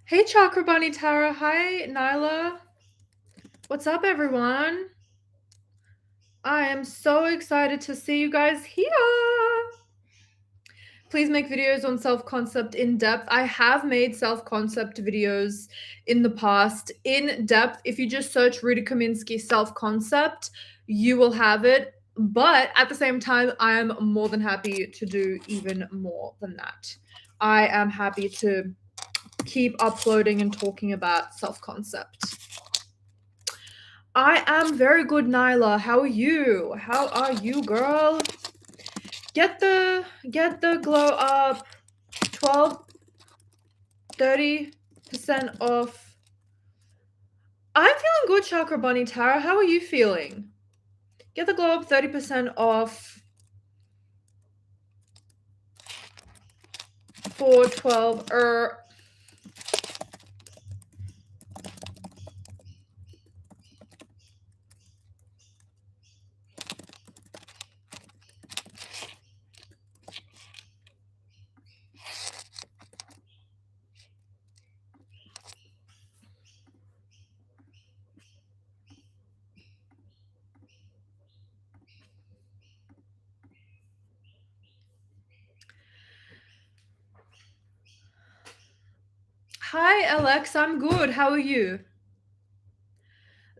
Hey Chakrabani Tara. Hi Nyla. What's up, everyone? I am so excited to see you guys here. Please make videos on self-concept in depth. I have made self-concept videos in the past in depth. If you just search Rudy Kaminsky self-concept, you will have it. But at the same time, I am more than happy to do even more than that. I am happy to keep uploading and talking about self-concept. I am very good, Nyla. How are you? How are you, girl? Get the glow up. 12, 30% off. I'm feeling good, Chakra Bunny Tara. How are you feeling? Get the glow up 30% off for 12. Hi, Alex. I'm good. How are you?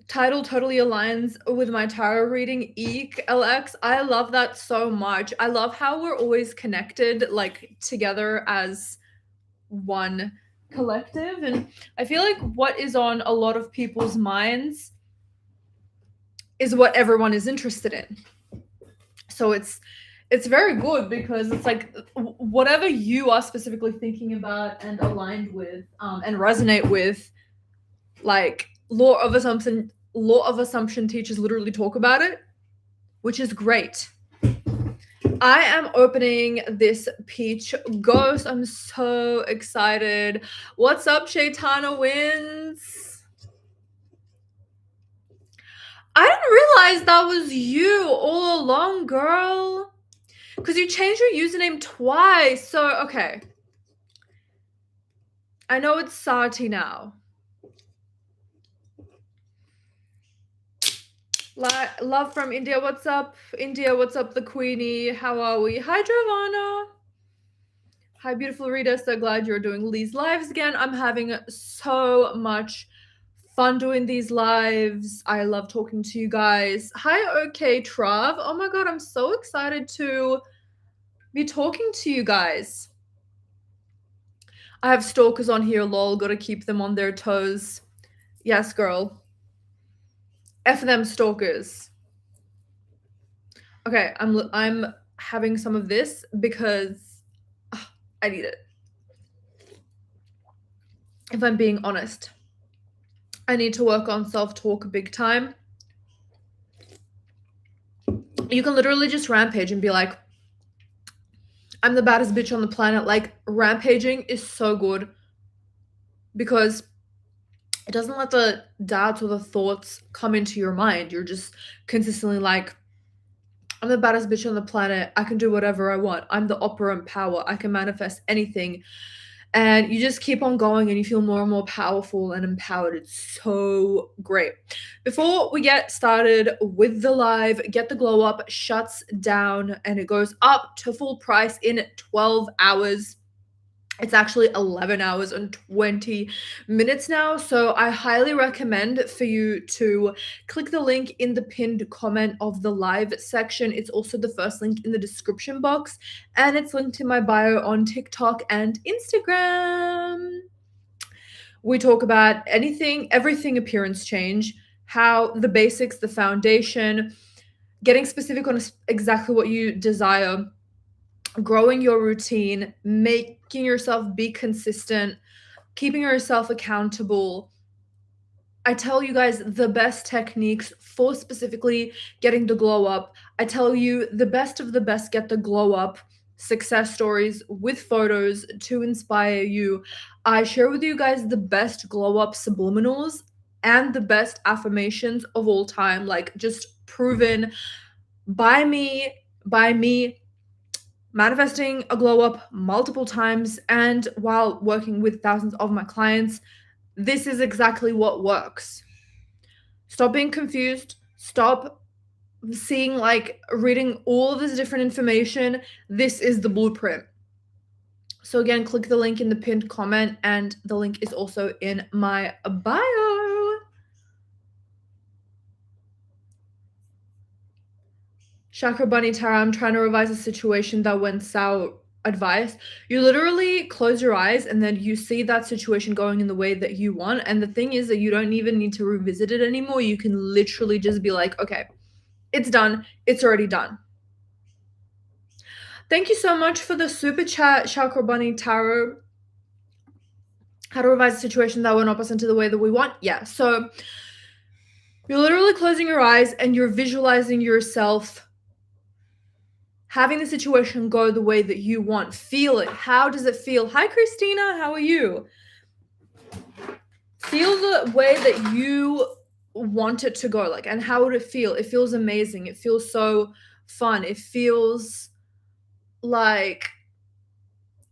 Title totally aligns with my tarot reading. Eek, LX. I love that so much. I love how we're always connected, like together as one collective. And I feel like what is on a lot of people's minds is what everyone is interested in. So it's very good because it's like whatever you are specifically thinking about and aligned with and resonate with, like law of assumption teachers literally talk about it, which is great. I am opening this peach ghost. I'm so excited. What's up, Shaitana Wins? I didn't realize that was you all along, girl. Because you changed your username twice. So, okay. I know it's Sati now. Love from India. What's up, India? What's up, the Queenie? How are we? Hi, Giovanna. Hi, beautiful Rita. So glad you're doing these lives again. I'm having so much fun doing these lives. I love talking to you guys. Hi, okay, Trav. Oh my god, I'm so excited to be talking to you guys. I have stalkers on here, lol. Gotta keep them on their toes. Yes, girl. F them stalkers. Okay, I'm having some of this because I need it. If I'm being honest, I need to work on self-talk big time. You can literally just rampage and be like, I'm the baddest bitch on the planet. Like, rampaging is so good because it doesn't let the doubts or the thoughts come into your mind. You're just consistently like, I'm the baddest bitch on the planet. I can do whatever I want. I'm the operant power. I can manifest anything. And you just keep on going and you feel more and more powerful and empowered. It's so great. Before we get started with the live, Get the Glow Up shuts down and it goes up to full price in 12 hours. It's actually 11 hours and 20 minutes now. So I highly recommend for you to click the link in the pinned comment of the live section. It's also the first link in the description box, and it's linked in my bio on TikTok and Instagram. We talk about everything appearance change, how the basics, the foundation, getting specific on exactly what you desire, growing your routine, making yourself be consistent, keeping yourself accountable. I tell you guys the best techniques for specifically getting the glow up. I tell you the best of the best get the glow up success stories with photos to inspire you. I share with you guys the best glow up subliminals and the best affirmations of all time, like just proven by me manifesting a glow up multiple times, and while working with thousands of my clients, this is exactly what works. Stop being confused. Stop seeing, like, reading all of this different information. This is the blueprint. So again, click the link in the pinned comment, and the link is also in my bio. Chakra Bunny Tara, I'm trying to revise a situation that went sour. Advice: you literally close your eyes and then you see that situation going in the way that you want, and the thing is that you don't even need to revisit it anymore. You can literally just be like, okay, it's done, it's already done. Thank you so much for the super chat, Chakra Bunny Tarot. How to revise a situation that went opposite to the way that we want? Yeah, so you're literally closing your eyes and you're visualizing yourself having the situation go the way that you want. Feel it. How does it feel? Hi, Christina. How are you? Feel the way that you want it to go, like, and how would it feel? It feels amazing. It feels so fun. It feels like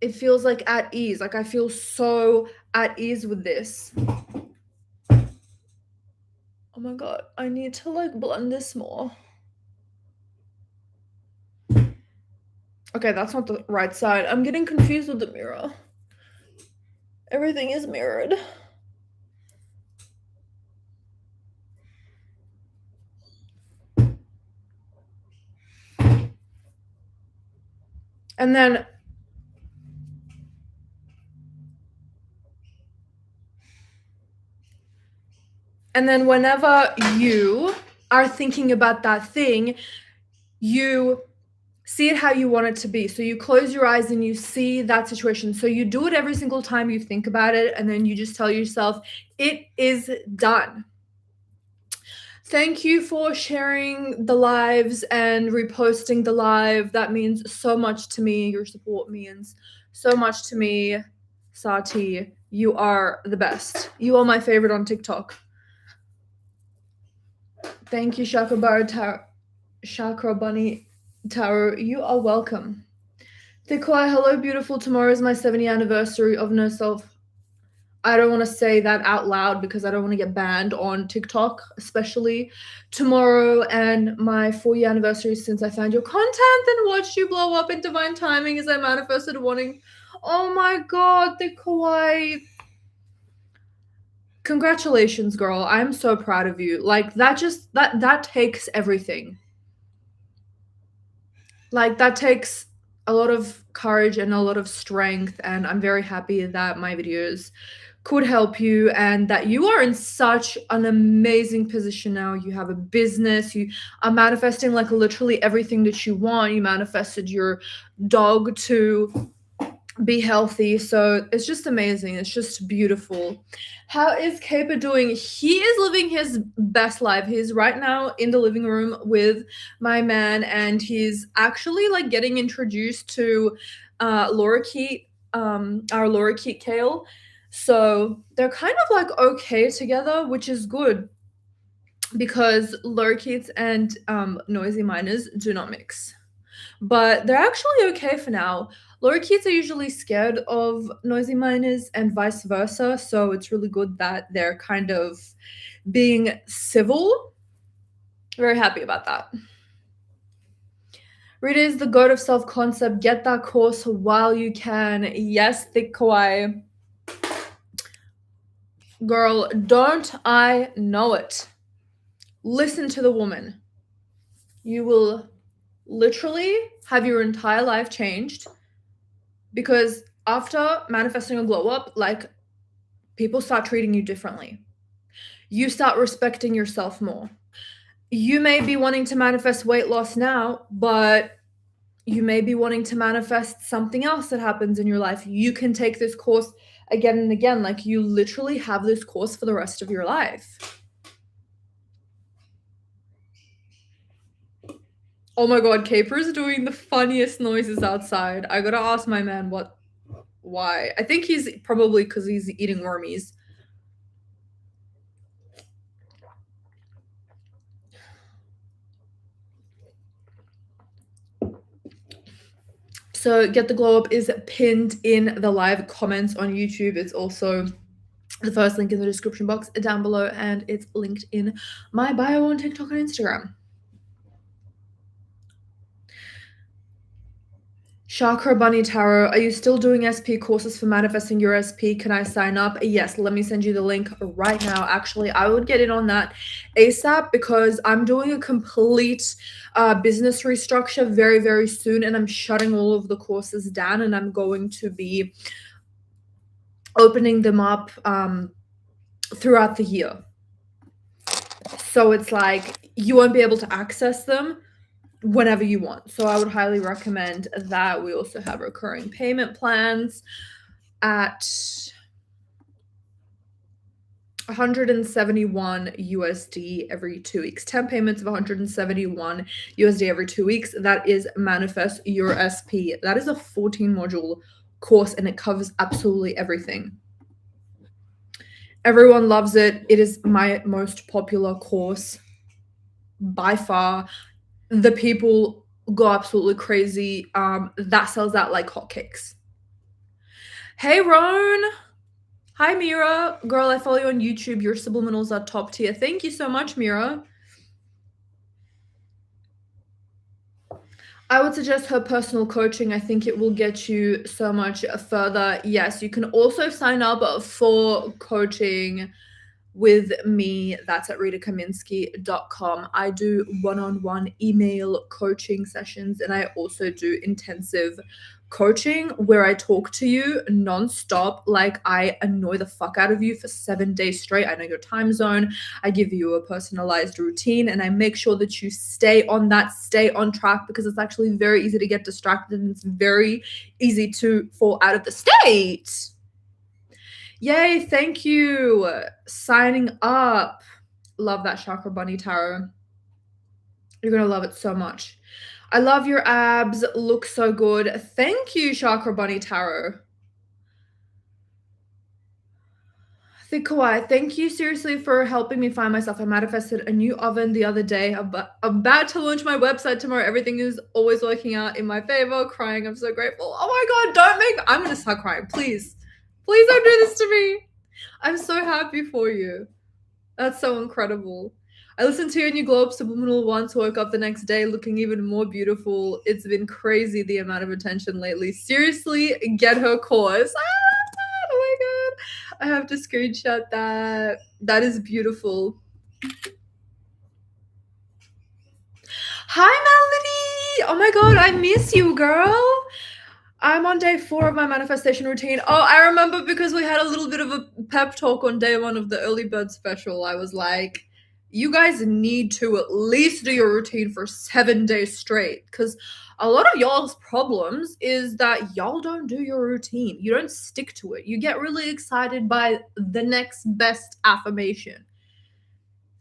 at ease. Like, I feel so at ease with this. Oh my god, I need to, like, blend this more. Okay, that's not the right side. I'm getting confused with the mirror. Everything is mirrored. And then whenever you are thinking about that thing, you see it how you want it to be. So you close your eyes and you see that situation. So you do it every single time you think about it, and then you just tell yourself, it is done. Thank you for sharing the lives and reposting the live. That means so much to me. Your support means so much to me. Sati, you are the best. You are my favorite on TikTok. Thank you, Chakra Bunny Tarot. You are welcome. Thikoi, hello, beautiful. Tomorrow is my 70th anniversary of No Self. I don't want to say that out loud because I don't want to get banned on TikTok, especially tomorrow, and my 4-year anniversary since I found your content and watched you blow up in divine timing as I manifested wanting. Oh my god, Thikoi. Congratulations, girl. I'm so proud of you. Like, that takes everything. Like, that takes a lot of courage and a lot of strength, and I'm very happy that my videos could help you and that you are in such an amazing position now. You have a business, you are manifesting, like, literally everything that you want. You manifested your dog to be healthy, so it's just amazing. It's just beautiful. How is Caper doing? He is living his best life. He's right now in the living room with my man, and he's actually, like, getting introduced to Lorikeet, our Lorikeet Kale. So they're kind of, like, okay together, which is good because lorikeets and noisy miners do not mix. But they're actually okay for now. Lorikeets are usually scared of noisy miners and vice versa, so it's really good that they're kind of being civil. Very happy about that. Rita is the goat of self-concept. Get that course while you can. Yes, Thick Kawaii. Girl, don't I know it? Listen to the woman. You will literally have your entire life changed, because after manifesting a glow up, like, people start treating you differently. You start respecting yourself more. You may be wanting to manifest weight loss now, but you may be wanting to manifest something else that happens in your life. You can take this course again and again. Like, you literally have this course for the rest of your life. Oh my god, Caper's doing the funniest noises outside. I gotta ask my man why. I think he's probably because he's eating wormies. So Get the Glow Up is pinned in the live comments on YouTube. It's also the first link in the description box down below, and it's linked in my bio on TikTok and Instagram. Chakra Bunny Tarot, are you still doing SP courses for manifesting your SP? Can I sign up? Yes, let me send you the link right now. Actually, I would get in on that ASAP because I'm doing a complete business restructure very, very soon, and I'm shutting all of the courses down, and I'm going to be opening them up throughout the year. So it's like you won't be able to access them whenever you want. So I would highly recommend that. We also have recurring payment plans at $171 USD every 2 weeks. 10 payments of $171 USD every 2 weeks. That is Manifest Your SP. That is a 14 module course, and it covers absolutely everything. Everyone loves it. It is my most popular course by far. The people go absolutely crazy. That sells out like hotcakes. Hey, Ron. Hi, Mira. Girl, I follow you on YouTube. Your subliminals are top tier. Thank you so much, Mira. I would suggest her personal coaching. I think it will get you so much further. Yes, you can also sign up for coaching with me. That's at ritakaminsky.com. I do one-on-one email coaching sessions, and I also do intensive coaching where I talk to you nonstop. Like, I annoy the fuck out of you for 7 days straight. I know your time zone. I give you a personalized routine, and I make sure that you stay on that, stay on track, because it's actually very easy to get distracted, and it's very easy to fall out of the state. Yay, thank you. Signing up. Love that Chakra Bunny Tarot. You're going to love it so much. I love your abs. Look so good. Thank you, Chakra Bunny Tarot. Thikawai, thank you seriously for helping me find myself. I manifested a new oven the other day. I'm about to launch my website tomorrow. Everything is always working out in my favor. Crying. I'm so grateful. Oh my God, I'm going to start crying. Please. Please don't do this to me. I'm so happy for you. That's so incredible. I listened to your new Glow Up Subliminal once, woke up the next day looking even more beautiful. It's been crazy the amount of attention lately. Seriously, get her course. Oh my God. I have to screenshot that. That is beautiful. Hi, Melanie. Oh my God, I miss you, girl. I'm on day 4 of my manifestation routine. Oh, I remember because we had a little bit of a pep talk on day 1 of the early bird special. I was like, you guys need to at least do your routine for 7 days straight, because a lot of y'all's problems is that y'all don't do your routine. You don't stick to it. You get really excited by the next best affirmation.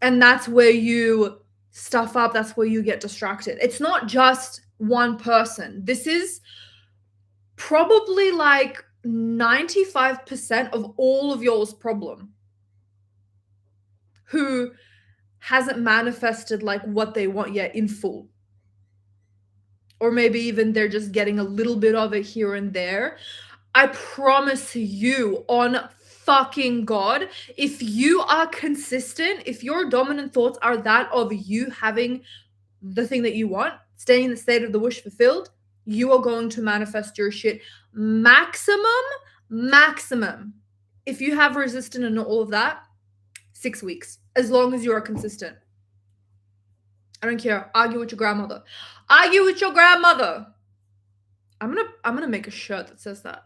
And that's where you stuff up. That's where you get distracted. It's not just one person. This is probably like 95% of all of y'all's problem who hasn't manifested like what they want yet in full. Or maybe even they're just getting a little bit of it here and there. I promise you on fucking God, if you are consistent, if your dominant thoughts are that of you having the thing that you want, staying in the state of the wish fulfilled, you are going to manifest your shit maximum. If you have resistance and all of that, 6 weeks, as long as you are consistent. I don't care. Argue with your grandmother. Argue with your grandmother. I'm gonna make a shirt that says that.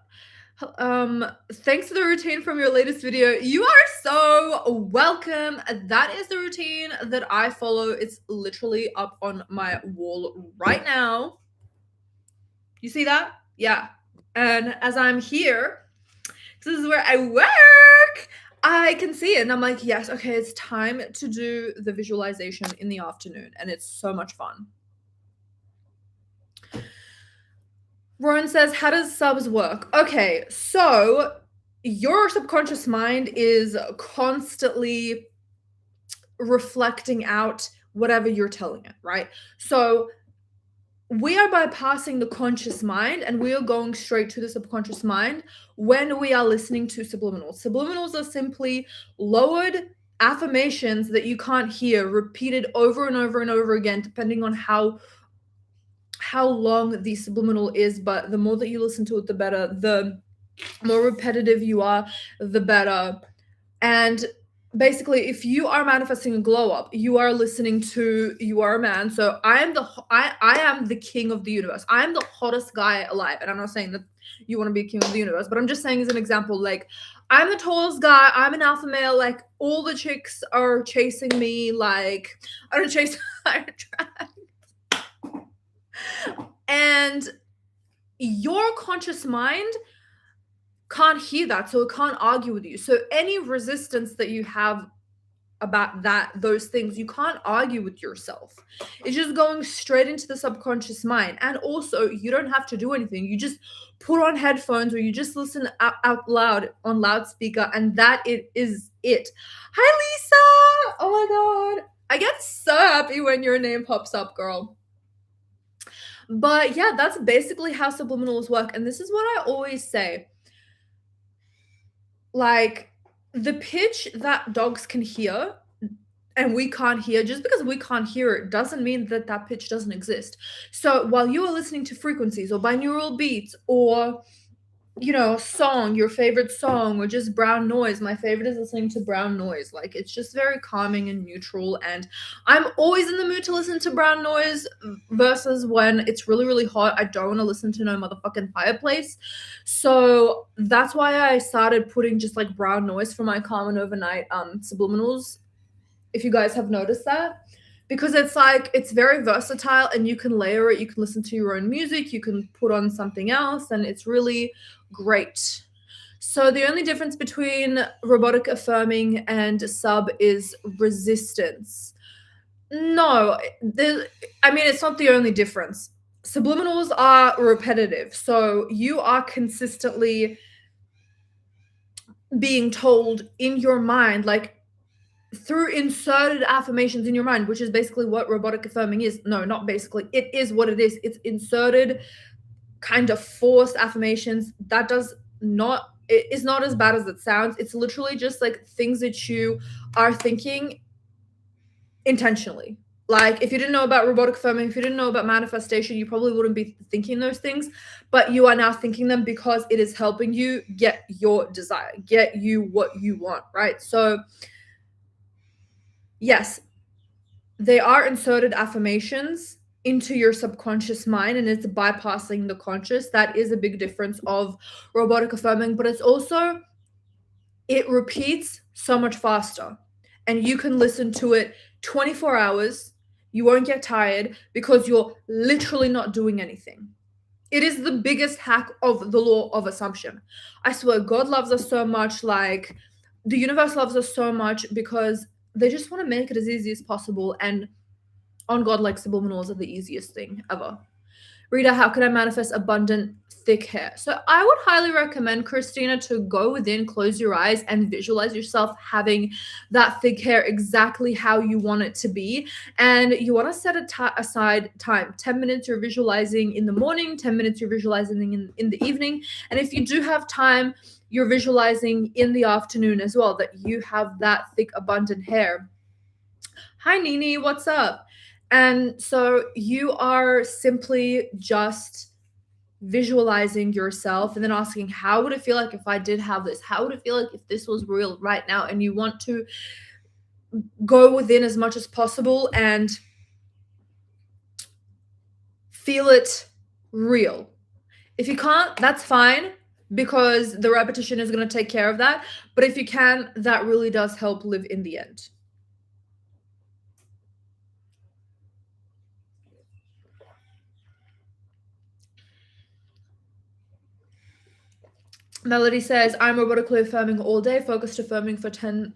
Thanks for the routine from your latest video. You are so welcome. That is the routine that I follow. It's literally up on my wall right now. You see that? Yeah. And as I'm here, this is where I work, I can see it. And I'm like, yes, okay, it's time to do the visualization in the afternoon. And it's so much fun. Rowan says, how does subs work? Okay, so your subconscious mind is constantly reflecting out whatever you're telling it, right? So we are bypassing the conscious mind and we are going straight to the subconscious mind when we are listening to subliminals. Subliminals are simply lowered affirmations that you can't hear, repeated over and over and over again, depending on how long the subliminal is. But the more that you listen to it, the better. The more repetitive you are, the better. And basically, if you are manifesting a glow up, you are listening to you are a man. So I am the king of the universe. I am the hottest guy alive. And I'm not saying that you want to be king of the universe, but I'm just saying as an example, like I'm the tallest guy, I'm an alpha male, like all the chicks are chasing me, like I don't chase, I attract. And your conscious mind can't hear that, so it can't argue with you. So any resistance that you have about those things, you can't argue with yourself. It's just going straight into the subconscious mind. And also, you don't have to do anything. You just put on headphones or you just listen out loud on loudspeaker, and that is it. Hi, Lisa. Oh my god, I get so happy when your name pops up, girl. But yeah, that's basically how subliminals work. And this is what I always say. Like, the pitch that dogs can hear and we can't hear, just because we can't hear it doesn't mean that that pitch doesn't exist. So while you are listening to frequencies or binaural beats or a song, your favorite song, or just brown noise. My favorite is listening to brown noise. Like, it's just very calming and neutral. And I'm always in the mood to listen to brown noise versus when it's really, really hot. I don't want to listen to no motherfucking fireplace. So that's why I started putting just like brown noise for my calm and overnight subliminals. If you guys have noticed that. Because it's like, it's very versatile and you can layer it. You can listen to your own music. You can put on something else and it's really great. So the only difference between robotic affirming and sub is resistance. No, it's not the only difference. Subliminals are repetitive. So you are consistently being told in your mind, like, through inserted affirmations in your mind, which is basically what robotic affirming is. No, not basically. It is what it is. It's inserted, kind of forced affirmations. It is not as bad as it sounds. It's literally just like things that you are thinking intentionally. Like, if you didn't know about robotic affirming, if you didn't know about manifestation, you probably wouldn't be thinking those things, but you are now thinking them because it is helping you get your desire, get you what you want, right? So yes, they are inserted affirmations into your subconscious mind and it's bypassing the conscious. That is a big difference of robotic affirming, but it's also, it repeats so much faster and you can listen to it 24 hours. You won't get tired because you're literally not doing anything. It is the biggest hack of the law of assumption. I swear, God loves us so much. Like, the universe loves us so much because they just want to make it as easy as possible. And on God, like, subliminals are the easiest thing ever. Rita, how can I manifest abundant, thick hair? So I would highly recommend, Christina, to go within, close your eyes, and visualize yourself having that thick hair exactly how you want it to be. And you want to set aside time. 10 minutes you're visualizing in the morning, 10 minutes you're visualizing in the evening. And if you do have time, you're visualizing in the afternoon as well, that you have that thick, abundant hair. Hi, Nini, what's up? And so you are simply just visualizing yourself and then asking, how would it feel like if I did have this? How would it feel like if this was real right now? And you want to go within as much as possible and feel it real. If you can't, that's fine, because the repetition is going to take care of that. But if you can, that really does help live in the end. Melody says, I'm robotically affirming all day, focused affirming for 10,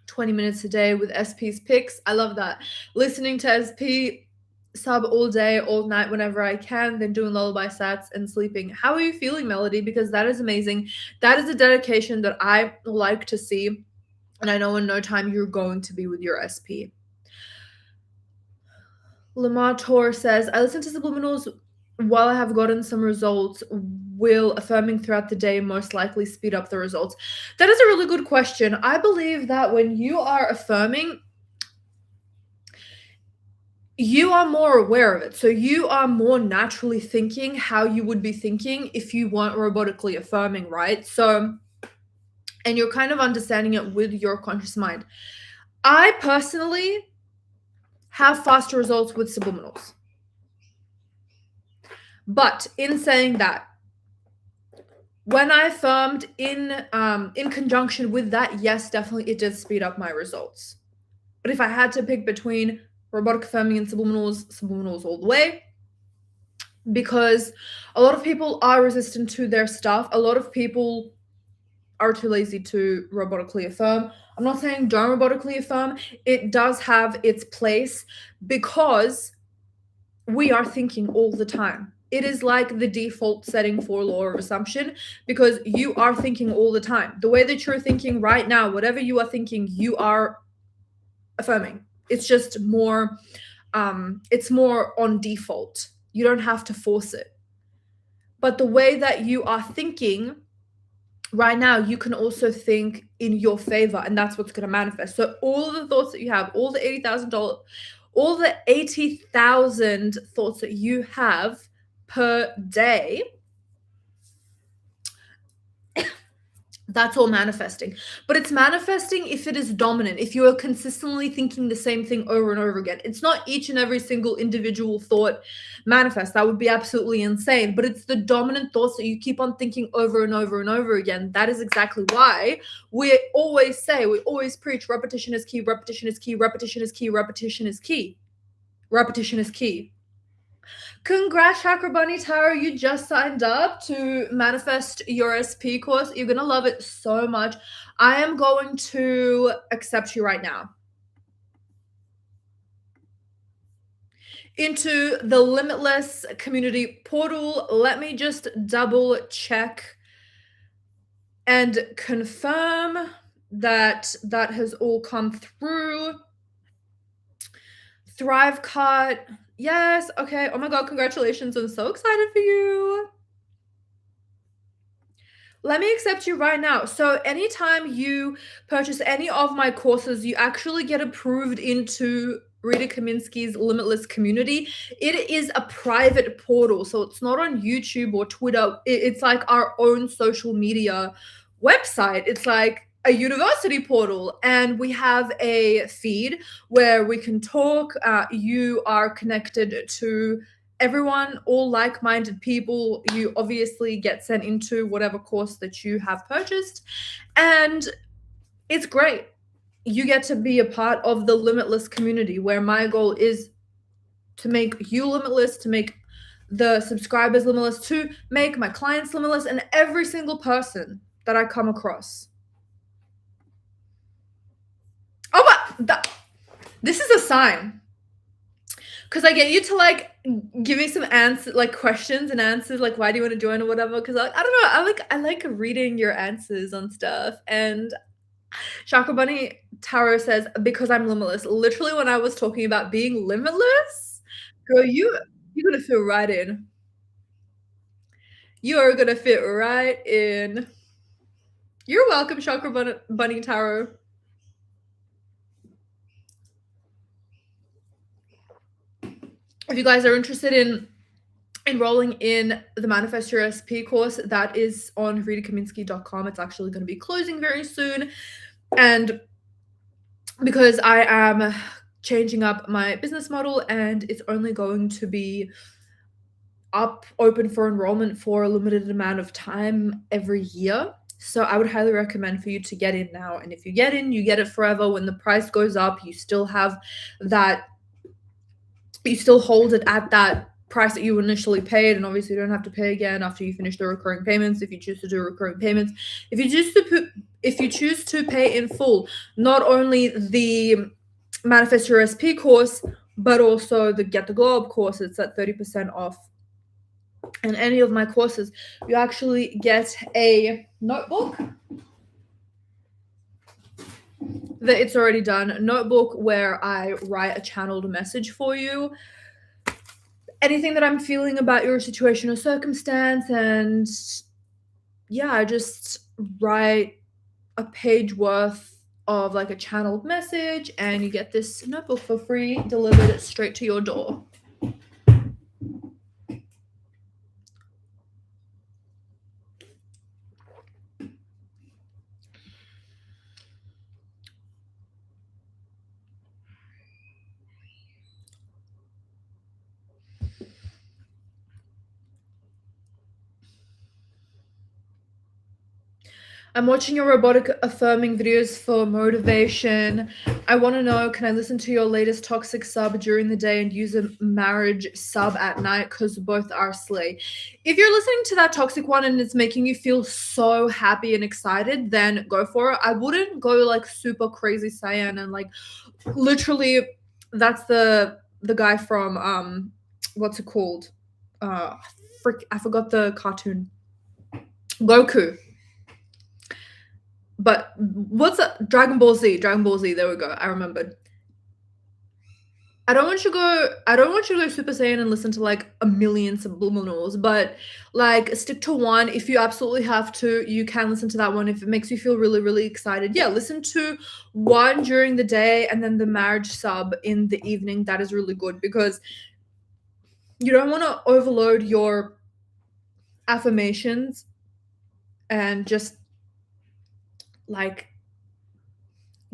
20 minutes a day with SP's picks. I love that. Listening to SP sub all day, all night, whenever I can, then doing lullaby sats and sleeping. How are you feeling, Melody? Because that is amazing. That is a dedication that I like to see. And I know in no time you're going to be with your SP. Lamar Tor says, I listen to subliminals while I have gotten some results. Will affirming throughout the day most likely speed up the results? That is a really good question. I believe that when you are affirming, you are more aware of it. So you are more naturally thinking how you would be thinking if you weren't robotically affirming, right? So, and you're kind of understanding it with your conscious mind. I personally have faster results with subliminals. But in saying that, when I affirmed in conjunction with that, yes, definitely it did speed up my results. But if I had to pick between robotic affirming and subliminals all the way, because a lot of people are resistant to their stuff. A lot of people are too lazy to robotically affirm. I'm not saying don't robotically affirm. It does have its place because we are thinking all the time. It is like the default setting for law of assumption because you are thinking all the time. The way that you're thinking right now, whatever you are thinking, you are affirming. It's just more it's more on default. You don't have to force it. But the way that you are thinking right now, you can also think in your favor, and that's what's going to manifest. So all of the thoughts that you have, all the $80,000 thoughts that you have per day, that's all manifesting. But it's manifesting if it is dominant, if you are consistently thinking the same thing over and over again. It's not each and every single individual thought manifest. That would be absolutely insane. But it's the dominant thoughts that you keep on thinking over and over and over again. That is exactly why we always preach repetition is key, repetition is key, repetition is key, repetition is key. Repetition is key. Congrats, Chakra Bunny Tara. You just signed up to manifest your SP course. You're going to love it so much. I am going to accept you right now into the Limitless community portal. Let me just double check and confirm that that has all come through. Thrivecart. Yes. Okay. Oh my God. Congratulations. I'm so excited for you. Let me accept you right now. So anytime you purchase any of my courses, you actually get approved into Rita Kaminsky's Limitless community. It is a private portal, so it's not on YouTube or Twitter. It's like our own social media website. It's like a university portal, and we have a feed where we can talk. You are connected to everyone, all like-minded people. You obviously get sent into whatever course that you have purchased, and it's great. You get to be a part of the Limitless community, where my goal is to make you limitless, to make the subscribers limitless, to make my clients limitless, and every single person that I come across. Oh, but this is a sign. Because I get you to like give me some answers, like questions and answers, like why do you want to join or whatever. Because I don't know, I like reading your answers on stuff. And Chakra Bunny Tarot says, because I'm limitless. Literally, when I was talking about being limitless, girl, you're gonna fit right in. You are gonna fit right in. You're welcome, Chakra Bunny Tarot. If you guys are interested in enrolling in the Manifest Your SP course, that is on ritakaminsky.com. It's actually going to be closing very soon. And because I am changing up my business model, and it's only going to be open for enrollment for a limited amount of time every year. So I would highly recommend for you to get in now. And if you get in, you get it forever. When the price goes up, you still have that, you still hold it at that price that you initially paid, and obviously you don't have to pay again after you finish the recurring payments if you choose to do recurring payments. If you choose to pay in full, not only the Manifest Your SP course, but also the Get the Glow Up course, it's at 30% off. And any of my courses, you actually get a notebook that it's already done, notebook where I write a channeled message for you. anything that I'm feeling about your situation or circumstance, and yeah, I just write a page worth of like a channeled message, and you get this notebook for free delivered straight to your door. I'm watching your robotic affirming videos for motivation. I want to know, can I listen to your latest toxic sub during the day and use a marriage sub at night? Because both are slay. If you're listening to that toxic one and it's making you feel so happy and excited, then go for it. I wouldn't go like super crazy Saiyan and like literally that's the guy from what's it called? I forgot the cartoon. Goku. But what's that? Dragon Ball Z. Dragon Ball Z. There we go. I remembered. I don't want you to go Super Saiyan and listen to like a million subliminals, but like stick to one. If you absolutely have to, you can listen to that one if it makes you feel really, really excited. Yeah, listen to one during the day and then the marriage sub in the evening. That is really good because you don't want to overload your affirmations and just like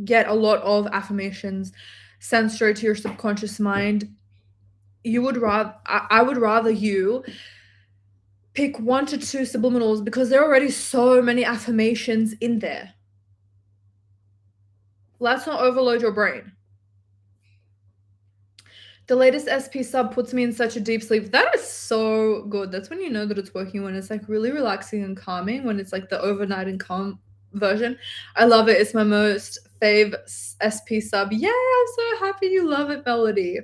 get a lot of affirmations sent straight to your subconscious mind. I would rather you pick 1 to 2 subliminals because there are already so many affirmations in there. Let's not overload your brain. The latest SP sub puts me in such a deep sleep. That is so good. That's when you know that it's working, when it's like really relaxing and calming, when it's like the overnight and calm version. I love it. It's my most fave SP sub. Yeah, I'm so happy you love it, Melody.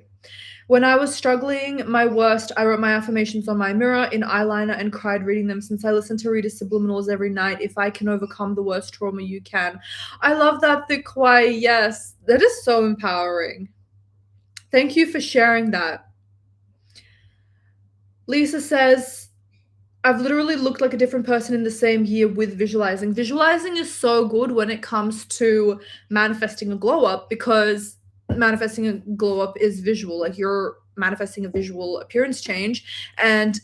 When I was struggling my worst, I wrote my affirmations on my mirror in eyeliner and cried reading them. Since I listen to Rita's subliminals every night, if I can overcome the worst trauma, you can. I love that, Thick Kwai. Yes, that is so empowering. Thank you for sharing that. Lisa says, I've literally looked like a different person in the same year with visualizing. Visualizing is so good when it comes to manifesting a glow up because manifesting a glow up is visual. Like you're manifesting a visual appearance change. And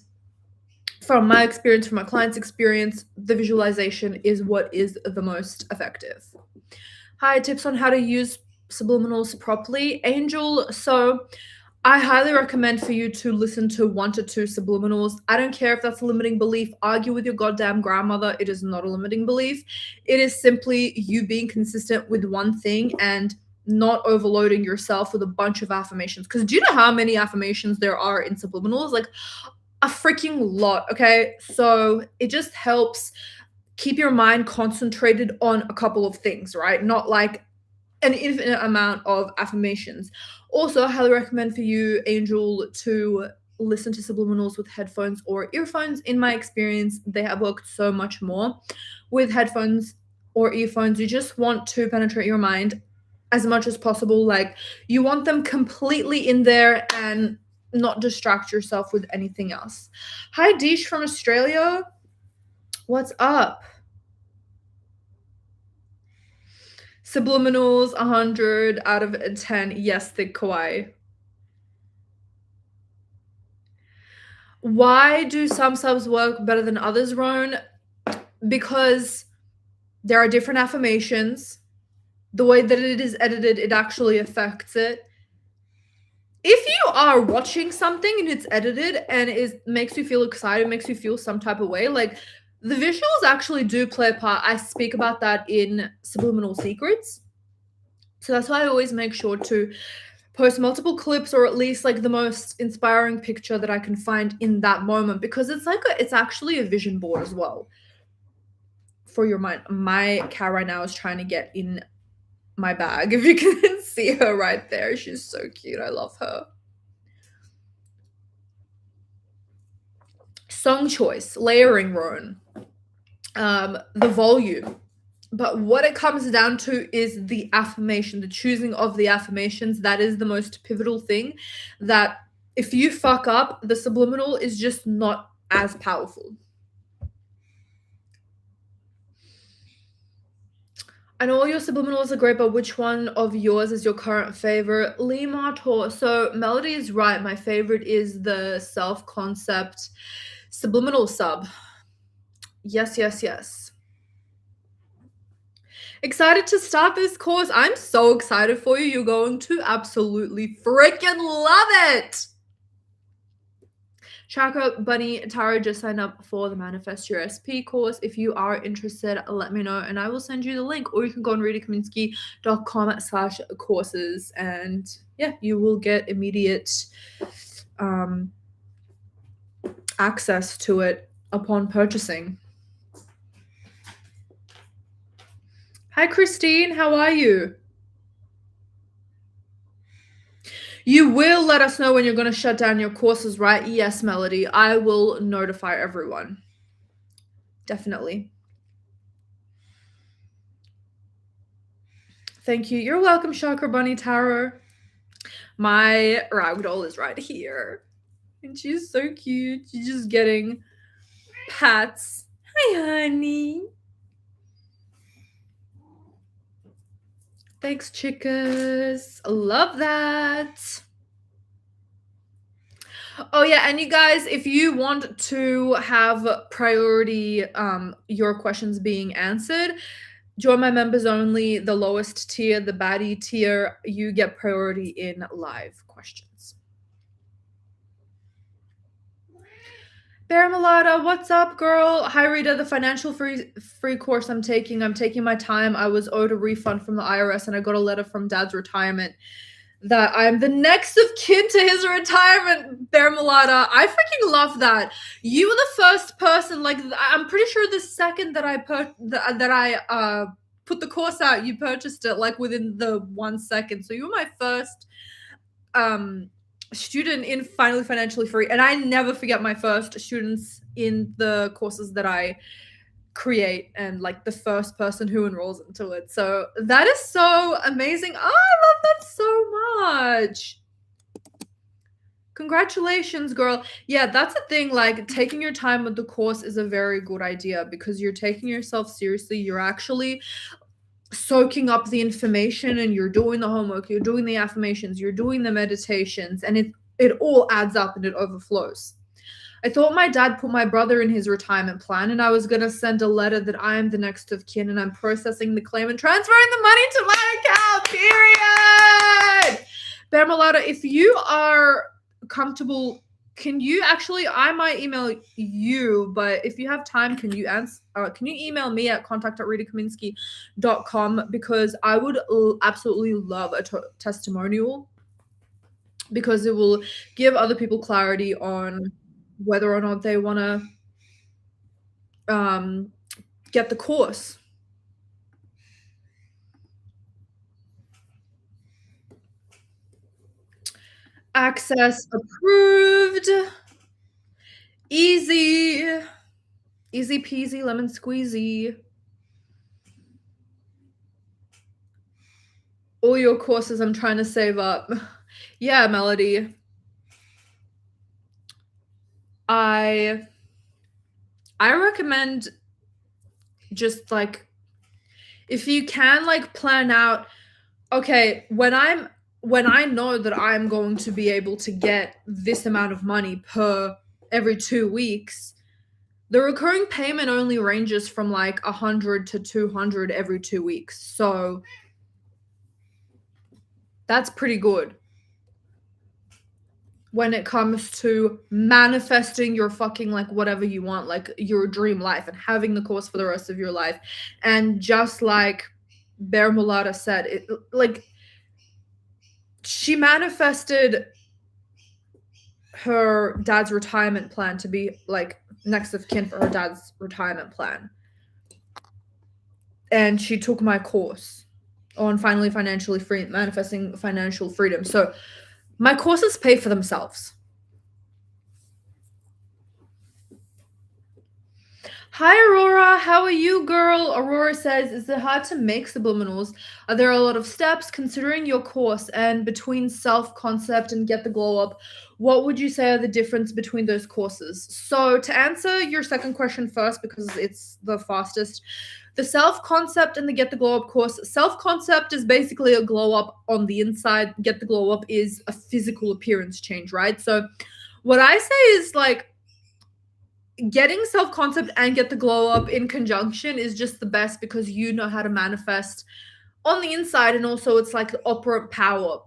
from my experience, from my client's experience, the visualization is what is the most effective. Hi, tips on how to use subliminals properly. Angel, so I highly recommend for you to listen to 1 to 2 subliminals. I don't care if that's a limiting belief. Argue with your goddamn grandmother. It is not a limiting belief. It is simply you being consistent with one thing and not overloading yourself with a bunch of affirmations. Because do you know how many affirmations there are in subliminals? Like a freaking lot, okay? So it just helps keep your mind concentrated on a couple of things, right? Not like an infinite amount of affirmations. Also, I highly recommend for you, Angel, to listen to subliminals with headphones or earphones. In my experience, they have worked so much more. With headphones or earphones, you just want to penetrate your mind as much as possible. Like, you want them completely in there and not distract yourself with anything else. Hi, Deesh from Australia. What's up? Subliminals, 100 out of 10. Yes, Thick Kawaii. Why do some subs work better than others, Roan? Because there are different affirmations. The way that it is edited, it actually affects it. If you are watching something and it's edited and it makes you feel excited, makes you feel some type of way, like the visuals actually do play a part. I speak about that in Subliminal Secrets. So that's why I always make sure to post multiple clips or at least like the most inspiring picture that I can find in that moment, because it's like it's actually a vision board as well for your mind. My cat right now is trying to get in my bag. If you can see her right there, she's so cute. I love her. Song choice, layering, Roan, the volume. But what it comes down to is the affirmation, the choosing of the affirmations. That is the most pivotal thing that if you fuck up, the subliminal is just not as powerful. I know all your subliminals are great, but which one of yours is your current favorite? Lima Tor. So Melody is right. My favorite is the self-concept subliminal sub. Yes, yes, yes. Excited to start this course. I'm so excited for you. You're going to absolutely freaking love it. Chakra Bunny Tara just signed up for the Manifest Your SP course. If you are interested, let me know and I will send you the link. Or you can go on ritakaminski.com/courses and yeah, you will get immediate access to it upon purchasing. Hi, Christine. How are you? You will let us know when you're going to shut down your courses, right? Yes, Melody. I will notify everyone. Definitely. Thank you. You're welcome, Chakra Bunny Tarot. My ragdoll is right here. And she's so cute. She's just getting pats. Hi, honey. Thanks, chickas. Love that. Oh yeah, and you guys, if you want to have priority your questions being answered, join my members only, the lowest tier, the baddie tier, you get priority in live questions. Bear Mulata, what's up, girl? Hi, Rita. The financial free course I'm taking my time. I was owed a refund from the IRS, and I got a letter from Dad's retirement that I'm the next of kin to his retirement. Bear Mulata, I freaking love that. You were the first person. Like, I'm pretty sure the second that I put the course out, you purchased it like within the 1 second. So you were my first student in Finally Financially Free, and I never forget my first students in the courses that I create and like the first person who enrolls into it. So that is so amazing. Oh, I love that so much. Congratulations, girl. Yeah, that's the thing. Like, taking your time with the course is a very good idea because you're taking yourself seriously. You're actually soaking up the information and you're doing the homework, you're doing the affirmations, you're doing the meditations, and it all adds up and it overflows. I thought my dad put my brother in his retirement plan, and I was going to send a letter that I am the next of kin and I'm processing the claim and transferring the money to my account, period. Bear Mulata, if you are comfortable, can you actually, I might email you, but if you have time, can you email me at contact@ritakaminski.com, because I would absolutely love a testimonial, because it will give other people clarity on whether or not they want to get the course. Access approved. Easy peasy lemon squeezy. All your courses I'm trying to save up. Yeah, Melody. I recommend just like, if you can, like, plan out, okay, when I know that I'm going to be able to get this amount of money per every 2 weeks, the recurring payment only ranges from like 100 to 200 every 2 weeks. So that's pretty good when it comes to manifesting your fucking, like, whatever you want, like your dream life, and having the course for the rest of your life. And just like Bear Mulata said, it, like, she manifested her dad's retirement plan to be like next of kin for her dad's retirement plan. And she took my course on Finally Financially Free, manifesting financial freedom. So my courses pay for themselves. Hi, Aurora. How are you, girl? Aurora says, is it hard to make subliminals? Are there a lot of steps considering your course and between self concept and get the glow up? What would you say are the difference between those courses? So, to answer your second question first, because it's the fastest, the self concept and the get the glow up course. Self concept is basically a glow up on the inside, get the glow up is a physical appearance change, right? So, what I say is like, getting self concept and get the glow up in conjunction is just the best because you know how to manifest on the inside, and also it's like the operant power,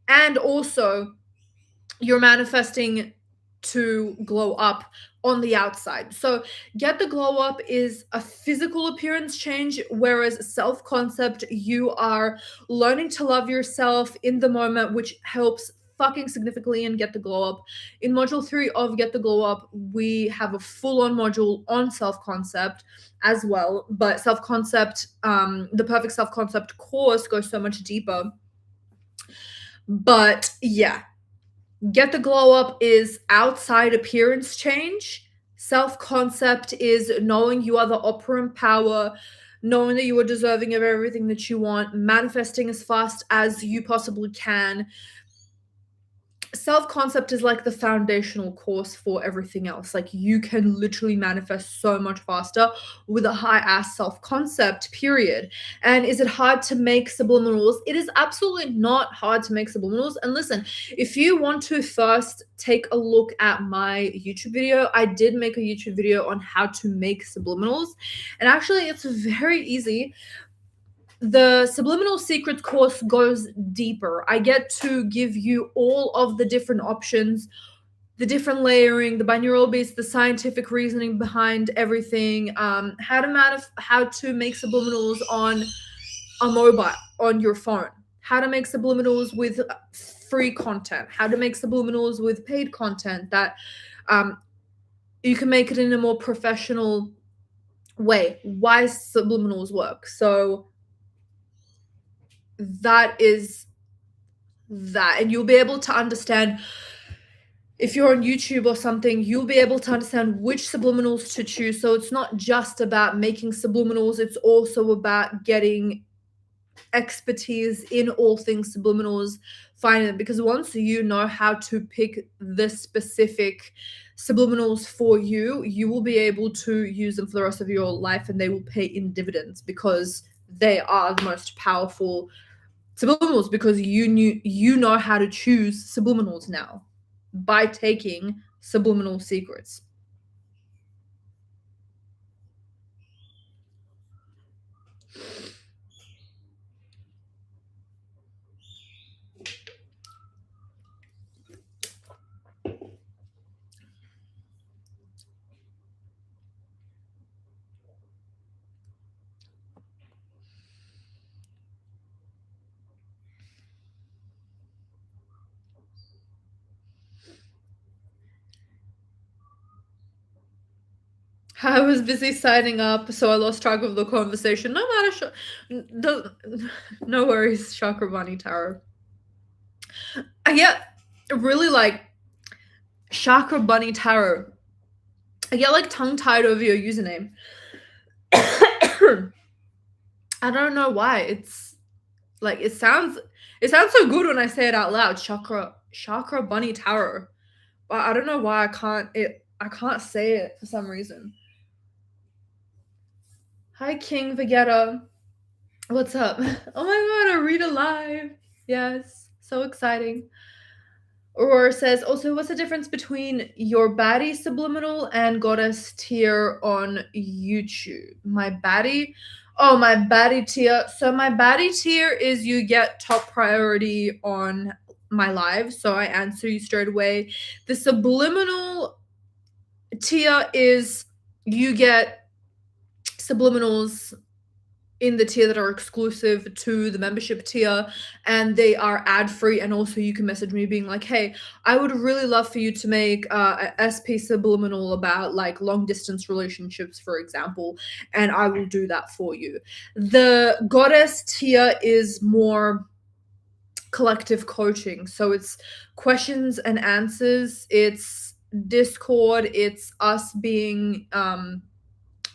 and also you're manifesting to glow up on the outside. So get the glow up is a physical appearance change, whereas self concept, you are learning to love yourself in the moment, which helps fucking significantly in get the glow up. In module 3 of get the glow up, we have a full on module on self concept as well, but self concept, the perfect self concept course goes so much deeper. But yeah, get the glow up is outside appearance change. Self concept is knowing you are the operant power, knowing that you are deserving of everything that you want, manifesting as fast as you possibly can. Self concept is like the foundational course for everything else. Like, you can literally manifest so much faster with a high ass self concept, period. And is it hard to make subliminals? It is absolutely not hard to make subliminals. And listen, if you want to first take a look at my YouTube video, I did make a YouTube video on how to make subliminals. And actually, it's very easy. The Subliminal Secrets course goes deeper. I get to give you all of the different options, the different layering, the binaural beats, the scientific reasoning behind everything, how to make subliminals on a mobile, on your phone, how to make subliminals with free content, how to make subliminals with paid content that you can make it in a more professional way, why subliminals work. So that is that, and you'll be able to understand, if you're on YouTube or something, you'll be able to understand which subliminals to choose. So it's not just about making subliminals, it's also about getting expertise in all things subliminals, finding it, because once you know how to pick the specific subliminals for you, you will be able to use them for the rest of your life, and they will pay in dividends because they are the most powerful subliminals, because you know how to choose subliminals now by taking Subliminal Secrets. I was busy signing up, so I lost track of the conversation. No matter, no worries, Chakra Bunny Tarot. I get really like Chakra Bunny Tarot. I get like tongue tied over your username. I don't know why. It's like it sounds so good when I say it out loud. Chakra Bunny Tarot. But I don't know why I can't say it for some reason. Hi, King Vegeta. What's up? Oh my god, Arita live. Yes, so exciting. Aurora says, also, what's the difference between your baddie subliminal and goddess tier on YouTube? My baddie? Oh, my baddie tier. So my baddie tier is you get top priority on my live, so I answer you straight away. The subliminal tier is you get subliminals in the tier that are exclusive to the membership tier, and they are ad free, and also you can message me being like, hey, I would really love for you to make a SP subliminal about like long distance relationships, for example, and I will do that for you. The goddess tier is more collective coaching, so it's questions and answers, it's Discord, it's us being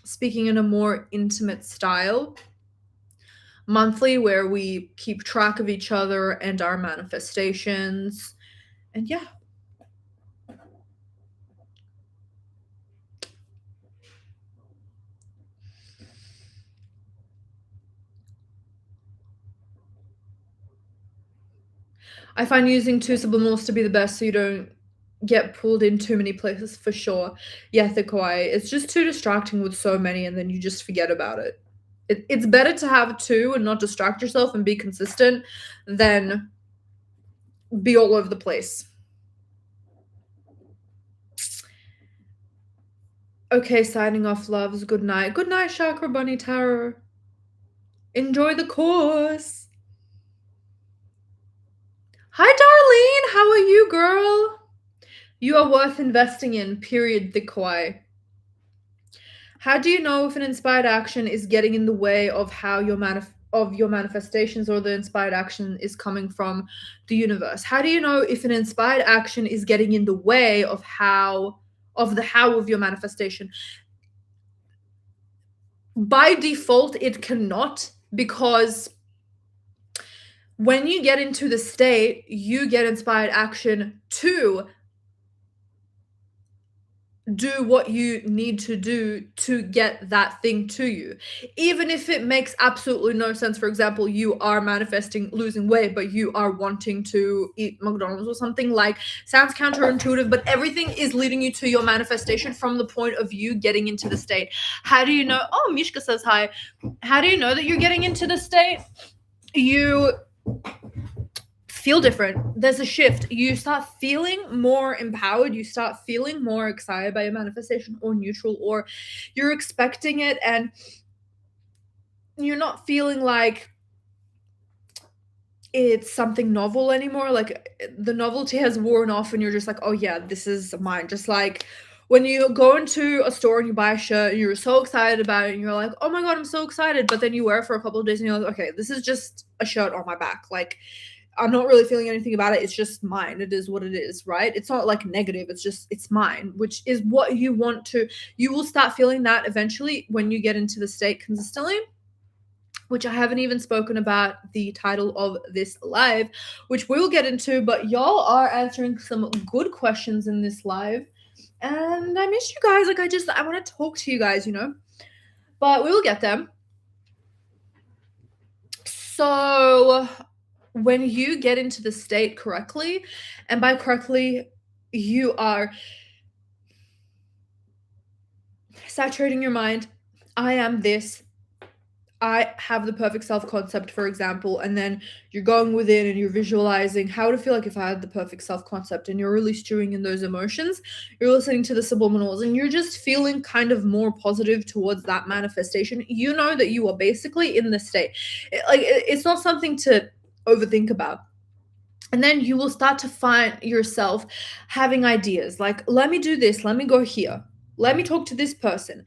speaking in a more intimate style. Monthly, where we keep track of each other and our manifestations. And yeah. I find using two subliminals to be the best so you don't get pulled in too many places for sure. Yeah, the kawaii. It's just too distracting with so many and then you just forget about it. It's better to have two and not distract yourself and be consistent than be all over the place. Okay, signing off, loves. Good night. Good night, Chakra Bunny Tarot. Enjoy the course. Hi, Darlene. How are you, girl? You are worth investing in, period, the kawaii. How do you know if an inspired action is getting in the way of how your manifestations, or the inspired action is coming from the universe? How do you know if an inspired action is getting in the way of the how of your manifestation? By default, it cannot, because when you get into the state, you get inspired action to do what you need to do to get that thing to you. Even if it makes absolutely no sense. For example, you are manifesting losing weight, but you are wanting to eat McDonald's or something. Like, sounds counterintuitive, but everything is leading you to your manifestation from the point of you getting into the state. How do you know? Oh, Mishka says hi. How do you know that you're getting into the state? You feel different. There's a shift. You start feeling more empowered. You start feeling more excited by your manifestation, or neutral, or you're expecting it and you're not feeling like it's something novel anymore. Like, the novelty has worn off and you're just like, oh yeah, this is mine. Just like when you go into a store and you buy a shirt and you're so excited about it and you're like, oh my god, I'm so excited, but then you wear it for a couple of days and you're like, okay, this is just a shirt on my back. Like, I'm not really feeling anything about it. It's just mine. It is what it is, right? It's not like negative. It's just, it's mine, which is what you want to. You will start feeling that eventually when you get into the state consistently, which I haven't even spoken about the title of this live, which we will get into. But y'all are answering some good questions in this live. And I miss you guys. Like, I want to talk to you guys, But we will get them. So when you get into the state correctly, and by correctly, you are saturating your mind. I am this. I have the perfect self-concept, for example, and then you're going within and you're visualizing how to feel like if I had the perfect self-concept, and you're really stewing in those emotions. You're listening to the subliminals and you're just feeling kind of more positive towards that manifestation. You know that you are basically in the state. It's not something to overthink about. And then you will start to find yourself having ideas like, let me do this, let me go here, let me talk to this person.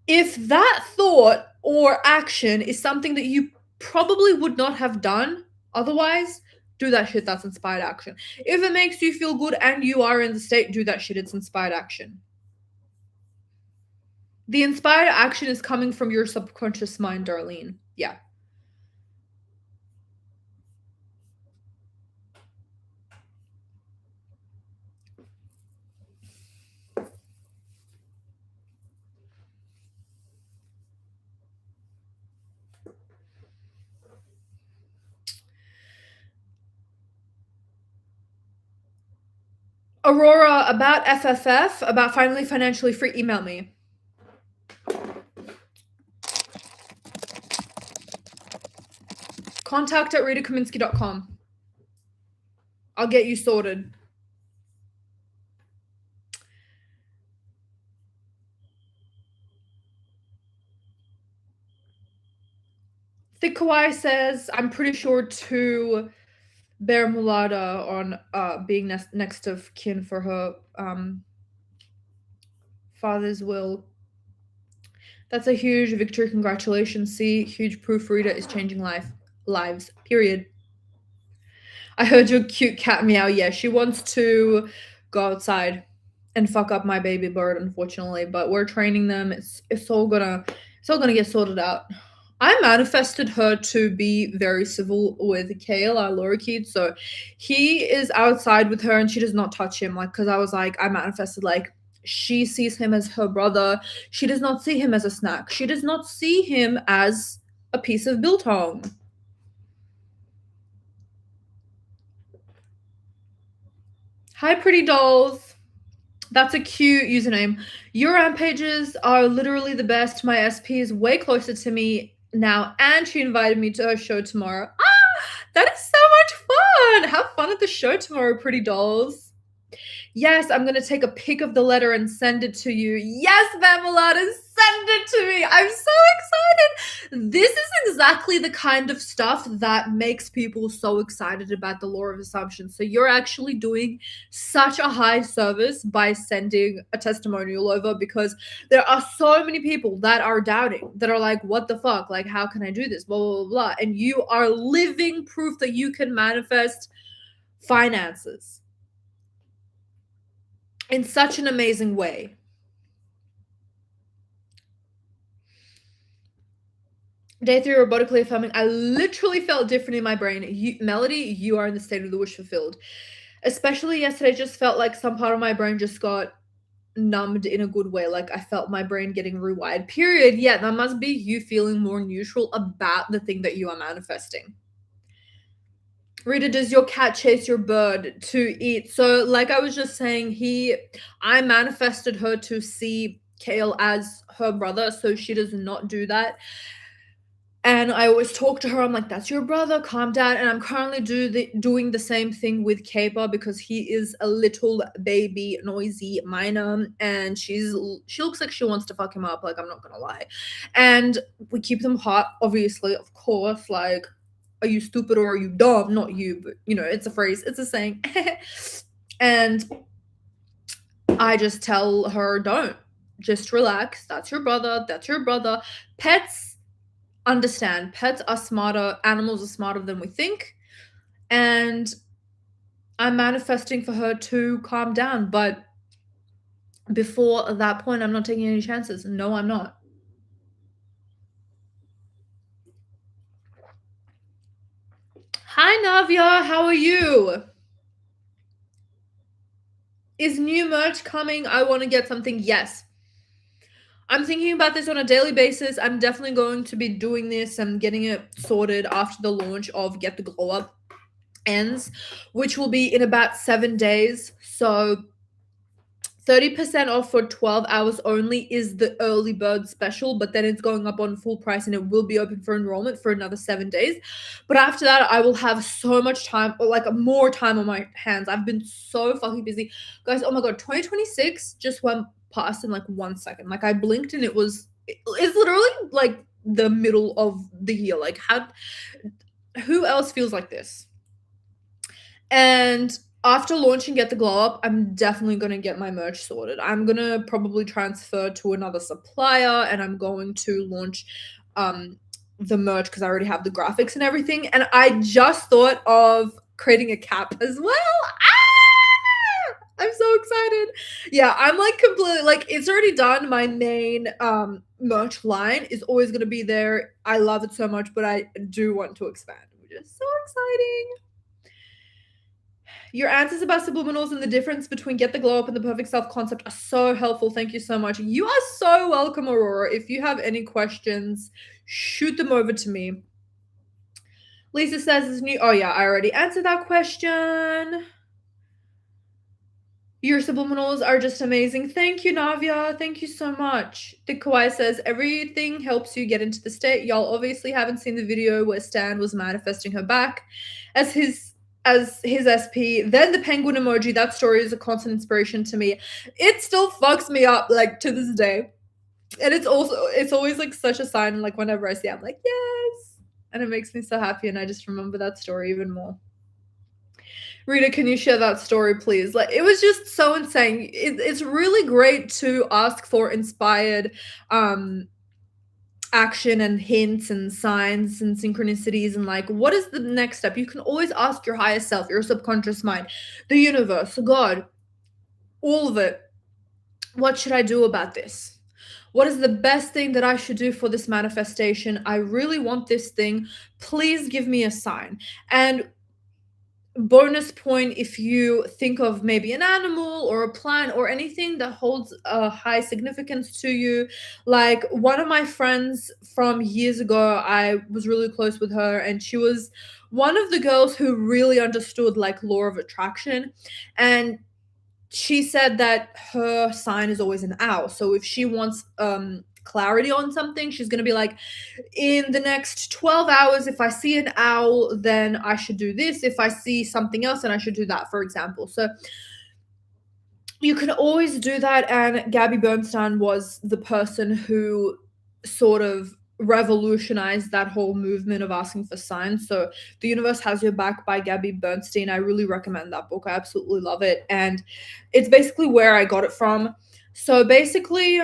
If that thought or action is something that you probably would not have done otherwise, do that shit. That's inspired action. If it makes you feel good and you are in the state, do that shit. It's inspired action. The inspired action is coming from your subconscious mind, Darlene. Yeah. Aurora, about FFF, about finally financially free, email me. contact@ritakaminsky.com. I'll get you sorted. Thick Kawaii says, I'm pretty sure to Bear Mulata on being next of kin for her father's will. That's a huge victory. Congratulations. See, huge proof Rita is changing lives. Period. I heard your cute cat meow. Yeah, she wants to go outside and fuck up my baby bird, unfortunately. But we're training them. It's all gonna get sorted out. I manifested her to be very civil with Kale, our lorikeet. So he is outside with her and she does not touch him. Like, because I was like, I manifested, like, she sees him as her brother. She does not see him as a snack. She does not see him as a piece of biltong. Hi, pretty dolls. That's a cute username. Your rampages are literally the best. My SP is way closer to me now, and she invited me to her show tomorrow. Ah, that is so much fun. Have fun at the show tomorrow, pretty dolls. Yes, I'm gonna take a pic of the letter and send it to you. Yes, Vamelada, send it to me. I'm so excited. This is exactly the kind of stuff that makes people so excited about the law of assumption. So you're actually doing such a high service by sending a testimonial over, because there are so many people that are doubting, that are like, what the fuck? Like, how can I do this? Blah, blah, blah, blah. And you are living proof that you can manifest finances in such an amazing way. Day 3 robotically affirming. I literally felt different in my brain. Melody, you are in the state of the wish fulfilled. Especially yesterday, just felt like some part of my brain just got numbed in a good way. Like I felt my brain getting rewired. Period. Yeah, that must be you feeling more neutral about the thing that you are manifesting. Rita, does your cat chase your bird to eat? So, like I was just saying, I manifested her to see Kale as her brother, so she does not do that. And I always talk to her. I'm like, "That's your brother. Calm down." And I'm currently doing the same thing with Caper, because he is a little baby, noisy minor, and she looks like she wants to fuck him up. Like, I'm not gonna lie. And we keep them hot, obviously, of course. Like, are you stupid or are you dumb? Not you, but it's a phrase. It's a saying. And I just tell her, don't. Just relax. That's your brother. That's your brother. Pets understand. Pets are smarter. Animals are smarter than we think. And I'm manifesting for her to calm down. But before that point, I'm not taking any chances. No, I'm not. Hi, Navia. How are you? Is new merch coming? I want to get something. Yes. I'm thinking about this on a daily basis. I'm definitely going to be doing this and getting it sorted after the launch of Get the Glow Up ends, which will be in about 7 days. So 30% off for 12 hours only is the early bird special, but then it's going up on full price and it will be open for enrollment for another 7 days. But after that, I will have so much time, or like more time on my hands. I've been so fucking busy. Guys, oh my god, 2026 just went past in like 1 second. Like I blinked and it's literally like the middle of the year. Like who else feels like this? And after launching Get the Glow Up, I'm definitely going to get my merch sorted. I'm going to probably transfer to another supplier and I'm going to launch the merch, because I already have the graphics and everything. And I just thought of creating a cap as well. I'm so excited. Yeah, I'm like completely, like, it's already done. My main merch line is always going to be there. I love it so much, but I do want to expand, which is so exciting. Your answers about subliminals and the difference between Get the Glow Up and the Perfect Self concept are so helpful. Thank you so much. You are so welcome, Aurora. If you have any questions, shoot them over to me. Lisa says it's new. Oh, yeah, I already answered that question. Your subliminals are just amazing. Thank you, Navia. Thank you so much. The Kawaii says everything helps you get into the state. Y'all obviously haven't seen the video where Stan was manifesting her back as his SP. Then the penguin emoji. That story is a constant inspiration to me. It still fucks me up, like, to this day. And it's always like such a sign. Like whenever I see it, I'm like, yes, and it makes me so happy. And I just remember that story even more. Rita, can you share that story, please? Like, it was just so insane. It's really great to ask for inspired action and hints and signs and synchronicities and like, what is the next step? You can always ask your higher self, your subconscious mind, the universe, God, all of it. what should I do about this? What is the best thing that I should do for this manifestation? I really want this thing. Please give me a sign. And bonus point if you think of maybe an animal or a plant or anything that holds a high significance to you. Like one of my friends from years ago, I was really close with her, and she was one of the girls who really understood like law of attraction. And she said that her sign is always an owl. So if she wants clarity on something, she's going to be like, in the next 12 hours, if I see an owl, then I should do this. If I see something else, then I should do that, for example. So you can always do that. And Gabby Bernstein was the person who sort of revolutionized that whole movement of asking for signs. So The Universe Has Your Back by Gabby Bernstein. I really recommend that book. I absolutely love it. And it's basically where I got it from. So basically,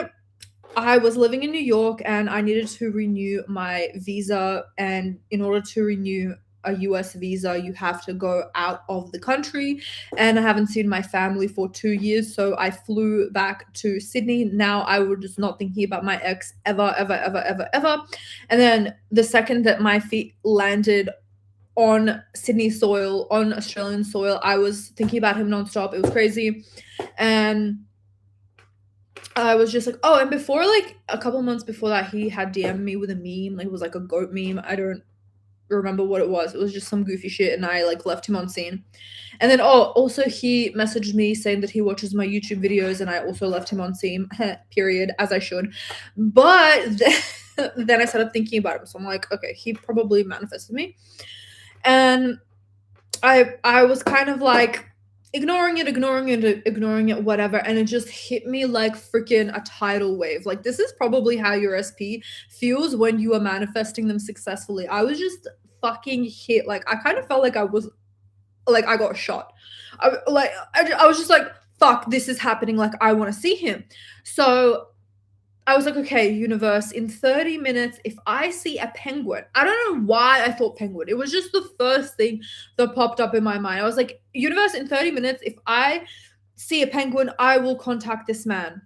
I was living in New York and I needed to renew my visa. And in order to renew a US visa, you have to go out of the country. And I haven't seen my family for 2 years. So I flew back to Sydney. Now I was just not thinking about my ex ever, ever, ever, ever, ever. And then the second that my feet landed on Sydney soil, on Australian soil, I was thinking about him nonstop. It was crazy. And I was just like, oh, and before, like a couple months before that, he had DM'd me with a meme. Like it was like a goat meme. I don't remember what it was. It was just some goofy shit, and I like left him on scene. And then also he messaged me saying that he watches my YouTube videos, and I also left him on scene. Period, as I should. But then I started thinking about him, so I'm like, okay, he probably manifested me, and I was kind of like ignoring it, whatever. And it just hit me like freaking a tidal wave. Like, this is probably how your SP feels when you are manifesting them successfully. I was just fucking hit. Like, I kind of felt like I got shot. I was just like, fuck, this is happening. Like, I want to see him. So I was like, okay, universe, in 30 minutes, if I see a penguin, I don't know why I thought penguin. It was just the first thing that popped up in my mind. I was like, universe, in 30 minutes, if I see a penguin, I will contact this man.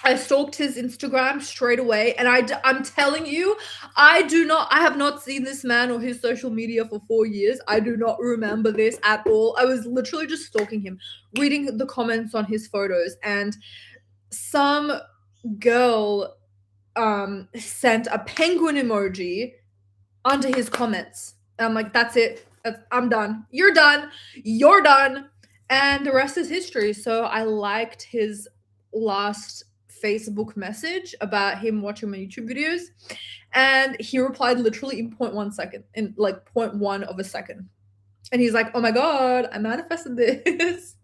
I stalked his Instagram straight away, and I'm telling you, I have not seen this man or his social media for 4 years. I do not remember this at all. I was literally just stalking him, reading the comments on his photos, and some girl sent a penguin emoji under his comments. And I'm like, that's it. I'm done. You're done. You're done. And the rest is history. So I liked his last Facebook message about him watching my YouTube videos. And he replied literally in 0.1 second, in like 0.1 of a second. And he's like, oh my God, I manifested this.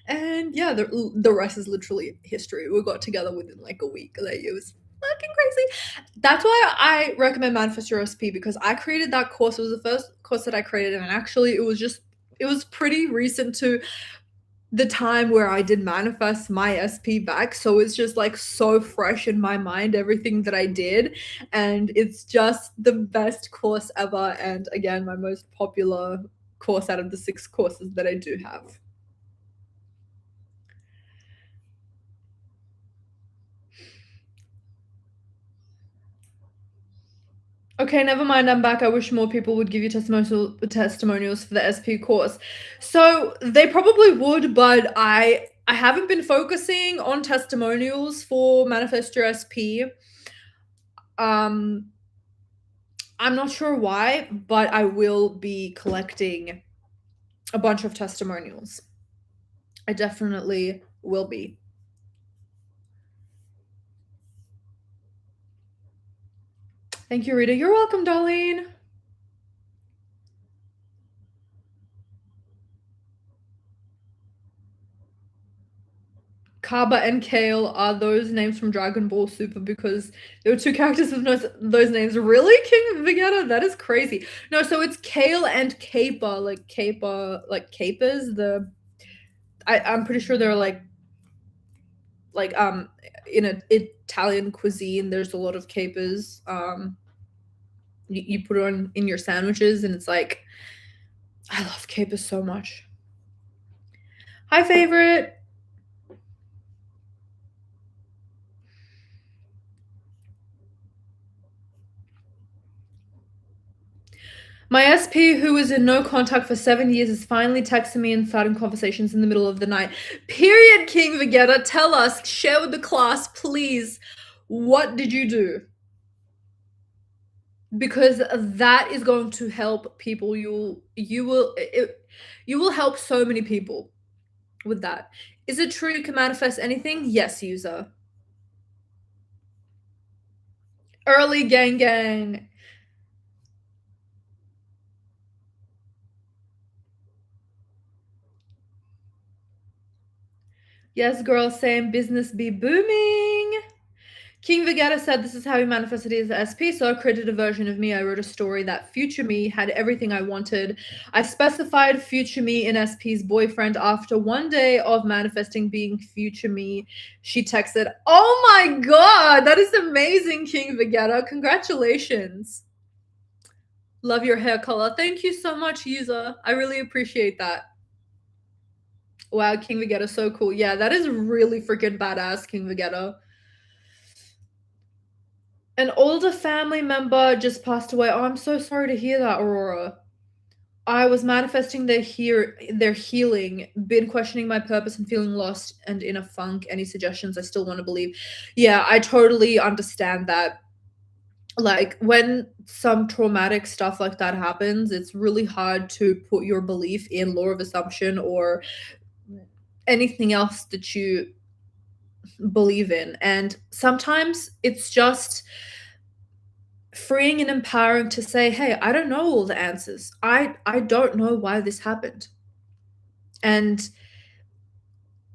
And yeah, the rest is literally history. We got together within like a week. Like, it was fucking crazy. That's why I recommend Manifest Your SP, because I created that course. It was the first course that I created, and actually it was pretty recent to the time where I did manifest my SP back. So it's just like so fresh in my mind, everything that I did. And it's just the best course ever. And again, my most popular course out of the 6 courses that I do have. Okay, never mind, I'm back. I wish more people would give you testimonials for the SP course. So they probably would, but I haven't been focusing on testimonials for Manifest Your SP. I'm not sure why, but I will be collecting a bunch of testimonials. I definitely will be. Thank you, Rita. You're welcome, Darlene. Kaba and Kale are those names from Dragon Ball Super, because there were 2 characters with those names. Really, King Vegeta? That is crazy. No, so it's Kale and Caper, like capers. I'm pretty sure they're like in an Italian cuisine. There's a lot of capers. You put it on in your sandwiches, and it's like, I love capers so much. Hi, favorite. My SP, who was in no contact for 7 years, is finally texting me and starting conversations in the middle of the night. Period, King Vegeta. Tell us, share with the class, please. What did you do? Because that is going to help people. You will help so many people with that. Is it true you can manifest anything? Yes, user. Early gang gang. Yes, girl, same. Business be booming. King Vegeta said this is how he manifested his SP, so I created a version of me. I wrote a story that future me had everything I wanted. I specified future me in SP's boyfriend. After one day of manifesting being future me, she texted, "Oh my god, that is amazing, King Vegeta. Congratulations. Love your hair color." Thank you so much, user. I really appreciate that. Wow, King Vegeta, so cool. Yeah, that is really freaking badass, King Vegeta. An older family member just passed away. Oh, I'm so sorry to hear that, Aurora. I was manifesting their healing, been questioning my purpose and feeling lost and in a funk. Any suggestions? I still want to believe. Yeah, I totally understand that. Like when some traumatic stuff like that happens, it's really hard to put your belief in law of assumption or anything else that you believe in. And sometimes it's just freeing and empowering to say, "Hey, I don't know all the answers. I don't know why this happened." And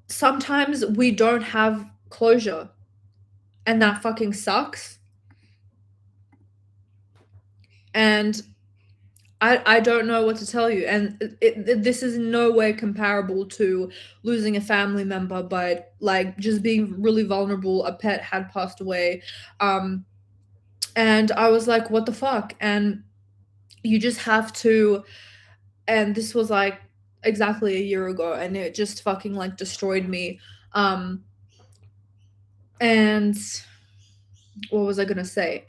sometimes we don't have closure, and that fucking sucks. And I don't know what to tell you. And this is in no way comparable to losing a family member, but like just being really vulnerable. A pet had passed away. And I was like, what the fuck? And you just have to, and this was like exactly a year ago, and it just fucking like destroyed me. And what was I gonna say?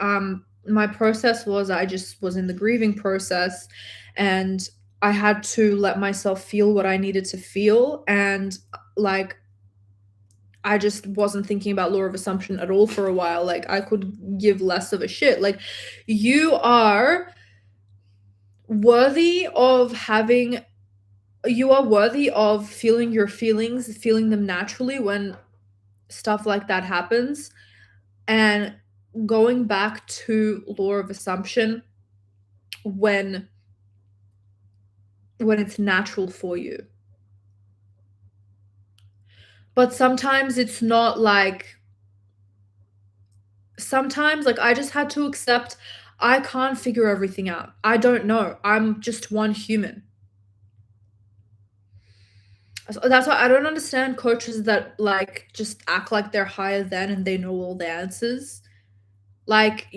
My process was I just was in the grieving process, and I had to let myself feel what I needed to feel, and like I just wasn't thinking about law of assumption at all for a while. Like I could give less of a shit. Like you are worthy of having you are worthy of feeling your feelings, feeling them naturally when stuff like that happens. And going back to law of assumption when it's natural for you. But sometimes it's not like sometimes like I just had to accept I can't figure everything out. I don't know. I'm just one human. So that's why I don't understand coaches that like just act like they're higher than and they know all the answers. Like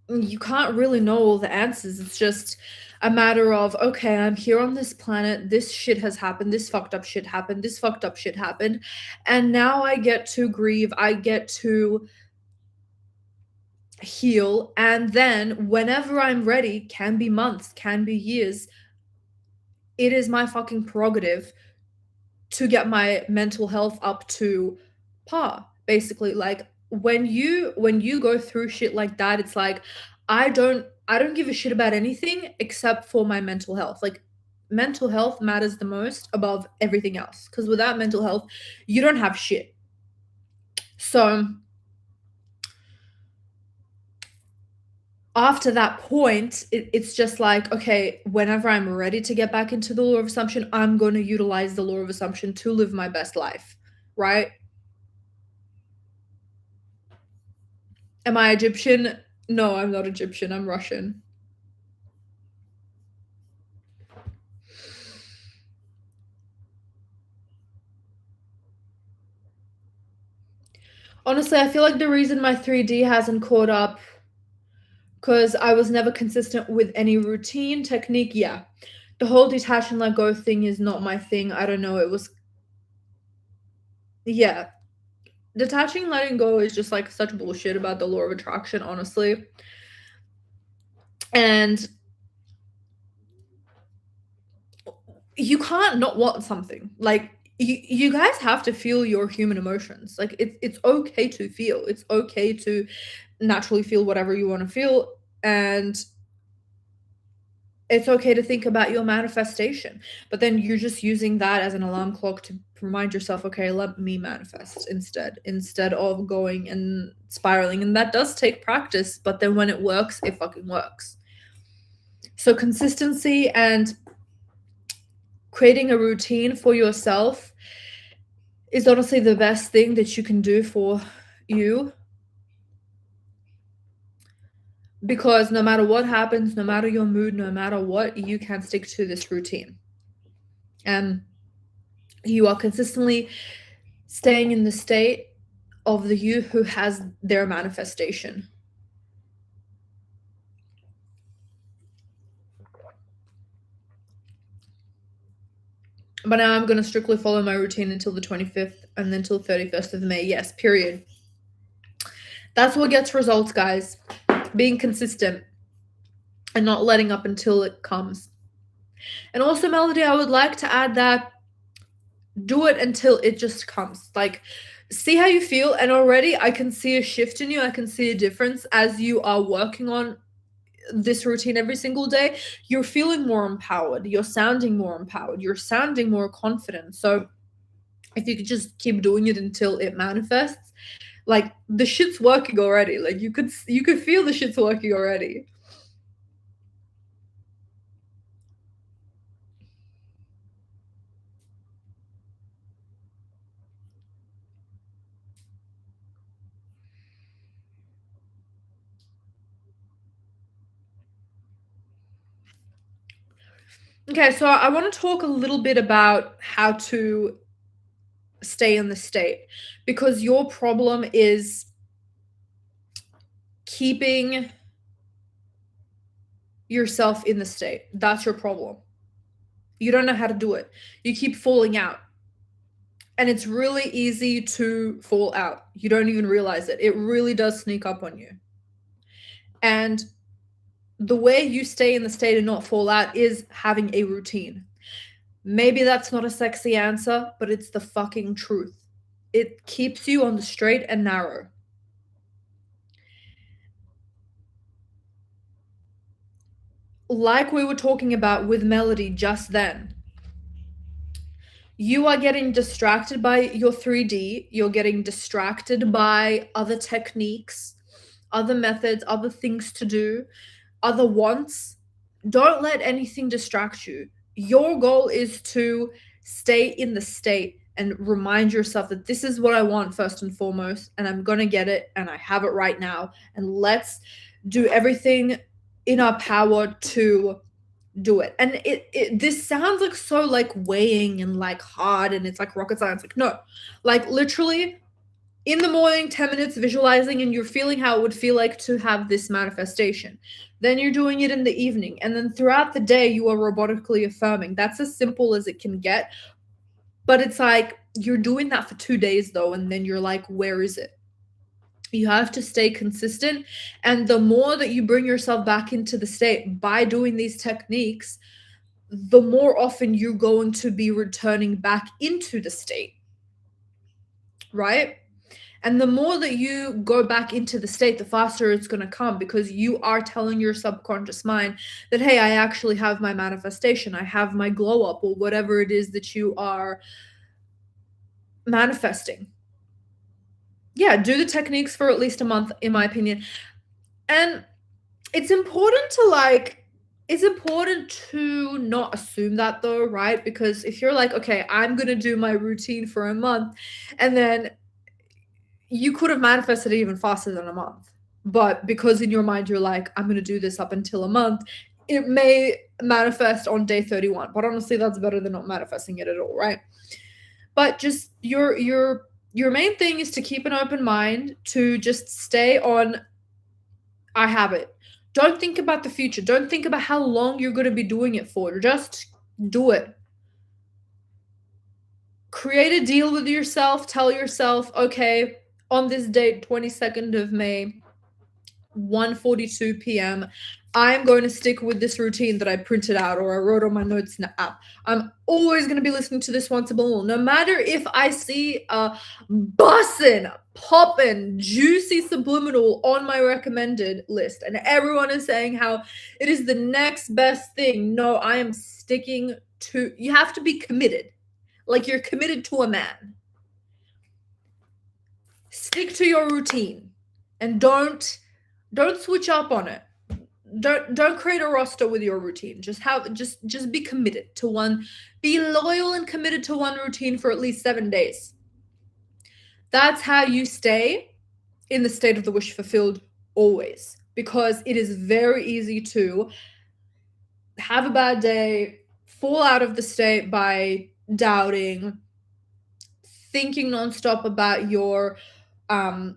you can't really know all the answers. It's just a matter of, okay, I'm here on this planet. This shit has happened. This fucked up shit happened. This fucked up shit happened. And now I get to grieve. I get to heal. And then whenever I'm ready, can be months, can be years, it is my fucking prerogative to get my mental health up to par. Basically, like when you go through shit like that, it's like I don't give a shit about anything except for my mental health. Like mental health matters the most above everything else because without mental health, you don't have shit. So after that point, it's just like, okay, whenever I'm ready to get back into the law of assumption, I'm going to utilize the law of assumption to live my best life, right? Am I Egyptian? No, I'm not Egyptian. I'm Russian. Honestly, I feel like the reason my 3D hasn't caught up because I was never consistent with any routine technique. Yeah. The whole detach and let go thing is not my thing. I don't know. It was, yeah. Detaching, letting go is just like such bullshit about the law of attraction, honestly. And you can't not want something. Like, you guys have to feel your human emotions. Like, it's okay to feel. It's okay to naturally feel whatever you wanna feel, and it's okay to think about your manifestation, but then you're just using that as an alarm clock to remind yourself, "Okay, let me manifest instead of going and spiraling," and that does take practice, but then when it works, it fucking works. So consistency and creating a routine for yourself is honestly the best thing that you can do for you, because no matter what happens, no matter your mood, no matter what, you can stick to this routine. And you are consistently staying in the state of the you who has their manifestation. But now I'm going to strictly follow my routine until the 25th and then until 31st of May. Yes, period. That's what gets results, guys. Being consistent and not letting up until it comes. And also, Melody, I would like to add that do it until it just comes. Like, see how you feel. And already I can see a shift in you. I can see a difference as you are working on this routine every single day. You're feeling more empowered. You're sounding more empowered. You're sounding more confident. So if you could just keep doing it until it manifests, like the shit's working already. Like you could feel the shit's working already. Okay, so I want to talk a little bit about how to stay in the state, because your problem is keeping yourself in the state. That's your problem. You don't know how to do it. You keep falling out. And it's really easy to fall out. You don't even realize it. It really does sneak up on you. And the way you stay in the state and not fall out is having a routine. Maybe that's not a sexy answer, but it's the fucking truth. It keeps you on the straight and narrow. Like we were talking about with Melody just then, you are getting distracted by your 3D, you're getting distracted by other techniques, other methods, other things to do, other wants. Don't let anything distract you. Your goal is to stay in the state and remind yourself that this is what I want first and foremost, and I'm going to get it, and I have it right now. And let's do everything in our power to do it. And this sounds like so like weighing and like hard, and it's like rocket science. Like, no, like literally in the morning, 10 minutes visualizing, and you're feeling how it would feel like to have this manifestation. Then you're doing it in the evening. And then throughout the day, you are robotically affirming. That's as simple as it can get. But it's like you're doing that for 2 days, though. And then you're like, where is it? You have to stay consistent. And the more that you bring yourself back into the state by doing these techniques, the more often you're going to be returning back into the state. Right? And the more that you go back into the state, the faster it's going to come, because you are telling your subconscious mind that, hey, I actually have my manifestation. I have my glow up, or whatever it is that you are manifesting. Yeah, do the techniques for at least a month, in my opinion. And it's important to not assume that, though, right? Because if you're like, okay, I'm going to do my routine for a month, and then you could have manifested it even faster than a month. But because in your mind you're like, I'm going to do this up until a month, it may manifest on day 31. But honestly, that's better than not manifesting it at all, right? But just your main thing is to keep an open mind, to just stay on I have it. Don't think about the future. Don't think about how long you're going to be doing it for. Just do it. Create a deal with yourself. Tell yourself, okay, on this date, 22nd of May, 1:42 p.m., I'm going to stick with this routine that I printed out or I wrote on my notes in the app. I'm always going to be listening to this one subliminal. No matter if I see a bussin', poppin', juicy subliminal on my recommended list and everyone is saying how it is the next best thing. No, I am sticking to, you have to be committed. Like you're committed to a man. Stick to your routine and don't switch up on it. Don't create a roster with your routine. Just be committed to one. Be loyal and committed to one routine for at least 7 days. That's how you stay in the state of the wish fulfilled always, because it is very easy to have a bad day, fall out of the state by doubting, thinking nonstop about your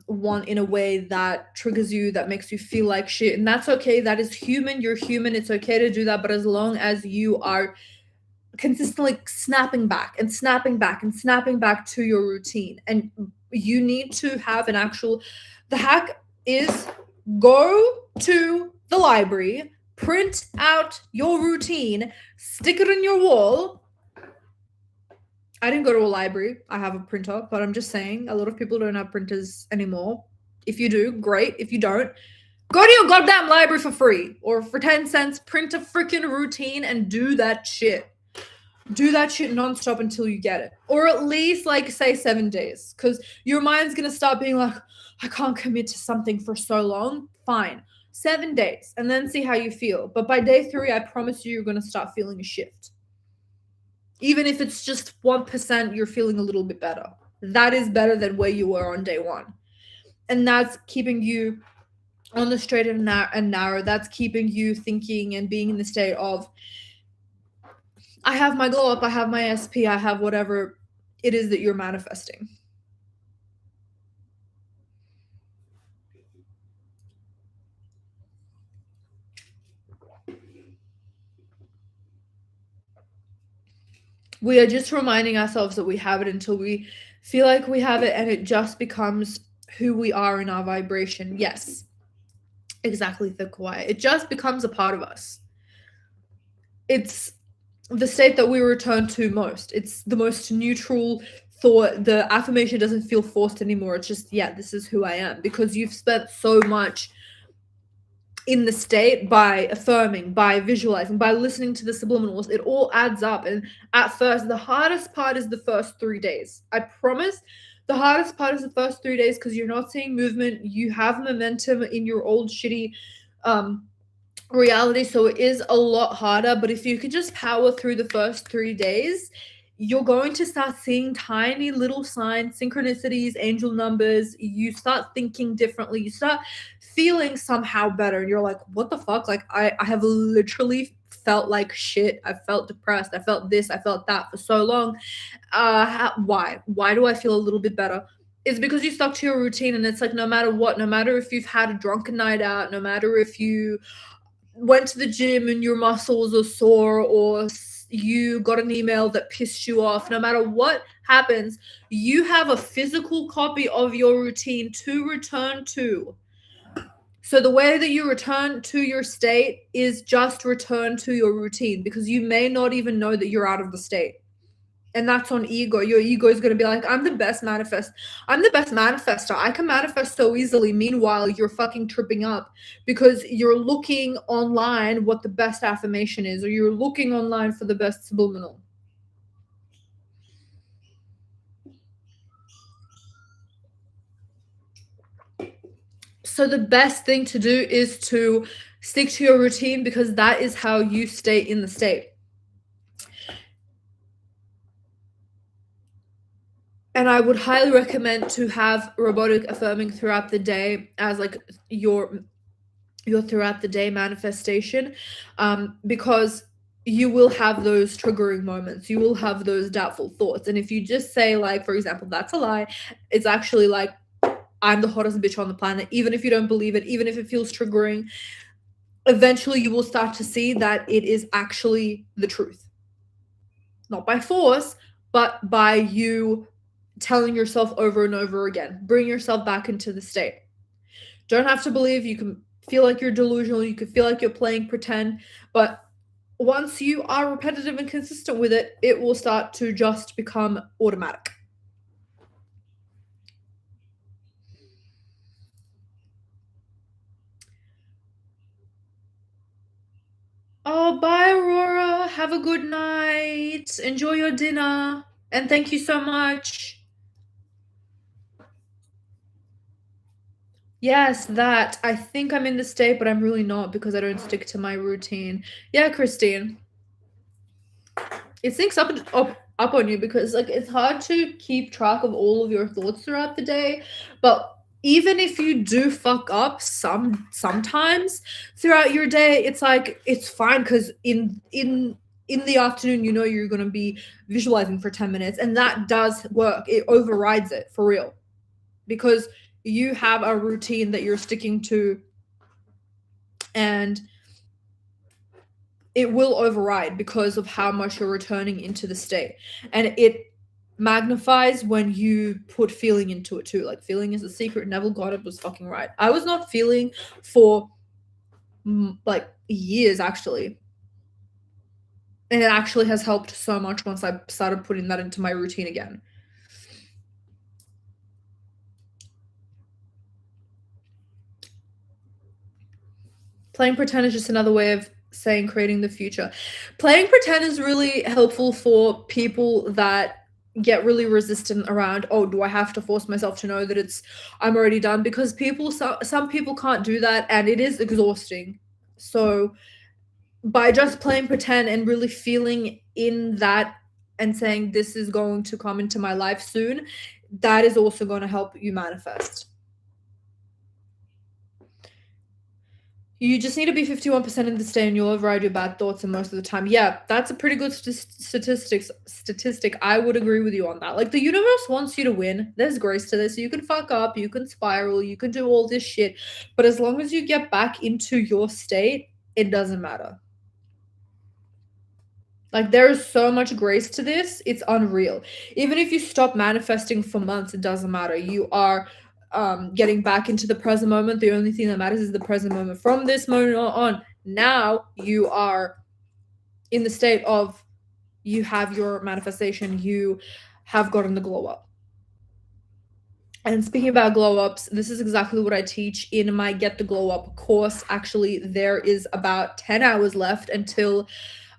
want in a way that triggers you, that makes you feel like shit. And that's okay. That is human. You're human. It's okay to do that. But as long as you are consistently snapping back and snapping back and snapping back to your routine, and you need to have an actual, the hack is go to the library, print out your routine, stick it on your wall. I didn't go to a library. I have a printer, but I'm just saying a lot of people don't have printers anymore. If you do, great. If you don't, go to your goddamn library for free or for 10 cents, print a freaking routine and do that shit. Do that shit nonstop until you get it. Or at least, like, say 7 days. Because your mind's going to start being like, I can't commit to something for so long. Fine. 7 days. And then see how you feel. But by day 3, I promise you, you're going to start feeling a shift. Even if it's just 1%, you're feeling a little bit better. That is better than where you were on day 1. And that's keeping you on the straight and narrow. That's keeping you thinking and being in the state of, I have my glow up, I have my SP, I have whatever it is that you're manifesting. We are just reminding ourselves that we have it until we feel like we have it, and it just becomes who we are in our vibration. Yes, exactly, the quiet. It just becomes a part of us. It's the state that we return to most. It's the most neutral thought. The affirmation doesn't feel forced anymore. It's just, yeah, this is who I am, because you've spent so much in the state by affirming, by visualizing, by listening to the subliminals. It all adds up. And at first, the hardest part is the first 3 days. I promise the hardest part is the first 3 days, because you're not seeing movement. You have momentum in your old shitty reality, so it is a lot harder. But if you could just power through the first 3 days, you're going to start seeing tiny little signs, synchronicities, angel numbers. You start thinking differently. You start feeling somehow better. And you're like, what the fuck? Like, I have literally felt like shit. I felt depressed. I felt this. I felt that for so long. Why? Why do I feel a little bit better? It's because you stuck to your routine. And it's like, no matter what, no matter if you've had a drunken night out, no matter if you went to the gym and your muscles are sore, or you got an email that pissed you off, no matter what happens, you have a physical copy of your routine to return to. So the way that you return to your state is just return to your routine, because you may not even know that you're out of the state. And that's on ego. Your ego is going to be like, I'm the best manifester. I can manifest so easily. Meanwhile, you're fucking tripping up because you're looking online what the best affirmation is, or you're looking online for the best subliminal. So the best thing to do is to stick to your routine, because that is how you stay in the state. And I would highly recommend to have robotic affirming throughout the day as like your throughout the day manifestation, because you will have those triggering moments. You will have those doubtful thoughts. And if you just say, like, for example, that's a lie, it's actually like, I'm the hottest bitch on the planet. Even if you don't believe it, even if it feels triggering, eventually you will start to see that it is actually the truth. Not by force, but by you telling yourself over and over again. Bring yourself back into the state. Don't have to believe. You can feel like you're delusional, you could feel like you're playing pretend, but once you are repetitive and consistent with it, it will start to just become automatic. Oh, bye, Aurora. Have a good night. Enjoy your dinner. And thank you so much. Yes, that. I think I'm in the state, but I'm really not because I don't stick to my routine. Yeah, Christine. It syncs up on you because like it's hard to keep track of all of your thoughts throughout the day, but even if you do fuck up sometimes throughout your day, it's like it's fine because in the afternoon you know you're going to be visualizing for 10 minutes and that does work. It overrides it for real because you have a routine that you're sticking to and it will override because of how much you're returning into the state. And it magnifies when you put feeling into it too. Like feeling is a secret. Neville Goddard was fucking right. I was not feeling for like years actually. And it actually has helped so much once I started putting that into my routine again. Playing pretend is just another way of saying creating the future. Playing pretend is really helpful for people that get really resistant around, oh, do I have to force myself to know that I'm already done? Because some people can't do that and it is exhausting. So by just playing pretend and really feeling in that and saying this is going to come into my life soon, that is also going to help you manifest. You just need to be 51% in the state and you'll override your bad thoughts and most of the time. Yeah, that's a pretty good statistic. I would agree with you on that. Like the universe wants you to win. There's grace to this. You can fuck up, you can spiral, you can do all this shit. But as long as you get back into your state, it doesn't matter. Like there is so much grace to this. It's unreal. Even if you stop manifesting for months, it doesn't matter. You are getting back into the present moment. The only thing that matters is the present moment. From this moment on, now you are in the state of you have your manifestation. You have gotten the glow up. And speaking about glow ups, this is exactly what I teach in my Get the Glow Up course. Actually, there is about 10 hours left until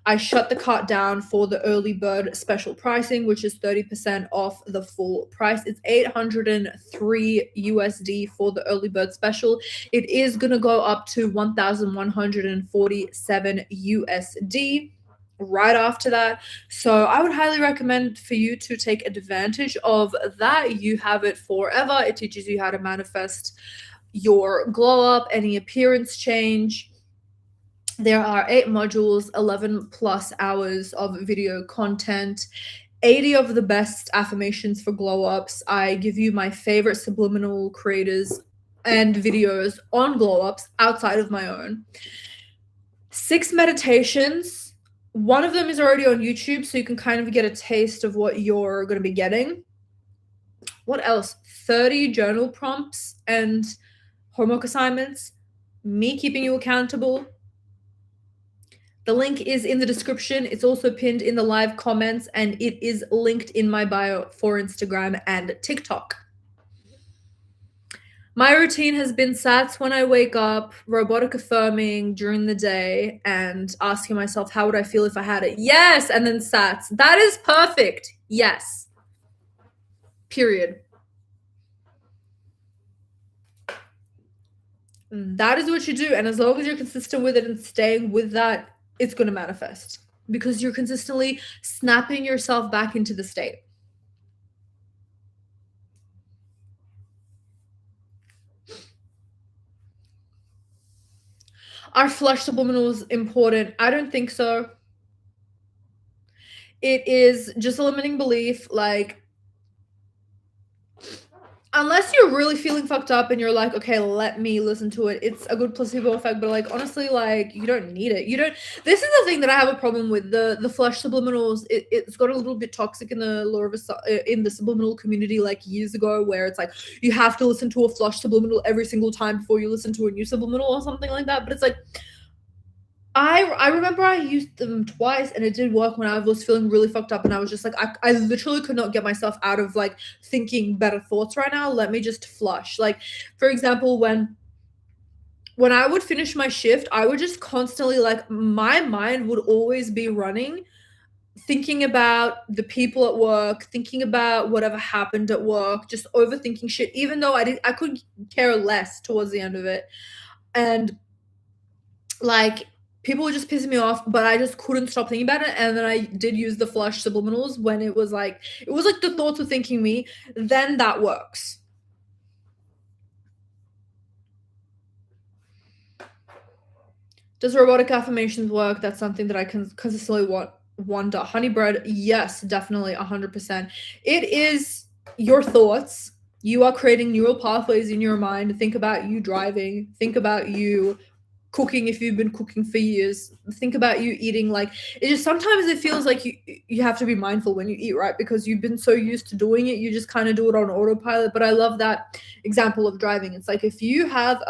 I shut the cart down for the early bird special pricing, which is 30% off the full price. It's $803 USD for the early bird special. It is going to go up to 1,147 USD right after that. So I would highly recommend for you to take advantage of that. You have it forever. It teaches you how to manifest your glow up, any appearance change. There are 8 modules, 11 plus hours of video content, 80 of the best affirmations for glow ups. I give you my favorite subliminal creators and videos on glow ups outside of my own. 6 meditations. One of them is already on YouTube, so you can kind of get a taste of what you're going to be getting. What else? 30 journal prompts and homework assignments. Me keeping you accountable. The link is in the description. It's also pinned in the live comments, and it is linked in my bio for Instagram and TikTok. My routine has been sats when I wake up, robotic affirming during the day, and asking myself, how would I feel if I had it? Yes, and then sats. That is perfect. Yes. Period. That is what you do. And as long as you're consistent with it and staying with that, it's going to manifest because you're consistently snapping yourself back into the state. Are flush subliminals important? I don't think so. It is just a limiting belief. Like, unless you're really feeling fucked up and you're like, okay, let me listen to it, it's a good placebo effect. But like, honestly, like, you don't need it. You don't. This is the thing that I have a problem with, the flush subliminals. It's got a little bit toxic in the lore of in the subliminal community, like years ago, where it's like you have to listen to a flush subliminal every single time before you listen to a new subliminal or something like that. But it's like, I remember I used them twice and it did work when I was feeling really fucked up, and I was just like, I literally could not get myself out of like thinking better thoughts right now. Let me just flush. Like, for example, when I would finish my shift, I would just constantly, like, my mind would always be running, thinking about the people at work, thinking about whatever happened at work, just overthinking shit, even though I could care less towards the end of it. And like, people were just pissing me off, but I just couldn't stop thinking about it. And then I did use the flush subliminals when it was like the thoughts were thinking me, then that works. Does robotic affirmations work? That's something that I can consistently wonder. Honey bread, yes, definitely 100%. It is your thoughts. You are creating neural pathways in your mind. Think about you driving. Think about you cooking if you've been cooking for years. Think about you eating. Like, it just, sometimes it feels like you have to be mindful when you eat, right? Because you've been so used to doing it, you just kind of do it on autopilot. But I love that example of driving. It's like, if you have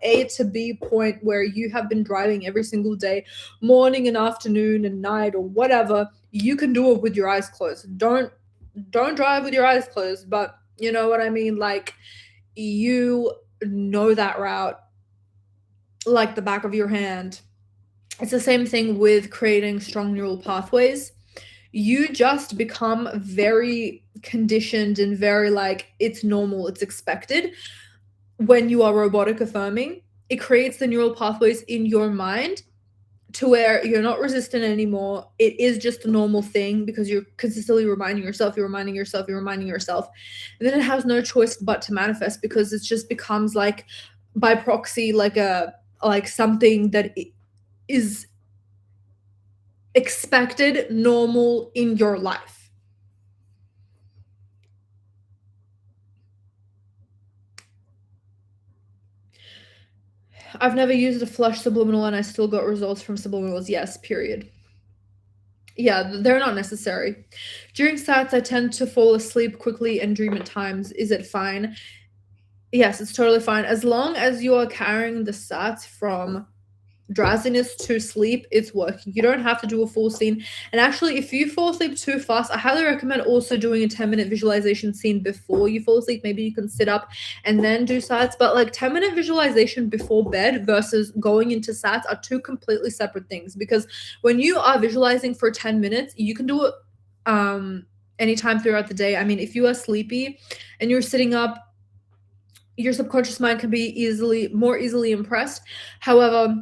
A to B point where you have been driving every single day, morning and afternoon and night or whatever, you can do it with your eyes closed. Don't drive with your eyes closed, but you know what I mean? Like, you know that route like the back of your hand. It's the same thing with creating strong neural pathways. You just become very conditioned and very like, it's normal, it's expected. When you are robotic affirming, it creates the neural pathways in your mind to where you're not resistant anymore. It is just a normal thing because you're consistently reminding yourself, you're reminding yourself, you're reminding yourself. And then it has no choice but to manifest, because it just becomes like, by proxy, like something that is expected, normal in your life. I've never used a flush subliminal and I still got results from subliminals. Yes, period. Yeah, they're not necessary. During sats, I tend to fall asleep quickly and dream at times. Is it fine? Yes, it's totally fine. As long as you are carrying the sats from drowsiness to sleep, it's working. You don't have to do a full scene. And actually, if you fall asleep too fast, I highly recommend also doing a 10-minute visualization scene before you fall asleep. Maybe you can sit up and then do sats, but like 10-minute visualization before bed versus going into sats are two completely separate things. Because when you are visualizing for 10 minutes, you can do it anytime throughout the day. I mean, if you are sleepy and you're sitting up, your subconscious mind can be more easily impressed. However,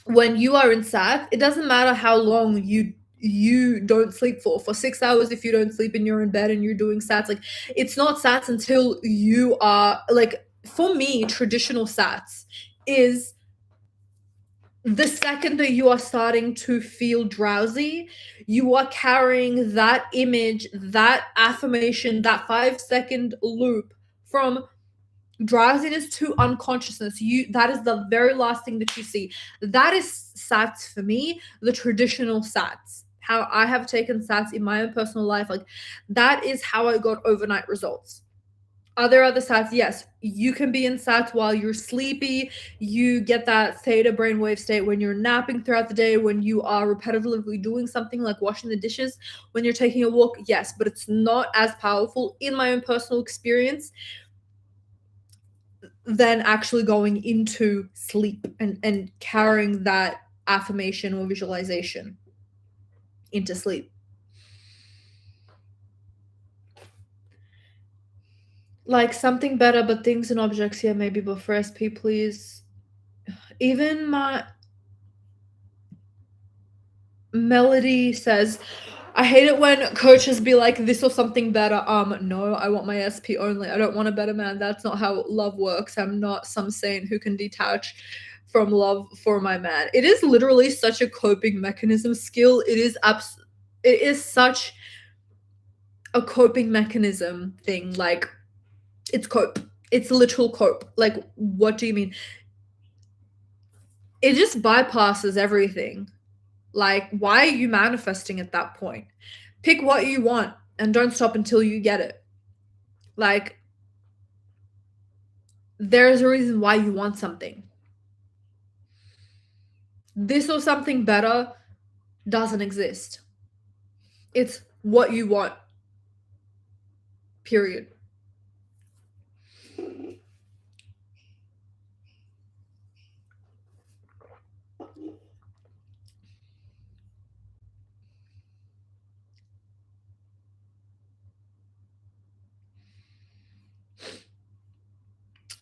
when you are in sat, it doesn't matter how long you don't sleep for 6 hours. If you don't sleep and you're in bed and you're doing sats, like, it's not sats until you are like, for me, traditional sats is the second that you are starting to feel drowsy, you are carrying that image, that affirmation, that 5-second loop from drowsiness to unconsciousness. That is the very last thing that you see. That is sats for me, the traditional sats. How I have taken sats in my own personal life, like, that is how I got overnight results. Are there other sats? Yes, you can be in sats while you're sleepy. You get that theta brainwave state when you're napping throughout the day, when you are repetitively doing something like washing the dishes, when you're taking a walk. Yes, but it's not as powerful in my own personal experience than actually going into sleep and carrying that affirmation or visualization into sleep. Like, something better, but things and objects here maybe, but for SP, please. Even my Melody says, I hate it when coaches be like, this or something better. No, I want my SP only. I don't want a better man. That's not how love works. I'm not some saint who can detach from love for my man. It is literally such a coping mechanism skill. It is such a coping mechanism thing. Like, It's cope. It's literal cope. Like, what do you mean? It just bypasses everything. Like, why are you manifesting at that point? Pick what you want and don't stop until you get it. Like, there's a reason why you want something. This or something better doesn't exist. It's what you want. Period.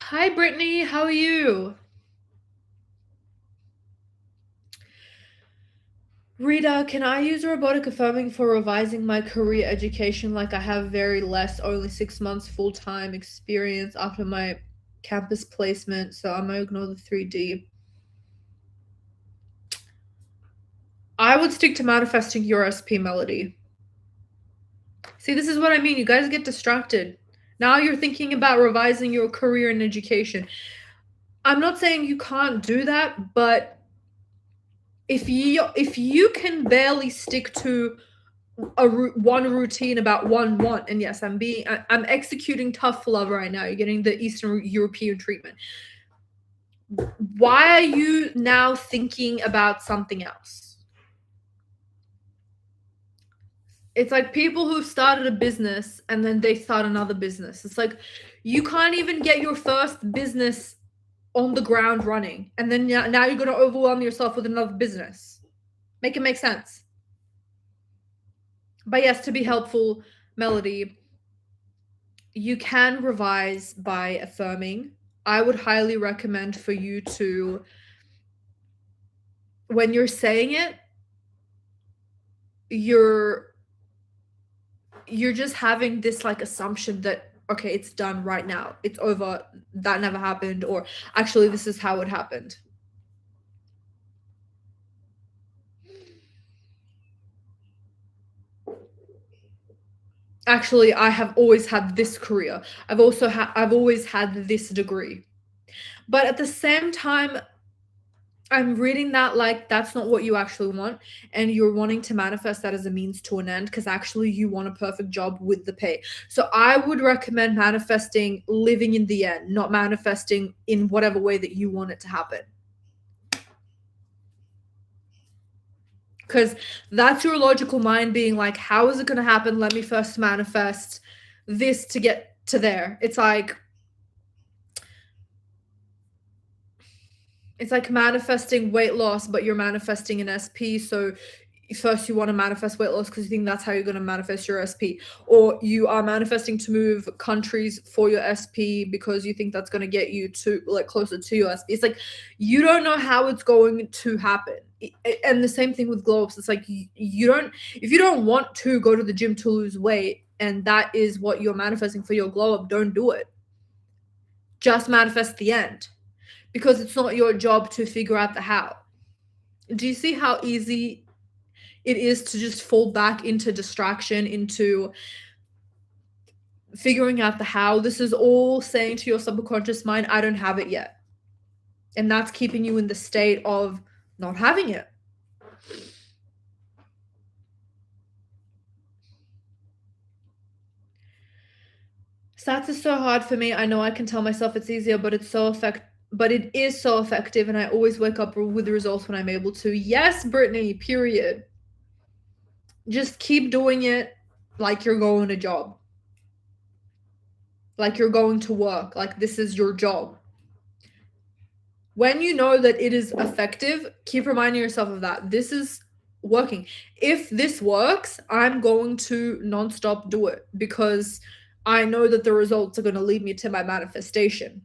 Hi, Brittany. How are you? Rita, can I use robotic affirming for revising my career education? Like, I have very less, only 6 months full-time experience after my campus placement, so I'm gonna ignore the 3D. I would stick to manifesting your SP, Melody. See, this is what I mean. You guys get distracted. Now you're thinking about revising your career and education. I'm not saying you can't do that, but if you can barely stick to one routine about one want, and yes, I'm executing tough love right now. You're getting the Eastern European treatment. Why are you now thinking about something else? It's like people who've started a business and then they start another business. It's like you can't even get your first business on the ground running, and then now you're going to overwhelm yourself with another business. Make it make sense. But yes, to be helpful, Melody, you can revise by affirming. I would highly recommend for you to, when you're saying it, you're just having this like assumption that, okay, it's done right now, it's over, that never happened, or actually this is how it happened. Actually, I have always had this career. I've always had this degree. But at the same time, I'm reading that like that's not what you actually want, and you're wanting to manifest that as a means to an end because actually you want a perfect job with the pay. So I would recommend manifesting living in the end, not manifesting in whatever way that you want it to happen. Because that's your logical mind being like, how is it going to happen? Let me first manifest this to get to there. It's like manifesting weight loss, but you're manifesting an SP. So first you want to manifest weight loss because you think that's how you're going to manifest your SP, or you are manifesting to move countries for your SP because you think that's going to get you to like closer to your SP. It's like you don't know how it's going to happen. And the same thing with glow ups. It's like you don't, if you don't want to go to the gym to lose weight and that is what you're manifesting for your glow up, don't do it. Just manifest the end, because it's not your job to figure out the how. Do you see how easy it is to just fall back into distraction, into figuring out the how? This is all saying to your subconscious mind, I don't have it yet. And that's keeping you in the state of not having it. Stats is so hard for me. I know I can tell myself it's easier, but it is so effective, and I always wake up with the results when I'm able to. Yes, Brittany, period. Just keep doing it like you're going to job. Like you're going to work. Like this is your job. When you know that it is effective, keep reminding yourself of that. This is working. If this works, I'm going to nonstop do it because I know that the results are going to lead me to my manifestation.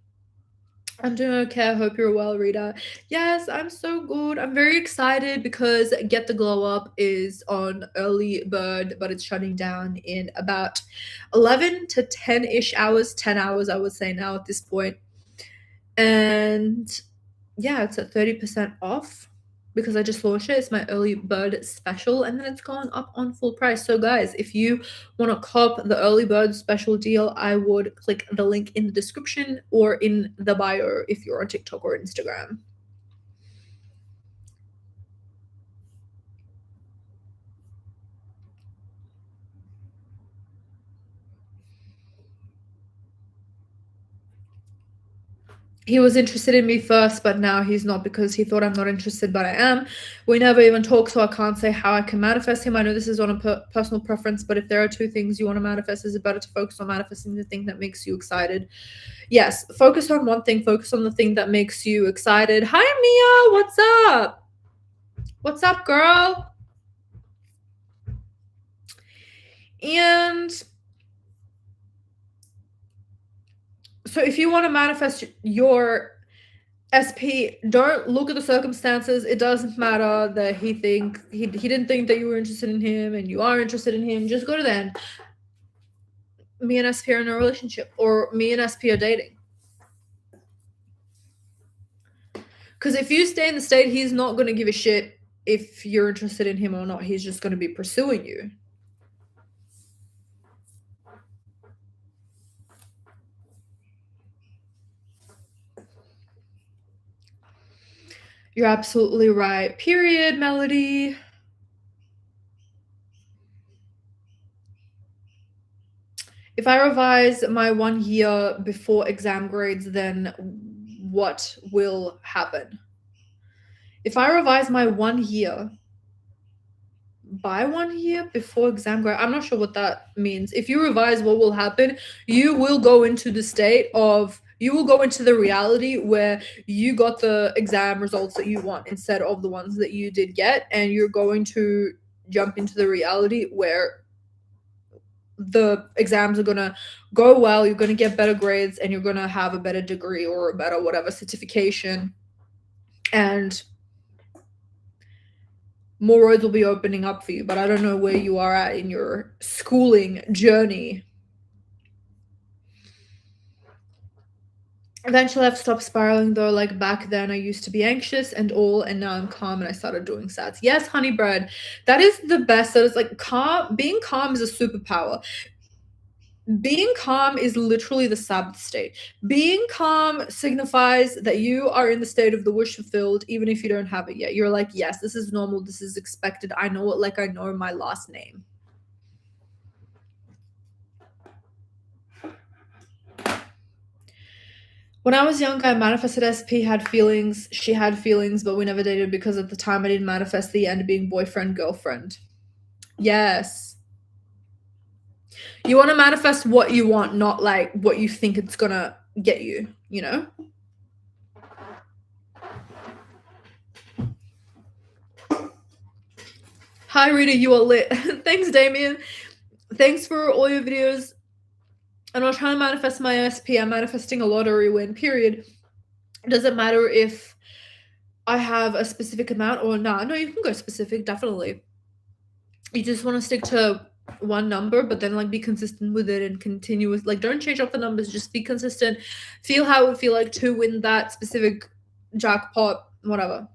I'm doing okay. I hope you're well, Rita. Yes, I'm so good. I'm very excited because Get the Glow Up is on early bird, but it's shutting down in about 11 to 10-ish hours. 10 hours, I would say now at this point. And yeah, it's at 30% off, because I just launched it. It's my early bird special, and then it's going up on full price. So guys, if you want to cop the early bird special deal, I would click the link in the description or in the bio if you're on TikTok or Instagram. He was interested in me first, but now he's not because he thought I'm not interested, but I am. We never even talk, so I can't say how I can manifest him. I know this is on a personal preference, but if there are two things you want to manifest, is it better to focus on manifesting the thing that makes you excited? Yes, focus on one thing, focus on the thing that makes you excited. Hi, Mia, what's up? What's up, girl? And so if you want to manifest your SP, don't look at the circumstances. It doesn't matter that he didn't think that you were interested in him and you are interested in him. Just go to the end. Me and SP are in a relationship, or me and SP are dating. Because if you stay in the state, he's not going to give a shit if you're interested in him or not. He's just going to be pursuing you. You're absolutely right. Period, Melody. If I revise my 1 year before exam grades, then what will happen? If I revise my 1 year by 1 year before exam grade, I'm not sure what that means. If you revise, what will happen? You will go into the state of, you will go into the reality where you got the exam results that you want instead of the ones that you did get, and you're going to jump into the reality where the exams are going to go well, you're going to get better grades, and you're going to have a better degree or a better whatever certification, and more roads will be opening up for you. But I don't know where you are at in your schooling journey. Eventually I've stopped spiraling though. Like back then I used to be anxious and all, and now I'm calm and I started doing sats. Yes, honey bread, that is the best. That is like calm. Being calm is a superpower. Being calm is literally the Sabbath state. Being calm signifies that you are in the state of the wish fulfilled, even if you don't have it yet. You're like, yes, this is normal, this is expected. I know it like I know my last name. When I was younger, I manifested SP had feelings. She had feelings, but we never dated because at the time I didn't manifest the end being boyfriend, girlfriend. Yes. You want to manifest what you want, not like what you think it's gonna get you, you know? Hi, Rita, you are lit. Thanks, Damien. Thanks for all your videos. I'm not trying to manifest my SP. I'm manifesting a lottery win, period. It doesn't matter if I have a specific amount or not. No, you can go specific, definitely. You just want to stick to one number, but then like be consistent with it and continue with, like, don't change up the numbers, just be consistent. Feel how it would feel like to win that specific jackpot, whatever.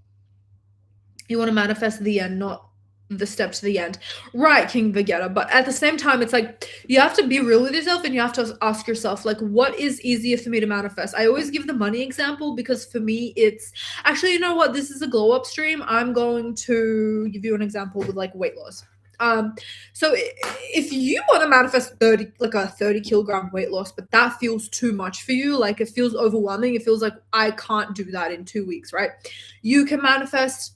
You want to manifest the end, not the step to the end. Right, King Vegeta. But at the same time, it's like you have to be real with yourself and you have to ask yourself, like, what is easier for me to manifest? I always give the money example because for me, it's actually, you know what? This is a glow up stream. I'm going to give you an example with like weight loss. So if you want to manifest 30 kilogram weight loss, but that feels too much for you, like it feels overwhelming, it feels like I can't do that in 2 weeks, right? You can manifest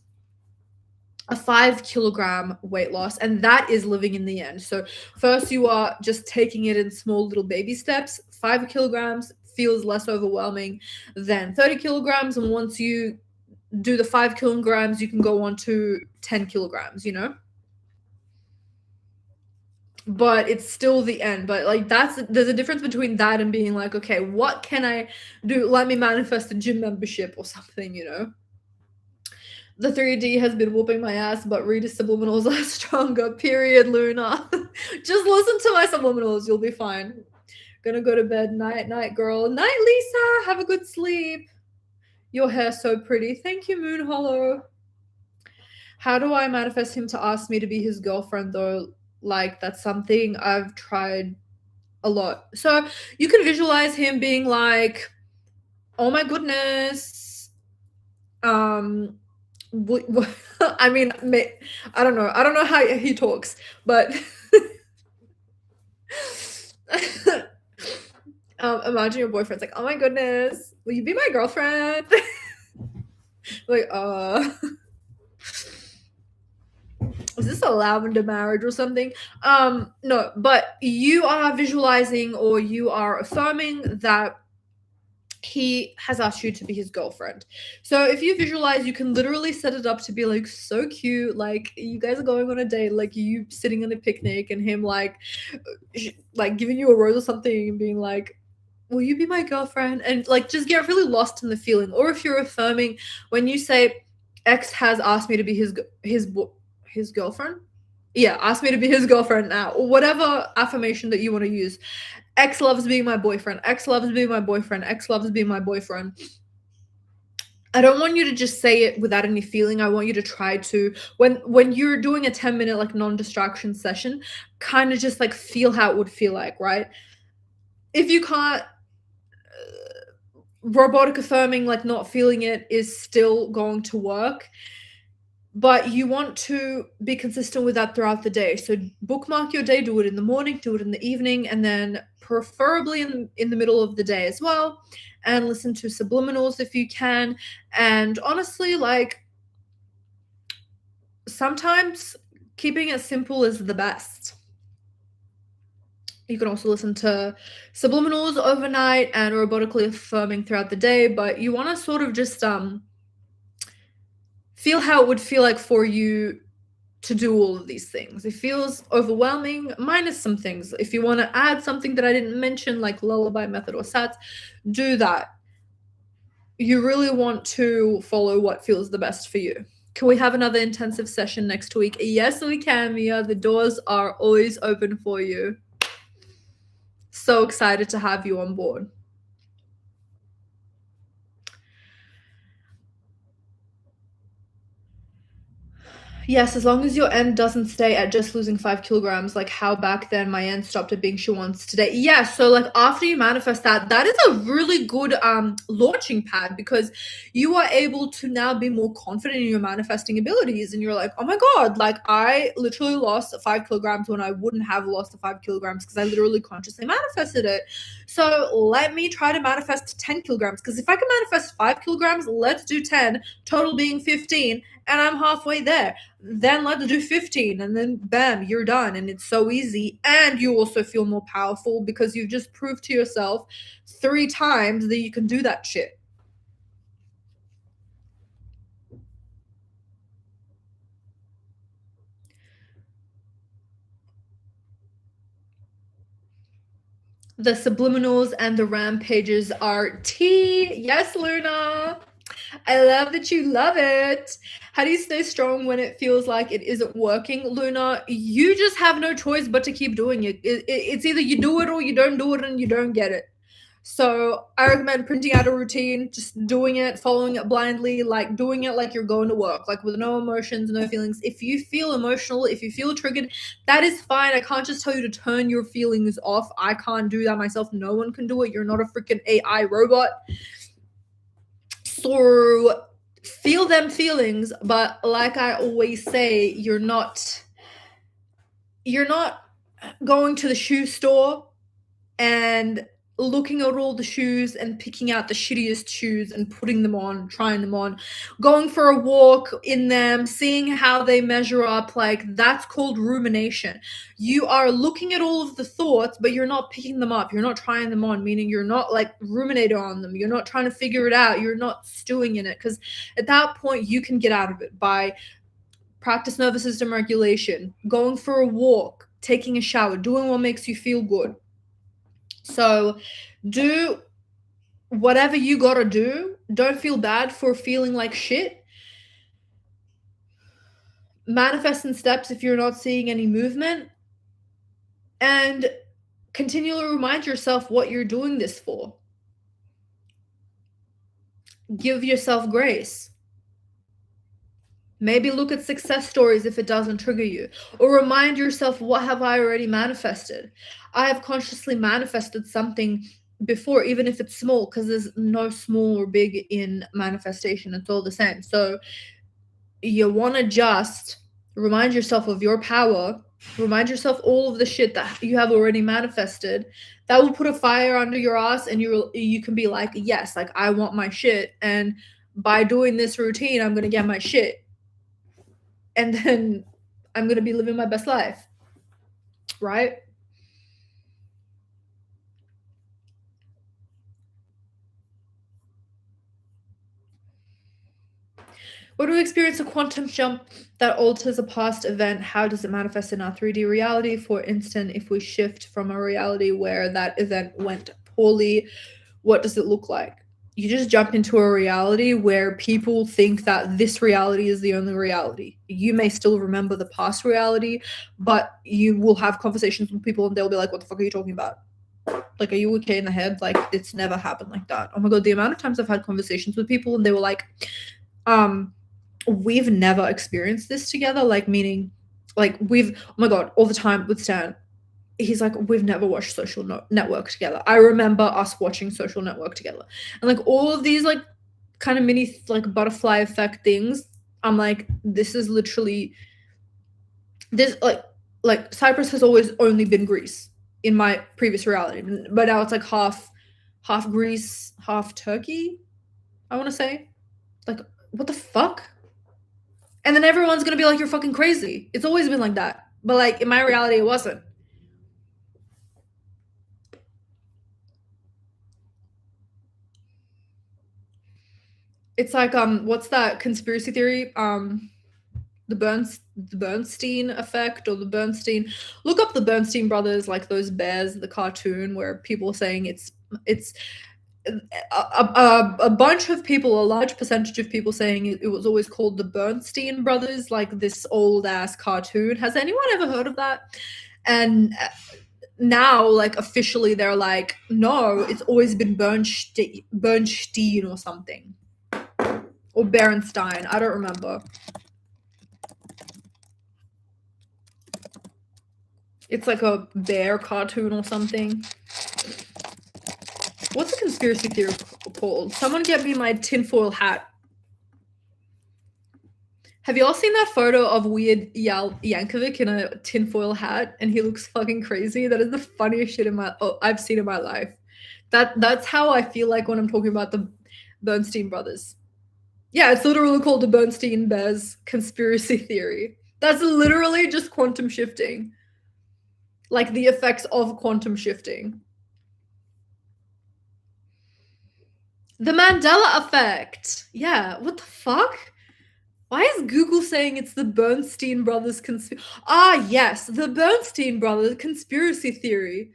a 5 kilogram weight loss, and that is living in the end. So first you are just taking it in small little baby steps. 5 kilograms feels less overwhelming than 30 kilograms, and once you do the 5 kilograms, you can go on to 10 kilograms, you know? But it's still the end. But like there's a difference between that and being like, okay, what can I do? Let me manifest a gym membership or something, you know? The 3D has been whooping my ass, but Rita's subliminals are stronger. Period, Luna. Just listen to my subliminals. You'll be fine. Gonna go to bed. Night, night, girl. Night, Lisa. Have a good sleep. Your hair's so pretty. Thank you, Moon Hollow. How do I manifest him to ask me to be his girlfriend though? Like that's something I've tried a lot. So you can visualize him being like, "Oh my goodness." I mean, I don't know. I don't know how he talks, but imagine your boyfriend's like, "Oh my goodness, will you be my girlfriend?" Like, is this a lavender marriage or something? No, but you are visualizing or you are affirming that he has asked you to be his girlfriend. So if you visualize, you can literally set it up to be like so cute. Like you guys are going on a date, like you sitting on a picnic and him like giving you a rose or something and being like, will you be my girlfriend? And like just get really lost in the feeling. Or if you're affirming when you say X has asked me to be his girlfriend. Yeah, ask me to be his girlfriend now. Or whatever affirmation that you want to use. X loves being my boyfriend. X loves being my boyfriend. X loves being my boyfriend. I don't want you to just say it without any feeling. I want you to try to when you're doing a 10-minute like non-distraction session, kind of just like feel how it would feel like, right? If you can't robotic affirming like not feeling it is still going to work, but you want to be consistent with that throughout the day. So bookmark your day, do it in the morning, do it in the evening, and then preferably in the middle of the day as well. And listen to subliminals if you can. And honestly, like sometimes keeping it simple is the best. You can also listen to subliminals overnight and robotically affirming throughout the day, but you want to sort of just feel how it would feel like for you to do all of these things. It feels overwhelming, minus some things. If you want to add something that I didn't mention, like lullaby method or sats, do that. You really want to follow what feels the best for you. Can we have another intensive session next week? Yes, we can, Mia. The doors are always open for you. So excited to have you on board. Yes, as long as your end doesn't stay at just losing 5 kilograms, like how back then my end stopped at being she wants today. Yeah, so like after you manifest that, that is a really good launching pad because you are able to now be more confident in your manifesting abilities. And you're like, oh my God, like I literally lost 5 kilograms when I wouldn't have lost the 5 kilograms because I literally consciously manifested it. So let me try to manifest 10 kilograms because if I can manifest 5 kilograms, let's do 10, total being 15, and I'm halfway there. Then let's do 15 and then bam, you're done. And it's so easy. And you also feel more powerful because you've just proved to yourself 3 times that you can do that shit. The subliminals and the rampages are tea. Yes, Luna. I love that you love it. How do you stay strong when it feels like it isn't working, Luna? You just have no choice but to keep doing it. It's either you do it or you don't do it and you don't get it. So I recommend printing out a routine, just doing it, following it blindly, like doing it like you're going to work, like with no emotions, no feelings. If you feel emotional, if you feel triggered, that is fine. I can't just tell you to turn your feelings off. I can't do that myself. No one can do it. You're not a freaking AI robot. So feel them feelings, but like I always say, you're not going to the shoe store and looking at all the shoes and picking out the shittiest shoes and putting them on, trying them on, going for a walk in them, seeing how they measure up, like that's called rumination. You are looking at all of the thoughts, but you're not picking them up. You're not trying them on, meaning you're not like ruminating on them. You're not trying to figure it out. You're not stewing in it because at that point you can get out of it by practice nervous system regulation, going for a walk, taking a shower, doing what makes you feel good. So do whatever you gotta do. Don't feel bad for feeling like shit. Manifest in steps if you're not seeing any movement. And continually remind yourself what you're doing this for. Give yourself grace. Maybe look at success stories if it doesn't trigger you. Or remind yourself, what have I already manifested? I have consciously manifested something before, even if it's small, because there's no small or big in manifestation. It's all the same. So you want to just remind yourself of your power, remind yourself all of the shit that you have already manifested. That will put a fire under your ass, and you can be like, yes, like I want my shit, and by doing this routine, I'm gonna get my shit, and then I'm gonna be living my best life, right? When we experience a quantum jump that alters a past event, how does it manifest in our 3D reality? For instance, if we shift from a reality where that event went poorly, what does it look like? You just jump into a reality where people think that this reality is the only reality. You may still remember the past reality, but you will have conversations with people and they'll be like, what the fuck are you talking about? Like, are you okay in the head? Like, it's never happened like that. Oh my God, the amount of times I've had conversations with people and they were like, we've never experienced this together. Like, meaning, like, oh my God, all the time with Stan, he's like, we've never watched Social Network together. I remember us watching Social Network together, and like all of these like kind of mini like butterfly effect things. I'm like, this is literally this like Cyprus has always only been Greece in my previous reality, but now it's like half Greece, half Turkey. I want to say, like, what the fuck? And then everyone's gonna be like, you're fucking crazy. It's always been like that, but like in my reality, it wasn't. It's like what's that conspiracy theory? The Bernstein effect, or the Bernstein. Look up the Bernstein brothers, like those bears, the cartoon where people are saying it's a bunch of people, a large percentage of people saying it was always called the Bernstein brothers, like this old ass cartoon. Has anyone ever heard of that? And now, like officially, they're like, no, it's always been Bernstein or something, or Berenstein. I don't remember. It's like a bear cartoon or something. What's a conspiracy theory called? Someone get me my tinfoil hat. Have you all seen that photo of Weird Yankovic in a tinfoil hat, and he looks fucking crazy? That is the funniest shit I've seen in my life. That's how I feel like when I'm talking about the Bernstein brothers. Yeah, it's literally called the Bernstein Bears conspiracy theory. That's literally just quantum shifting. Like the effects of quantum shifting. The Mandela effect. Yeah, what the fuck? Why is Google saying it's the Bernstein brothers conspiracy? Ah, yes, the Bernstein brothers conspiracy theory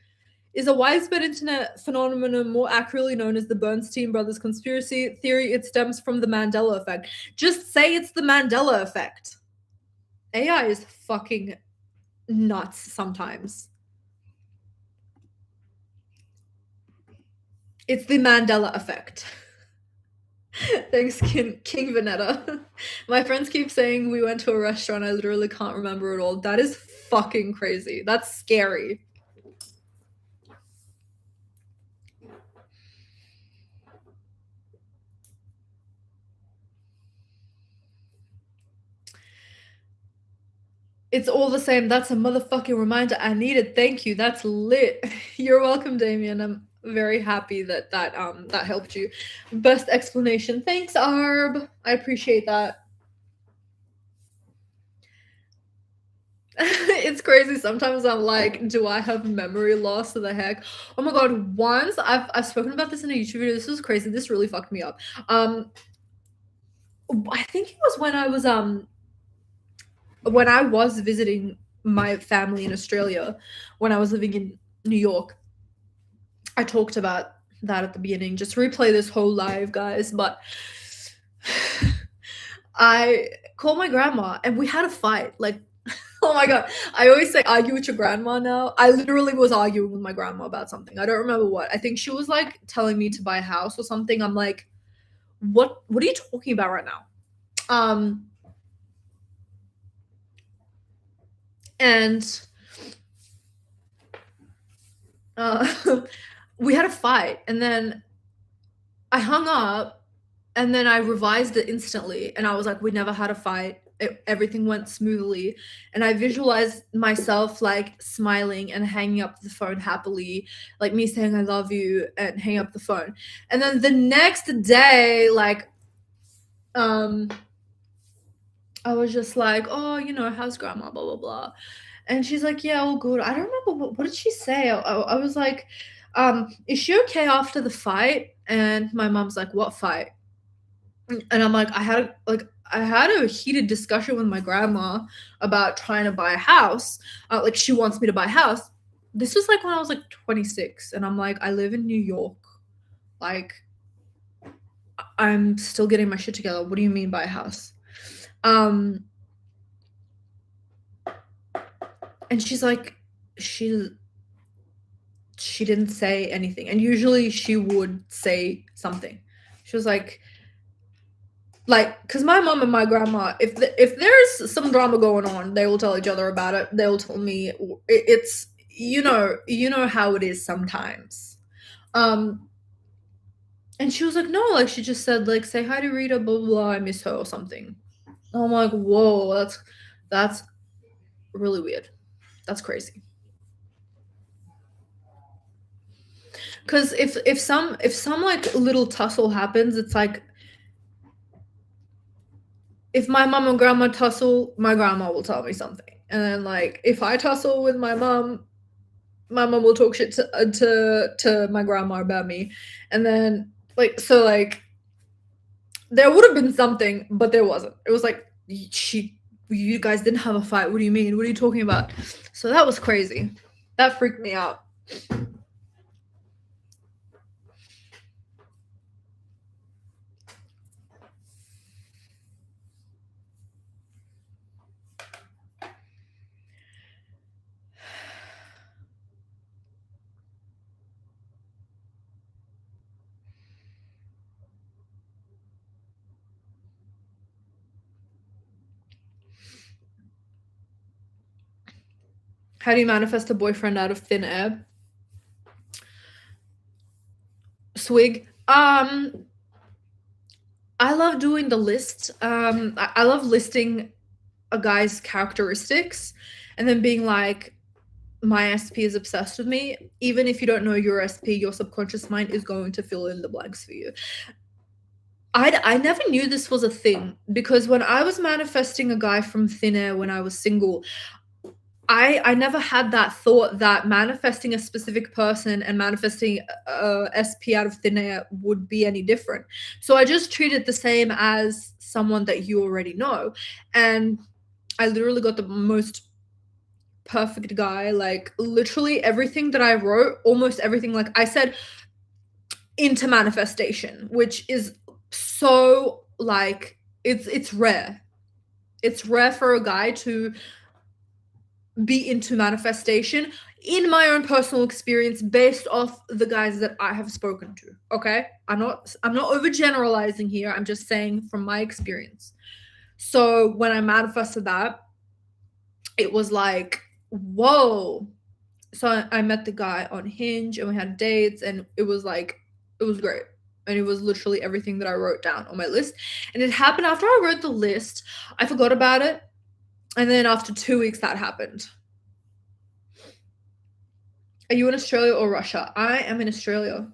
is a widespread internet phenomenon more accurately known as the Bernstein brothers conspiracy theory. It stems from the Mandela effect. Just say it's the Mandela effect. AI is fucking nuts sometimes. It's the Mandela effect. Thanks, King Vanetta. My friends keep saying we went to a restaurant. I literally can't remember it all. That is fucking crazy. That's scary. It's all the same. That's a motherfucking reminder I needed. Thank you. That's lit. You're welcome, Damien. I'm very happy that helped you. Best explanation. Thanks, Arb. I appreciate that. It's crazy. Sometimes I'm like, do I have memory loss? Or the heck? Oh my god! Once I've spoken about this in a YouTube video. This was crazy. This really fucked me up. I think it was when I was visiting my family in Australia, when I was living in New York. I talked about that at the beginning. Just replay this whole live, guys. But I called my grandma and we had a fight. Like, oh my god. I always say argue with your grandma now. I literally was arguing with my grandma about something. I don't remember what. I think she was like telling me to buy a house or something. I'm like, what are you talking about right now? Um and uh, we had a fight, and then I hung up, and then I revised it instantly, and I was like, "We never had a fight. Everything went smoothly." And I visualized myself like smiling and hanging up the phone happily, like me saying "I love you" and hang up the phone. And then the next day, like, um, I was just like, "Oh, how's grandma?" Blah blah blah. And she's like, "Yeah, all good." I don't remember what did she say. I was like, "Is she okay after the fight?" And my mom's like, "What fight?" And I'm like, I had a heated discussion with my grandma about trying to buy a house. Like she wants me to buy a house. This was like when I was like 26, and I'm like, I live in New York. Like I'm still getting my shit together. What do you mean buy a house? Um, and she's like, she she didn't say anything, and usually she would say something. She was like, because my mom and my grandma, if there's some drama going on, they will tell each other about it. They will tell me it's you know how it is sometimes. Um, and she was like, no, like she just said like say hi to Rita, blah blah, blah, I miss her or something. And I'm like, whoa, that's really weird. That's crazy. Because if some like little tussle happens, it's like if my mom and grandma tussle, my grandma will tell me something. And then like if I tussle with my mom will talk shit to my grandma about me. And then like so like there would have been something, but there wasn't. It was like she you guys didn't have a fight. What do you mean? What are you talking about? So that was crazy. That freaked me out. How do you manifest a boyfriend out of thin air? Swig. I love doing the list. I love listing a guy's characteristics and then being like, my SP is obsessed with me. Even if you don't know your SP, your subconscious mind is going to fill in the blanks for you. I never knew this was a thing because when I was manifesting a guy from thin air when I was single, I never had that thought that manifesting a specific person and manifesting SP out of thin air would be any different. So I just treat it the same as someone that you already know. And I literally got the most perfect guy. Like literally everything that I wrote, almost everything, like I said, into manifestation, which is so like it's rare. It's rare for a guy to be into manifestation in my own personal experience based off the guys that I have spoken to. Okay? I'm not overgeneralizing here. I'm just saying from my experience. So when I manifested that, it was like, whoa. So I met the guy on Hinge and we had dates and it was great. And it was literally everything that I wrote down on my list. And it happened after I wrote the list. I forgot about it. And then after 2 weeks that happened. Are you in Australia or Russia? I am in Australia.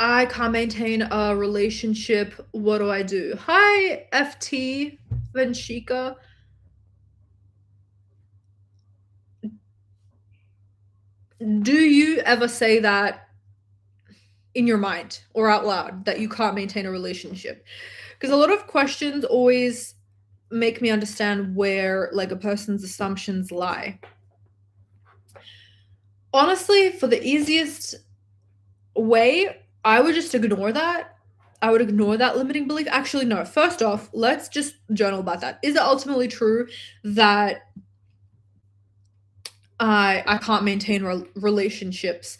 I can't maintain a relationship. What do I do? Hi, FT Venchika. Do you ever say that in your mind or out loud that you can't maintain a relationship? Because a lot of questions always make me understand where like a person's assumptions lie. Honestly, for the easiest way, I would just ignore that I would ignore that limiting belief. Actually, no. First off, let's just journal about that. Is it ultimately true that I can't maintain relationships?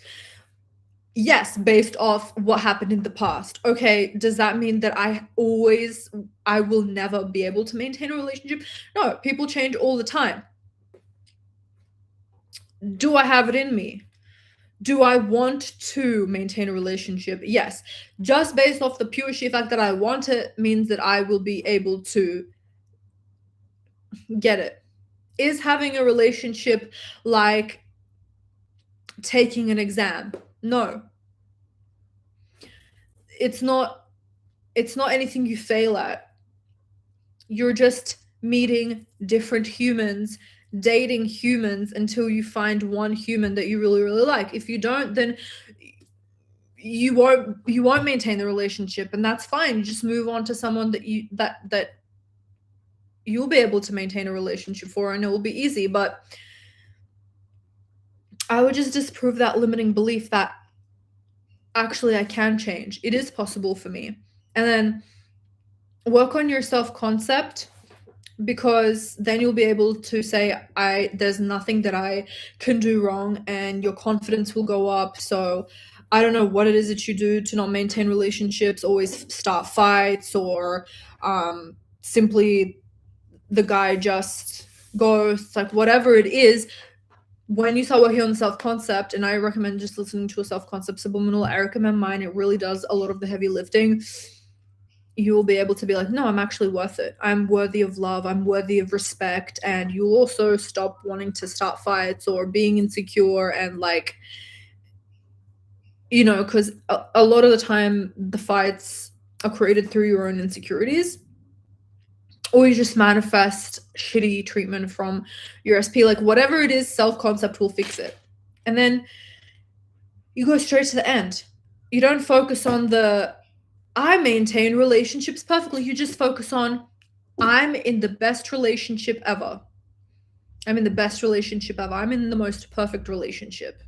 Yes, based off what happened in the past. Okay, does that mean that I will never be able to maintain a relationship? No, people change all the time. Do I have it in me? Do I want to maintain a relationship? Yes. Just based off the pure sheer fact that I want it means that I will be able to get it. Is having a relationship like taking an exam? No. It's not anything you fail at. You're just meeting different humans, dating humans until you find one human that you really, really like. If you don't, then you won't maintain the relationship, and that's fine. You just move on to someone that you'll be able to maintain a relationship for, and it will be easy. But I would just disprove that limiting belief that actually I can change. It is possible for me. And then work on your self-concept, because then you'll be able to say, there's nothing that I can do wrong, and your confidence will go up. So I don't know what it is that you do to not maintain relationships, always start fights, or simply the guy just goes, like whatever it is. When you start working on the self-concept, and I recommend just listening to a self-concept subliminal, I recommend mine. It really does a lot of the heavy lifting. You will be able to be like, no, I'm actually worth it. I'm worthy of love. I'm worthy of respect. And you'll also stop wanting to start fights or being insecure, and like, because a lot of the time the fights are created through your own insecurities, or you just manifest shitty treatment from your SP. Like whatever it is, self-concept will fix it. And then you go straight to the end. You don't focus on I maintain relationships perfectly. You just focus on, I'm in the best relationship ever. I'm in the best relationship ever. I'm in the most perfect relationship.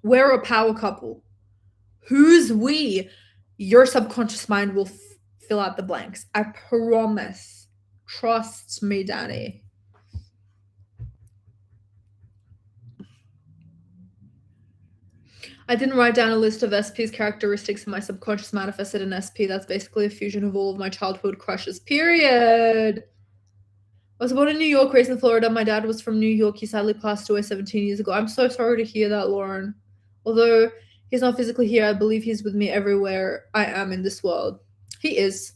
We're a power couple. Who's we? Your subconscious mind will fill out the blanks. I promise. Trust me, Danny. I didn't write down a list of SP's characteristics, and my subconscious manifested an SP. That's basically a fusion of all of my childhood crushes, period. I was born in New York, raised in Florida. My dad was from New York. He sadly passed away 17 years ago. I'm so sorry to hear that, Lauren. Although he's not physically here, I believe he's with me everywhere I am in this world. He is.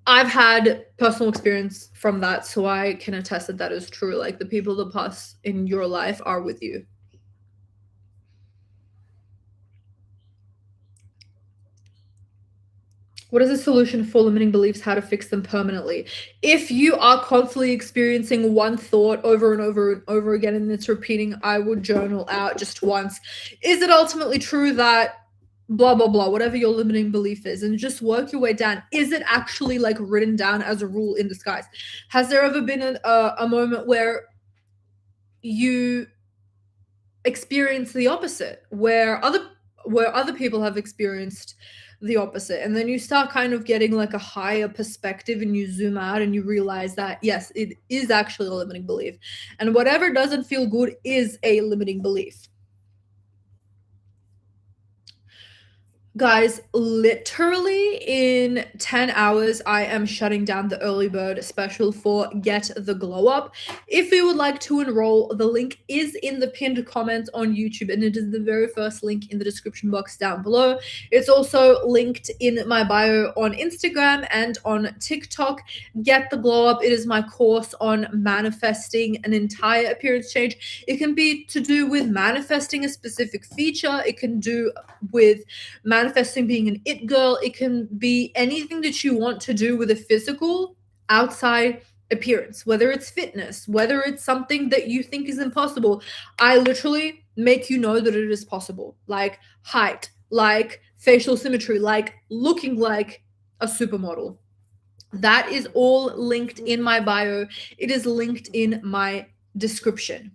I've had personal experience from that, so I can attest that is true. Like, the people that pass in your life are with you. What is the solution for limiting beliefs? How to fix them permanently? If you are constantly experiencing one thought over and over and over again, and it's repeating, I would journal out just once. Is it ultimately true that blah, blah, blah, whatever your limiting belief is, and just work your way down? Is it actually like written down as a rule in disguise? Has there ever been a moment where you experience the opposite, where other people have experienced the opposite, and then you start kind of getting like a higher perspective, and you zoom out and you realize that yes, it is actually a limiting belief, and whatever doesn't feel good is a limiting belief. Guys, literally in 10 hours, I am shutting down the early bird special for Get the Glow Up. If you would like to enroll, the link is in the pinned comment on YouTube, and it is the very first link in the description box down below. It's also linked in my bio on Instagram and on TikTok. Get the Glow Up. It is my course on manifesting an entire appearance change. It can be to do with manifesting a specific feature. It can do with manifesting being an it girl. It can be anything that you want to do with a physical outside appearance, whether it's fitness, whether it's something that you think is impossible. I literally make you know that it is possible, like height, like facial symmetry, like looking like a supermodel. That is all linked in my bio. It is linked in my description.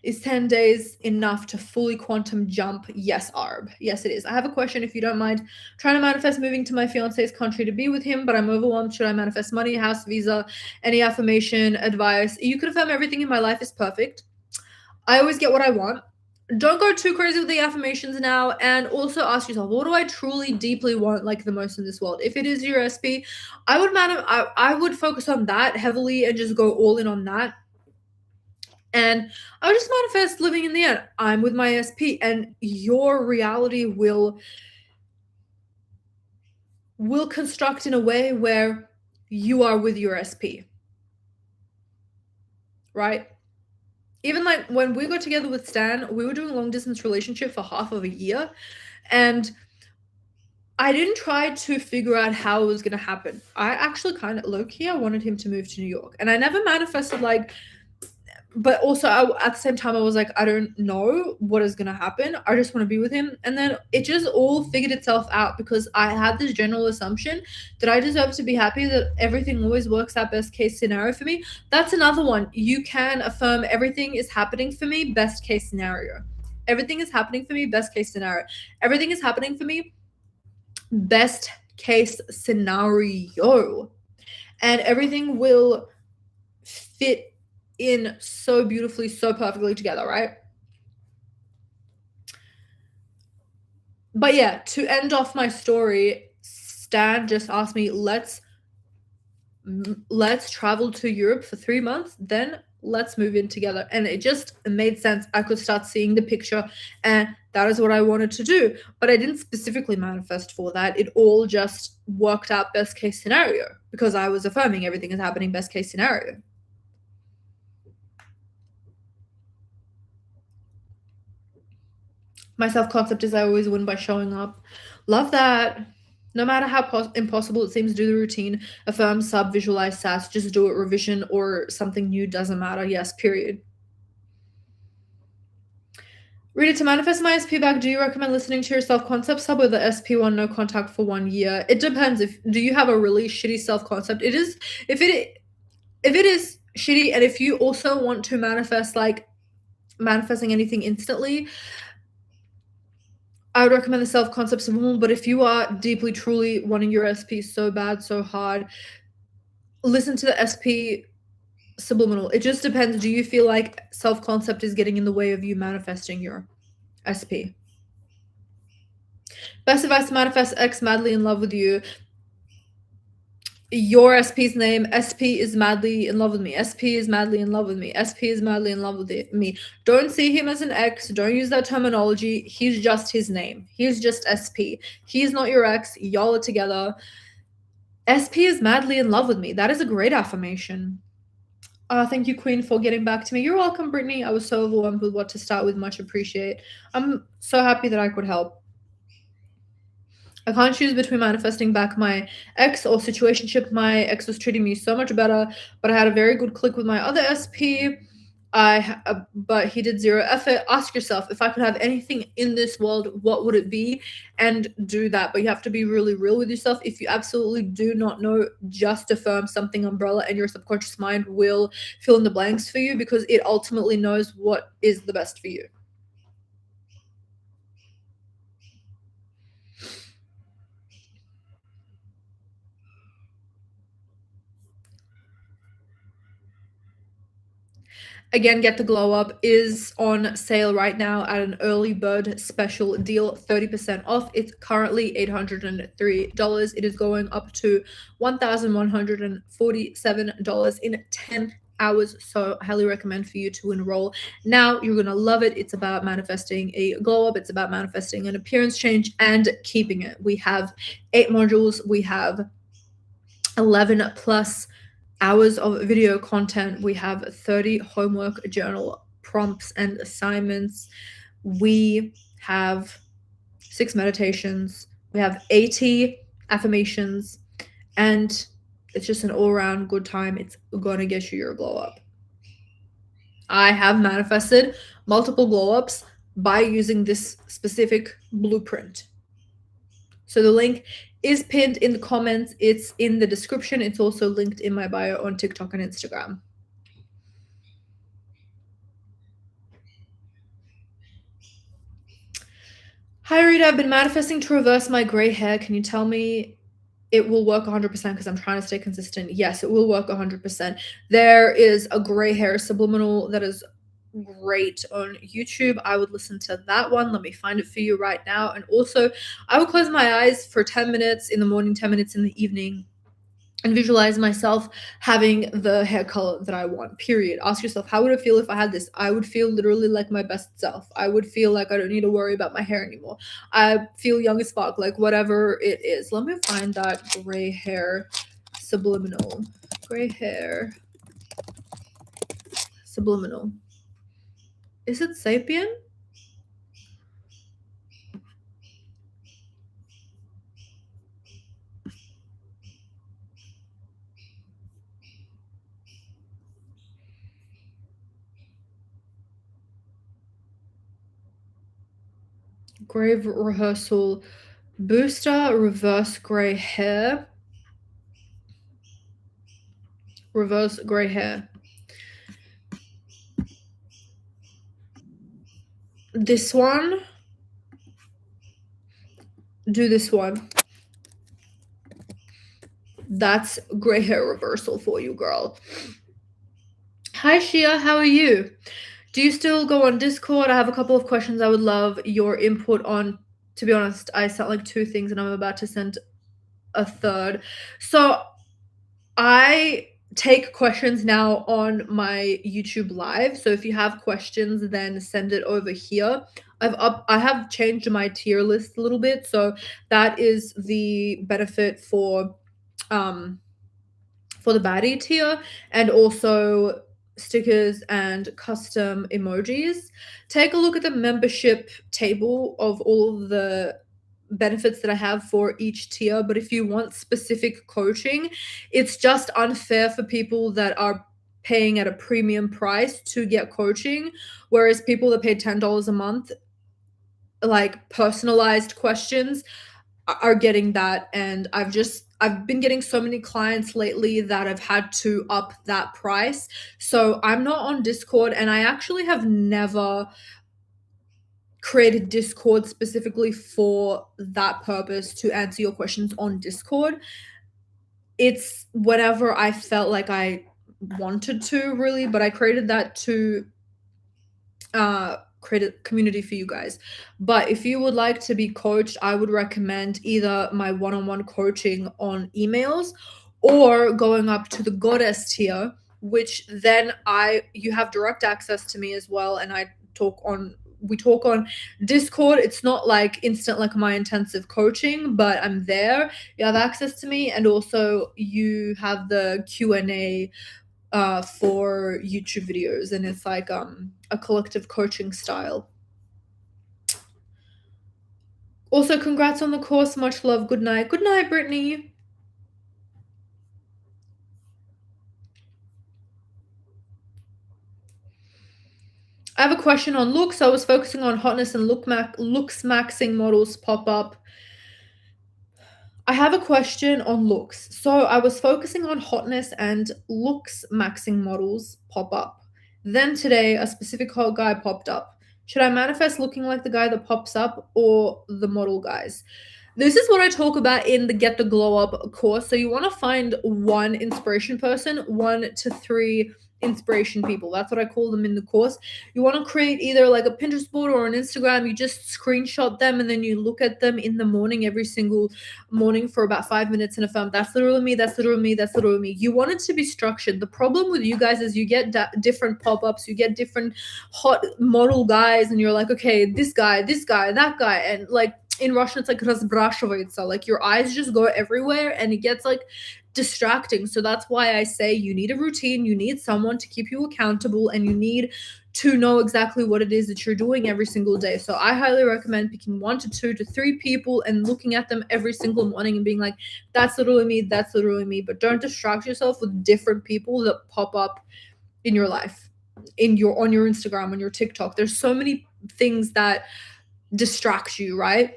Is 10 days enough to fully quantum jump? Yes, Arb. Yes, it is. I have a question, if you don't mind. Trying to manifest moving to my fiance's country to be with him, but I'm overwhelmed. Should I manifest money, house, visa, any affirmation, advice? You could affirm everything in my life is perfect. I always get what I want. Don't go too crazy with the affirmations now, and also ask yourself, what do I truly deeply want like the most in this world? If it is your SP, I would focus on that heavily and just go all in on that. And I would just manifest living in the end. I'm with my SP, and your reality will construct in a way where you are with your SP. Right? Even like when we got together with Stan, we were doing a long distance relationship for half of a year, and I didn't try to figure out how it was gonna happen. I actually kind of low key, I wanted him to move to New York, and I never manifested like. But also, at the same time, I was like, I don't know what is gonna happen. I just want to be with him, and then it just all figured itself out because I had this general assumption that I deserve to be happy. That everything always works out best case scenario for me. That's another one. You can affirm everything is happening for me best case scenario. Everything is happening for me best case scenario. Everything is happening for me best case scenario, and everything will fit in so beautifully, so perfectly together, right? But yeah, to end off my story, Stan just asked me, let's travel to Europe for 3 months, then let's move in together. And it just made sense. I could start seeing the picture, and that is what I wanted to do. But I didn't specifically manifest for that. It all just worked out best case scenario because I was affirming everything is happening best case scenario. My self-concept is I always win by showing up. Love that. No matter how impossible it seems, do the routine. Affirm, sub, visualize, SAS. Just do it. Revision or something new doesn't matter. Yes, period. Read it. To manifest my SP back, do you recommend listening to your self-concept sub or the SP1 no contact for 1 year? It depends. Do you have a really shitty self-concept? It is if it is shitty, and if you also want to manifest like manifesting anything instantly, I would recommend the self-concept subliminal. But if you are deeply, truly wanting your SP so bad, so hard, listen to the SP subliminal. It just depends. Do you feel like self-concept is getting in the way of you manifesting your SP? Best advice to manifest X madly in love with you. Your SP's name, SP is madly in love with me. SP is madly in love with me. SP is madly in love with me. Don't see him as an X. Don't use that terminology. He's just his name. He's just SP. He's not your ex. Y'all are together. SP is madly in love with me. That is a great affirmation. Thank you, Queen, for getting back to me. You're welcome, Brittany. I was so overwhelmed with what to start with. Much appreciate. I'm so happy that I could help. I can't choose between manifesting back my ex or situationship. My ex was treating me so much better, but I had a very good click with my other SP. But he did zero effort. Ask yourself, if I could have anything in this world, what would it be? And do that. But you have to be really real with yourself. If you absolutely do not know, just affirm something umbrella, and your subconscious mind will fill in the blanks for you because it ultimately knows what is the best for you. Again, Get the Glow Up is on sale right now at an early bird special deal, 30% off. It's currently $803. It is going up to $1,147 in 10 hours. So I highly recommend for you to enroll now. You're going to love it. It's about manifesting a glow up. It's about manifesting an appearance change and keeping it. We have 8 modules. We have 11 plus hours of video content. We have 30 homework journal prompts and assignments. We have 6 meditations. We have 80 affirmations, and it's just an all-around good time. It's gonna get you your glow up. I have manifested multiple glow ups by using this specific blueprint. So the link is pinned in the comments. It's in the description. It's also linked in my bio on TikTok and Instagram. Hi, Rita. I've been manifesting to reverse my gray hair. Can you tell me it will work 100% because I'm trying to stay consistent? Yes, it will work 100%. There is a gray hair subliminal that is great on YouTube. I would listen to that one. Let me find it for you right now. And also, I would close my eyes for 10 minutes in the morning, 10 minutes in the evening, and visualize myself having the hair color that I want, period. Ask yourself, how would it feel if I had this? I would feel literally like my best self. I would feel like I don't need to worry about my hair anymore. I feel young as fuck, like whatever it is. Let me find that gray hair subliminal. Gray hair subliminal. Is it Sapien? Grave rehearsal booster, reverse gray hair. Reverse gray hair. This one. Do this one. That's gray hair reversal for you, girl. Hi, Shia. How are you? Do you still go on Discord? I have a couple of questions I would love your input on. To be honest, I sent like 2 things and I'm about to send a third. So I take questions now on my YouTube live. So if you have questions, then send it over here. I have changed my tier list a little bit. So that is the benefit for the baddie tier, and also stickers and custom emojis. Take a look at the membership table of all of the benefits that I have for each tier. But if you want specific coaching, it's just unfair for people that are paying at a premium price to get coaching, whereas people that pay $10 a month, like personalized questions, are getting that. And I've been getting so many clients lately that I've had to up that price. So I'm not on Discord, and I actually have never created Discord specifically for that purpose, to answer your questions on Discord. It's whenever I felt like I wanted to, really, but I created that to create a community for you guys. But if you would like to be coached, I would recommend either my one-on-one coaching on emails, or going up to the goddess tier, which then you have direct access to me as well, and we talk on Discord. It's not like instant like my intensive coaching, but I'm there. You have access to me, and also you have the Q&A for YouTube videos, and it's like a collective coaching style. Also, congrats on the course. Much love. Good night. Good night, Brittany. I have a question on looks. I was focusing on hotness and looks maxing models pop up. I have a question on looks. So I was focusing on hotness and looks maxing models pop up. Then today, a specific hot guy popped up. Should I manifest looking like the guy that pops up, or the model guys? This is what I talk about in the Get the Glow Up course. So you want to find one inspiration person, 1 to 3 inspiration people. That's what I call them in the course. You want to create either like a Pinterest board or an Instagram. You just screenshot them and then you look at them in the morning, every single morning, for about 5 minutes, and affirm, that's literally me, that's literally me, that's literally me. You want it to be structured. The problem with you guys is you get different pop-ups, you get different hot model guys, and you're like, okay, this guy, that guy, and like in Russian it's like разбрашивается, like your eyes just go everywhere and it gets like distracting. So that's why I say you need a routine, you need someone to keep you accountable, and you need to know exactly what it is that you're doing every single day. So I highly recommend picking 1 to 2 to 3 people and looking at them every single morning and being like, that's literally me, that's literally me. But don't distract yourself with different people that pop up in your life, on your Instagram, on your TikTok. There's so many things that distract you, right?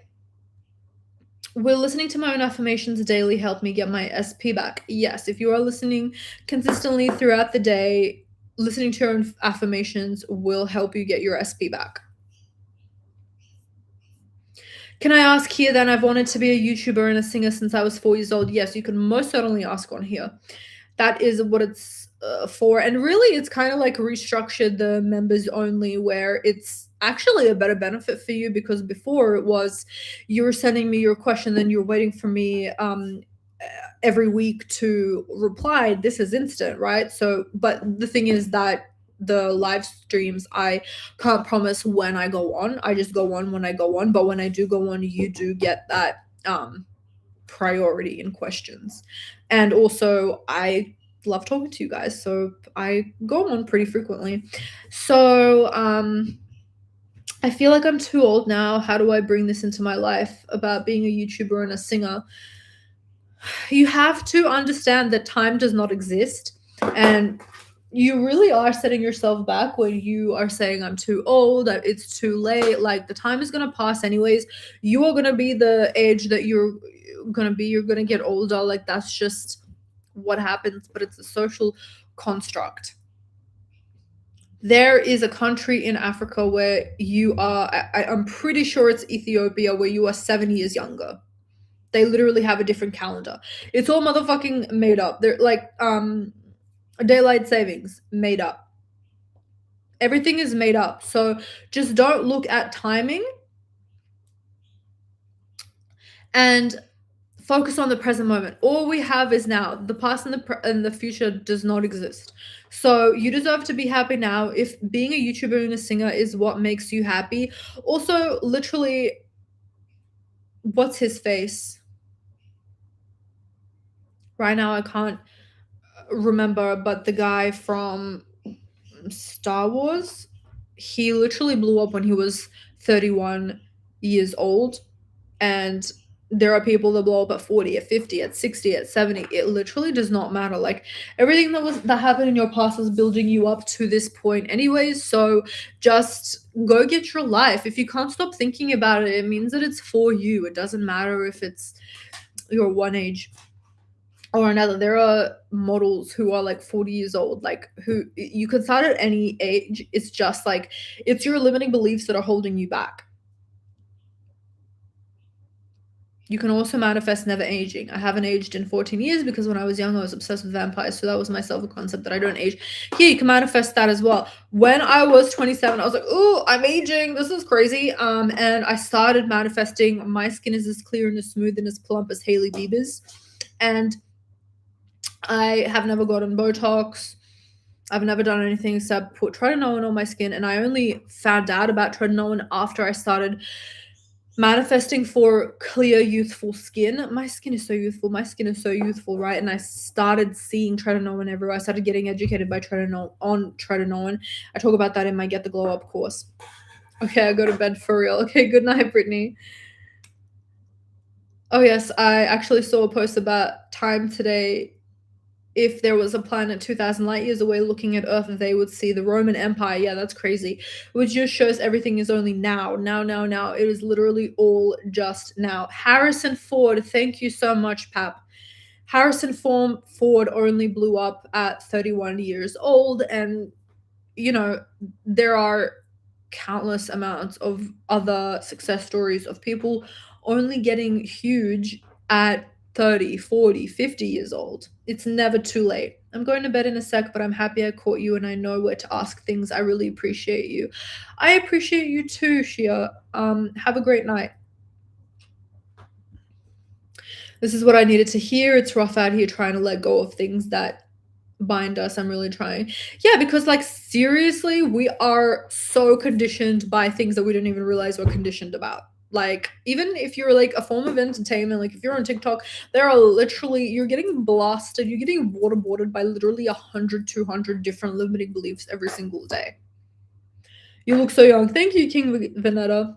Will listening to my own affirmations daily help me get my SP back? Yes, if you are listening consistently throughout the day, listening to your own affirmations will help you get your SP back. Can I ask here then, I've wanted to be a YouTuber and a singer since I was 4 years old. Yes, you can most certainly ask on here. That is what it's for. And really, it's kind of like restructured the members only, where it's actually a better benefit for you, because before it was you were sending me your question, then you're waiting for me every week to reply. This is instant, right? So, but the thing is that the live streams, I can't promise when I go on. I just go on when I go on. But when I do go on, you do get that priority in questions. And also, I love talking to you guys, so I go on pretty frequently. So, I feel like I'm too old now. How do I bring this into my life about being a YouTuber and a singer? You have to understand that time does not exist, and you really are setting yourself back when you are saying I'm too old, it's too late. Like, the time is going to pass anyways. You are going to be the age that you're going to be. You're going to get older. Like, that's just what happens, but it's a social construct. There is a country in Africa where you are, I'm pretty sure it's Ethiopia, where you are 7 years younger. They literally have a different calendar. It's all motherfucking made up. They're like daylight savings, made up. Everything is made up. So just don't look at timing and focus on the present moment. All we have is now. The past and the future does not exist. So you deserve to be happy now. If being a YouTuber and a singer is what makes you happy, also literally, what's his face? Right now I can't remember, but the guy from Star Wars, he literally blew up when he was 31 years old, and there are people that blow up at 40, at 50, at 60, at 70. It literally does not matter. Like, everything that happened in your past is building you up to this point anyways. So just go get your life. If you can't stop thinking about it, it means that it's for you. It doesn't matter if it's your one age or another. There are models who are like 40 years old, like, who you could start at any age. It's just like, it's your limiting beliefs that are holding you back. You can also manifest never aging. I haven't aged in 14 years because when I was young, I was obsessed with vampires. So that was my self concept that I don't age. Here, you can manifest that as well. When I was 27, I was like, oh, I'm aging. This is crazy. And I started manifesting. My skin is as clear and as smooth and as plump as Hailey Bieber's. And I have never gotten Botox. I've never done anything except put tretinoin on my skin. And I only found out about tretinoin after I started manifesting for clear, youthful skin. My skin is so youthful. My skin is so youthful, right? And I started seeing tretinoin everywhere. I started getting educated by tretinoin. I talk about that in my Get the Glow Up course. Okay, I go to bed for real. Okay, good night, Brittany. Oh yes, I actually saw a post about time today. If there was a planet 2,000 light years away looking at Earth, they would see the Roman Empire. Yeah, that's crazy. Which just shows everything is only now. Now. It is literally all just now. Harrison Ford, thank you so much, Pap. Harrison Ford only blew up at 31 years old, and, you know, there are countless amounts of other success stories of people only getting huge at 30, 40, 50 years old. It's never too late. I'm going to bed in a sec, but I'm happy I caught you and I know where to ask things. I really appreciate you. I appreciate you too, Shia. Have a great night. This is what I needed to hear. It's rough out here trying to let go of things that bind us. I'm really trying. Yeah, because, like, seriously, we are so conditioned by things that we don't even realize we're conditioned about. Like, even if you're like a form of entertainment, like if you're on TikTok, there are literally, you're getting blasted, you're getting waterboarded by literally 100, 200 different limiting beliefs every single day. You look so young. Thank you, King Veneta.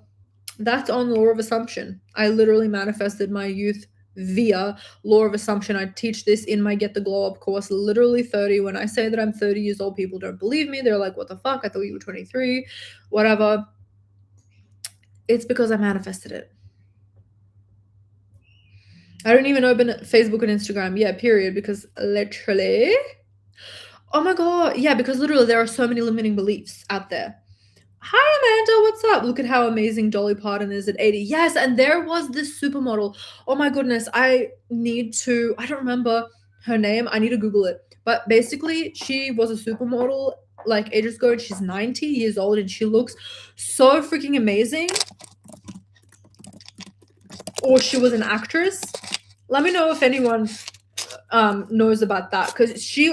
That's on Law of Assumption. I literally manifested my youth via Law of Assumption. I teach this in my Get the Glow Up course. Literally 30. When I say that I'm 30 years old, people don't believe me. They're like, what the fuck? I thought you were 23. Whatever. It's because I manifested it. I don't even open Facebook and Instagram. Yeah, period. Because literally, oh my god, yeah, because literally there are so many limiting beliefs out there. Hi, Amanda. What's up? Look at how amazing Dolly Parton is at 80. Yes, and there was this supermodel. Oh my goodness. I don't remember her name. I need to Google it. But basically, she was a supermodel like ages ago, and she's 90 years old, and she looks so freaking amazing. Or she was an actress. Let me know if anyone knows about that, because she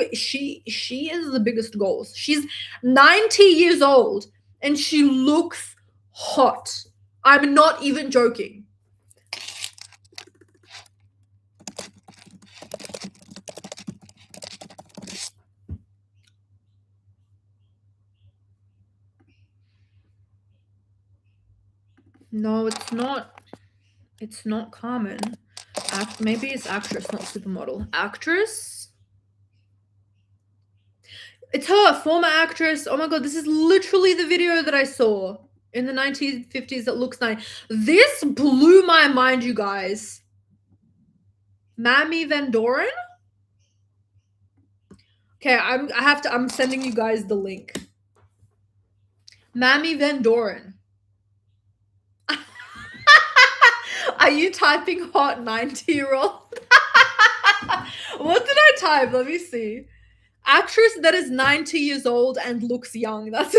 is the biggest goals. She's 90 years old and she looks hot. I'm not even joking. No, it's not. It's not Carmen. Maybe it's actress, not supermodel. Actress? It's her, former actress. Oh my god, this is literally the video that I saw in the 1950s that looks nice. This blew my mind, you guys. Mamie Van Doren? Okay, I'm sending you guys the link. Mamie Van Doren. Are you typing hot 90-year-old? What did I type? Let me see. Actress that is 90 years old and looks young. That's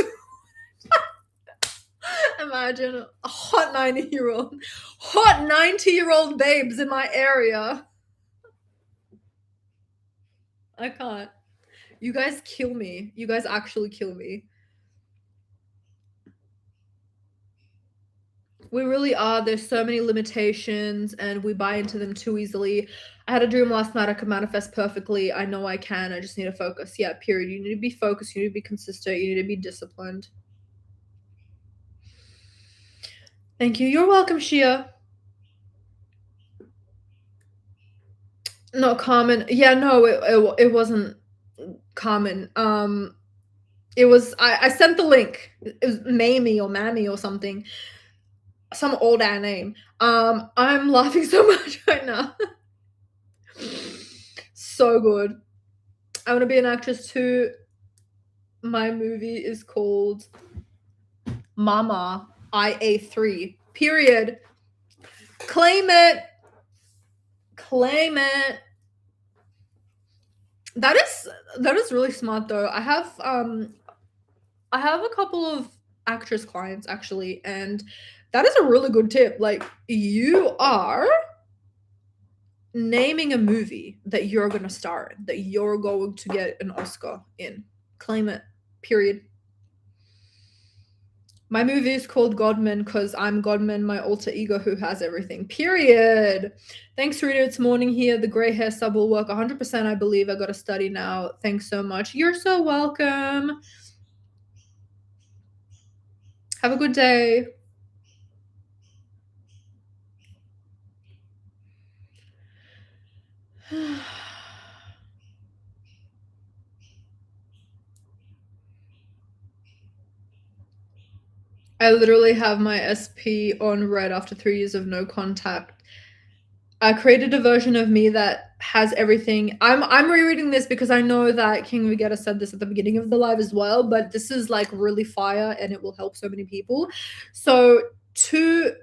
imagine a hot 90-year-old. Hot 90-year-old babes in my area. I can't. You guys kill me. You guys actually kill me. We really are. There's so many limitations and we buy into them too easily. I had a dream last night I could manifest perfectly. I know I can. I just need to focus. Yeah, period. You need to be focused. You need to be consistent. You need to be disciplined. Thank you. You're welcome, Shia. No, Carmen. Yeah, no, it wasn't Carmen. It was I sent the link. It was Mamie or Mammy or something. Some old ass name. I'm laughing so much right now. So good. I want to be an actress too. My movie is called Mama IA3. Period. Claim it. Claim it. That is really smart though. I have a couple of actress clients actually, and that is a really good tip. Like, you are naming a movie that you're going to star in, that you're going to get an Oscar in. Claim it. Period. My movie is called Godman because I'm Godman, my alter ego who has everything. Period. Thanks, Rita. It's morning here. The gray hair sub will work 100%, I believe. I got to study now. Thanks so much. You're so welcome. Have a good day. I literally have my SP on red after 3 years of no contact. I created a version of me that has everything. I'm rereading this because I know that King Vegeta said this at the beginning of the live as well, but this is like really fire and it will help so many people. So to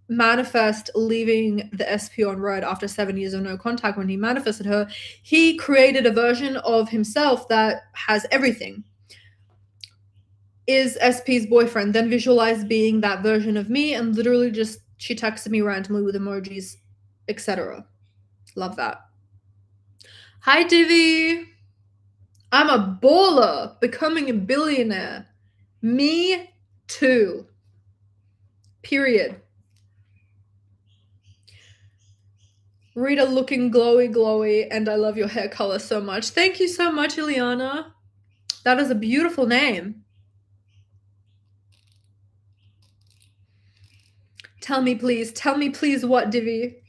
manifest leaving the SP on red after 7 years of no contact, when he manifested her, he created a version of himself that has everything. Is SP's boyfriend, then visualize being that version of me, and literally just she texted me randomly with emojis, etc. Love that. Hi, Divi. I'm a baller, becoming a billionaire. Me too. Period. Rita looking glowy, glowy, and I love your hair color so much. Thank you so much, Ileana. That is a beautiful name. Tell me, please. Tell me, please, what, Divi?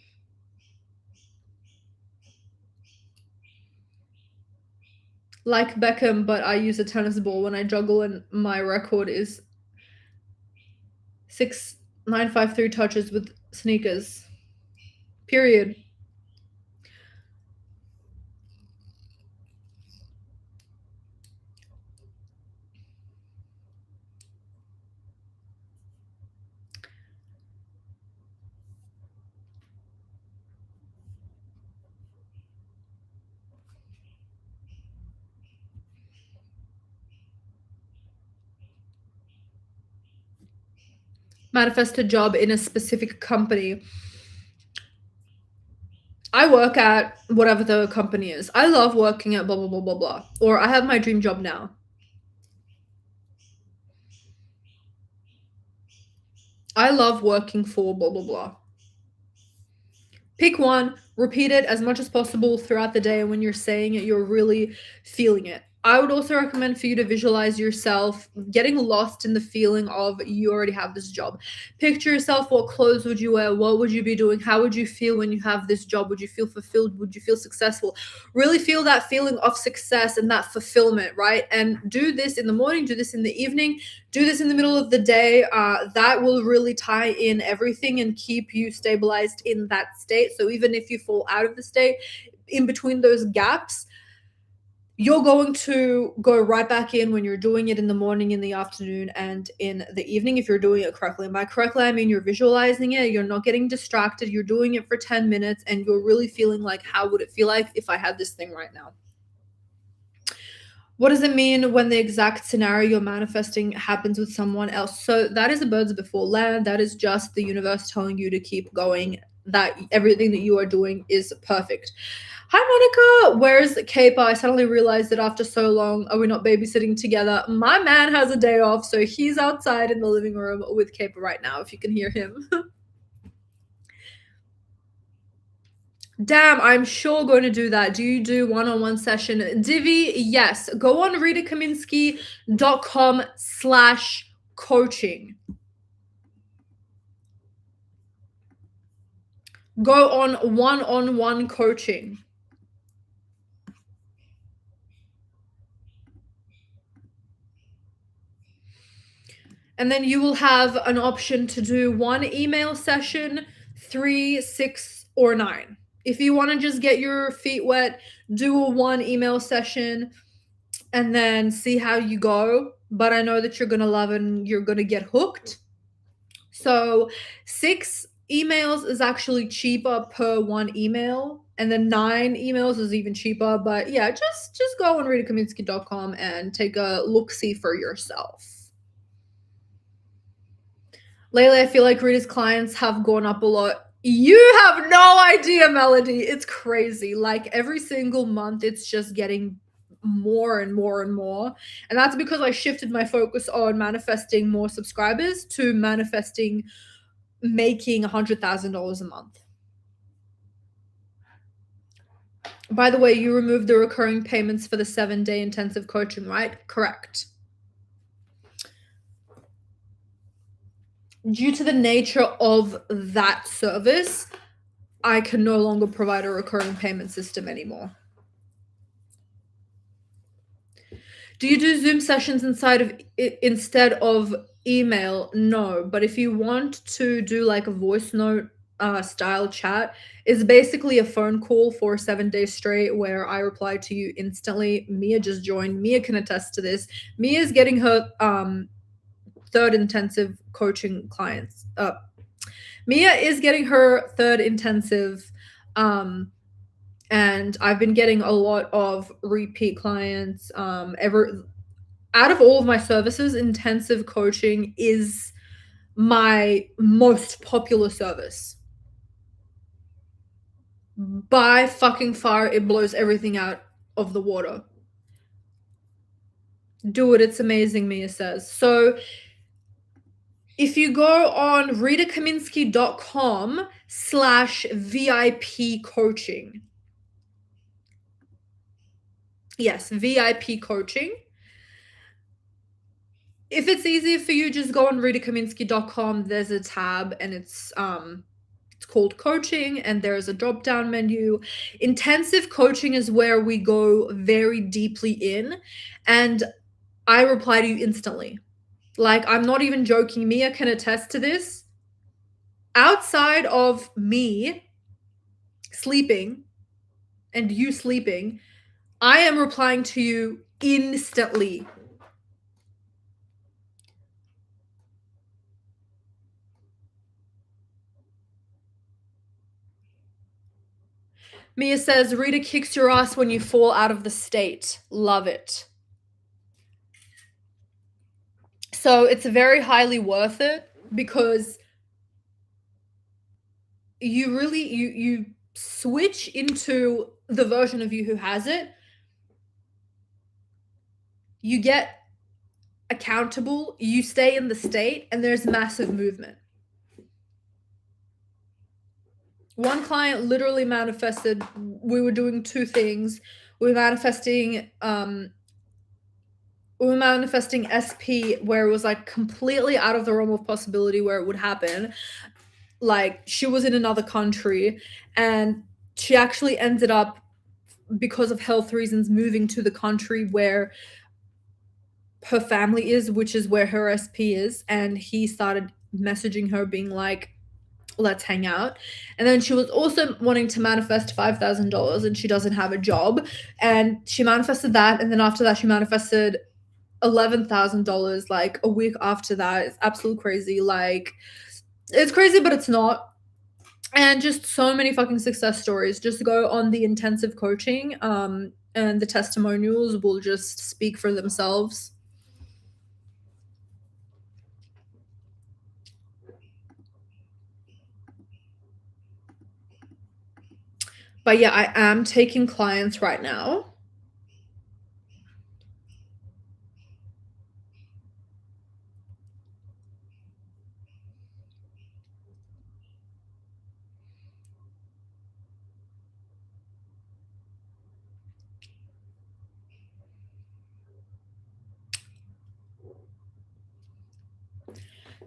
Like Beckham, but I use a tennis ball when I juggle, and my record is 6953 touches with sneakers. Period. manifest a job in a specific company. I work at whatever the company is. I love working at blah, blah, blah, blah, blah. Or I have my dream job now. I love working for blah, blah, blah. Pick one, repeat it as much as possible throughout the day. And when you're saying it, you're really feeling it. I would also recommend for you to visualize yourself getting lost in the feeling of you already have this job. Picture yourself, what clothes would you wear? What would you be doing? How would you feel when you have this job? Would you feel fulfilled? Would you feel successful? Really feel that feeling of success and that fulfillment, right? And do this in the morning, do this in the evening, do this in the middle of the day. That will really tie in everything and keep you stabilized in that state. So even if you fall out of the state, in between those gaps, you're going to go right back in when you're doing it in the morning, in the afternoon, and in the evening if you're doing it correctly. And by correctly, I mean you're visualizing it, you're not getting distracted, you're doing it for 10 minutes, and you're really feeling like, how would it feel like if I had this thing right now? What does it mean when the exact scenario you're manifesting happens with someone else? So that is a birds before land. That is just the universe telling you to keep going, that everything that you are doing is perfect. Hi, Monica. Where's Caper? I suddenly realized that after so long, are we not babysitting together? My man has a day off, so he's outside in the living room with Caper right now, if you can hear him. Damn, I'm sure going to do that. Do you do one-on-one session? Divi, yes. Go on ritakaminski.com/coaching. Go on one-on-one coaching. And then you will have an option to do 1 email session, 3, 6, or 9. If you want to just get your feet wet, do a 1 email session and then see how you go. But I know that you're going to love it and you're going to get hooked. So 6 emails is actually cheaper per 1 email. And then 9 emails is even cheaper. But yeah, just go on ritakaminski.com and take a look-see for yourself. Lately, I feel like Rita's clients have gone up a lot. You have no idea, Melody. It's crazy. Like every single month, it's just getting more and more and more. And that's because I shifted my focus on manifesting more subscribers to manifesting making $100,000 a month. By the way, you removed the recurring payments for the 7-day intensive coaching, right? Correct. Due to the nature of that service, I can no longer provide a recurring payment system anymore. Do you do Zoom sessions instead of email? No, but if you want to do like a voice note style chat, it's basically a phone call for 7 days straight where I reply to you instantly. Mia just joined. Mia can attest to this. Mia's getting her 3rd intensive coaching clients. Mia is getting her 3rd intensive, and I've been getting a lot of repeat clients. Out of all of my services, intensive coaching is my most popular service. By fucking far, it blows everything out of the water. Do it, it's amazing, Mia says. So if you go on ritakaminski.com/VIP coaching. Yes, VIP coaching. If it's easier for you, just go on ritakaminski.com. There's a tab and it's called coaching and there's a drop down menu. Intensive coaching is where we go very deeply in and I reply to you instantly. Like, I'm not even joking. Mia can attest to this. Outside of me sleeping and you sleeping, I am replying to you instantly. Mia says, Rita kicks your ass when you fall out of the state. Love it. So it's very highly worth it. because you switch into the version of you who has it. You get accountable, you stay in the state, and there's massive movement. One client literally manifested, we were doing two things. We were manifesting SP, where it was like completely out of the realm of possibility where it would happen. Like, she was in another country, and she actually ended up, because of health reasons, moving to the country where her family is, which is where her SP is. And he started messaging her being like, let's hang out. And then she was also wanting to manifest $5,000, and she doesn't have a job. And she manifested that. And then after that, she manifested $11,000 like a week after that. It's absolutely crazy. Like, it's crazy, but it's not. And just so many fucking success stories. Just go on the intensive coaching, and the testimonials will just speak for themselves. But yeah, I am taking clients right now.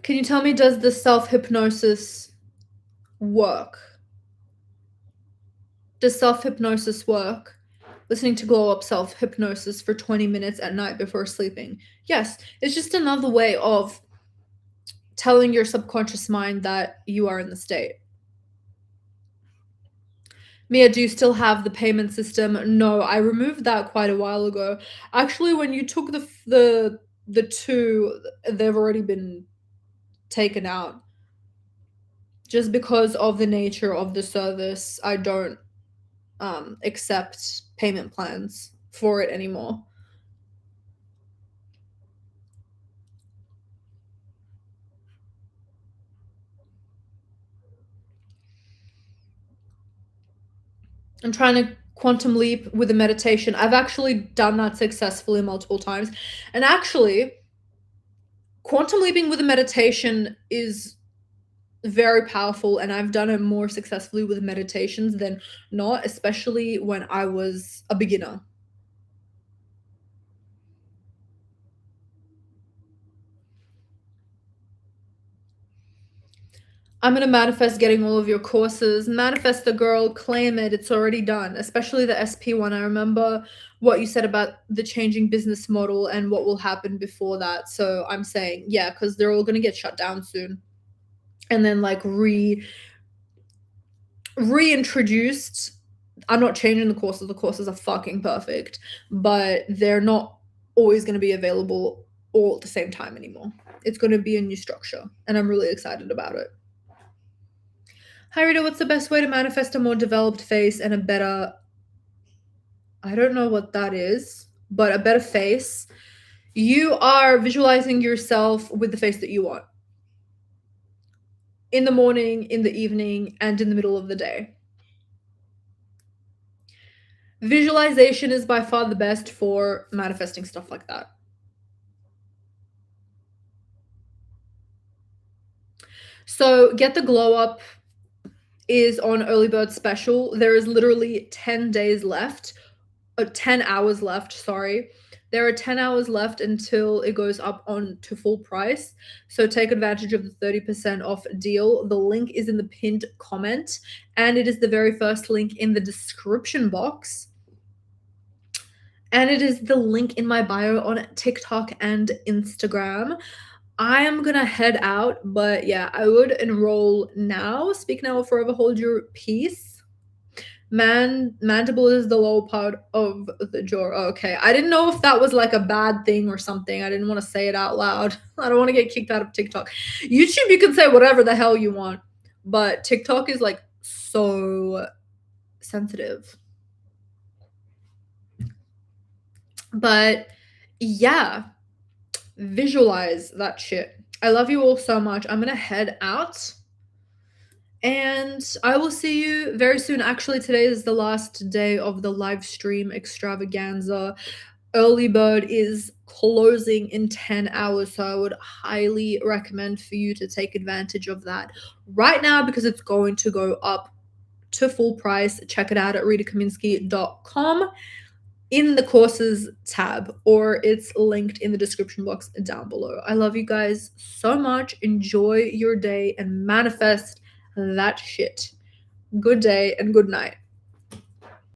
Can you tell me, does the self-hypnosis work? Does self-hypnosis work? Listening to Glow Up self-hypnosis for 20 minutes at night before sleeping. Yes, it's just another way of telling your subconscious mind that you are in the state. Mia, do you still have the payment system? No, I removed that quite a while ago. Actually, when you took the two, they've already been taken out. Just because of the nature of the service, I don't accept payment plans for it anymore. I'm trying to quantum leap with a meditation. I've actually done that successfully multiple times. And actually, quantum leaping with a meditation is very powerful, and I've done it more successfully with meditations than not, especially when I was a beginner. I'm gonna manifest getting all of your courses. Manifest the girl, claim it. It's already done, especially the SP one. I remember what you said about the changing business model and what will happen before that. So I'm saying, yeah, because they're all gonna get shut down soon. And then like reintroduced. I'm not changing the courses. The courses are fucking perfect, but they're not always gonna be available all at the same time anymore. It's gonna be a new structure, and I'm really excited about it. Hi Rita, what's the best way to manifest a more developed face and a better, I don't know what that is, but a better face? You are visualizing yourself with the face that you want. In the morning, in the evening, and in the middle of the day. Visualization is by far the best for manifesting stuff like that. So, Get the Glow Up is on early bird special. There is literally 10 days left, 10 hours left, sorry. There are 10 hours left until it goes up on to full price. So take advantage of the 30% off deal. The link is in the pinned comment, and it is the very first link in the description box. And it is the link in my bio on TikTok and Instagram. I am gonna head out, but yeah, I would enroll now. Speak now or forever hold your peace. Mandible is the lower part of the jaw. Oh, okay. I didn't know if that was like a bad thing or something. I didn't want to say it out loud. I don't want to get kicked out of TikTok. YouTube, you can say whatever the hell you want, but TikTok is like so sensitive. But yeah, visualize that shit. I love you all so much. I'm gonna head out. And I will see you very soon. Actually, today is the last day of the live stream extravaganza. Early bird is closing in 10 hours, so I would highly recommend for you to take advantage of that right now because it's going to go up to full price. Check it out at ritakaminsky.com in the courses tab, or it's linked in the description box down below. I love you guys so much. Enjoy your day and manifest that shit. Good day and good night.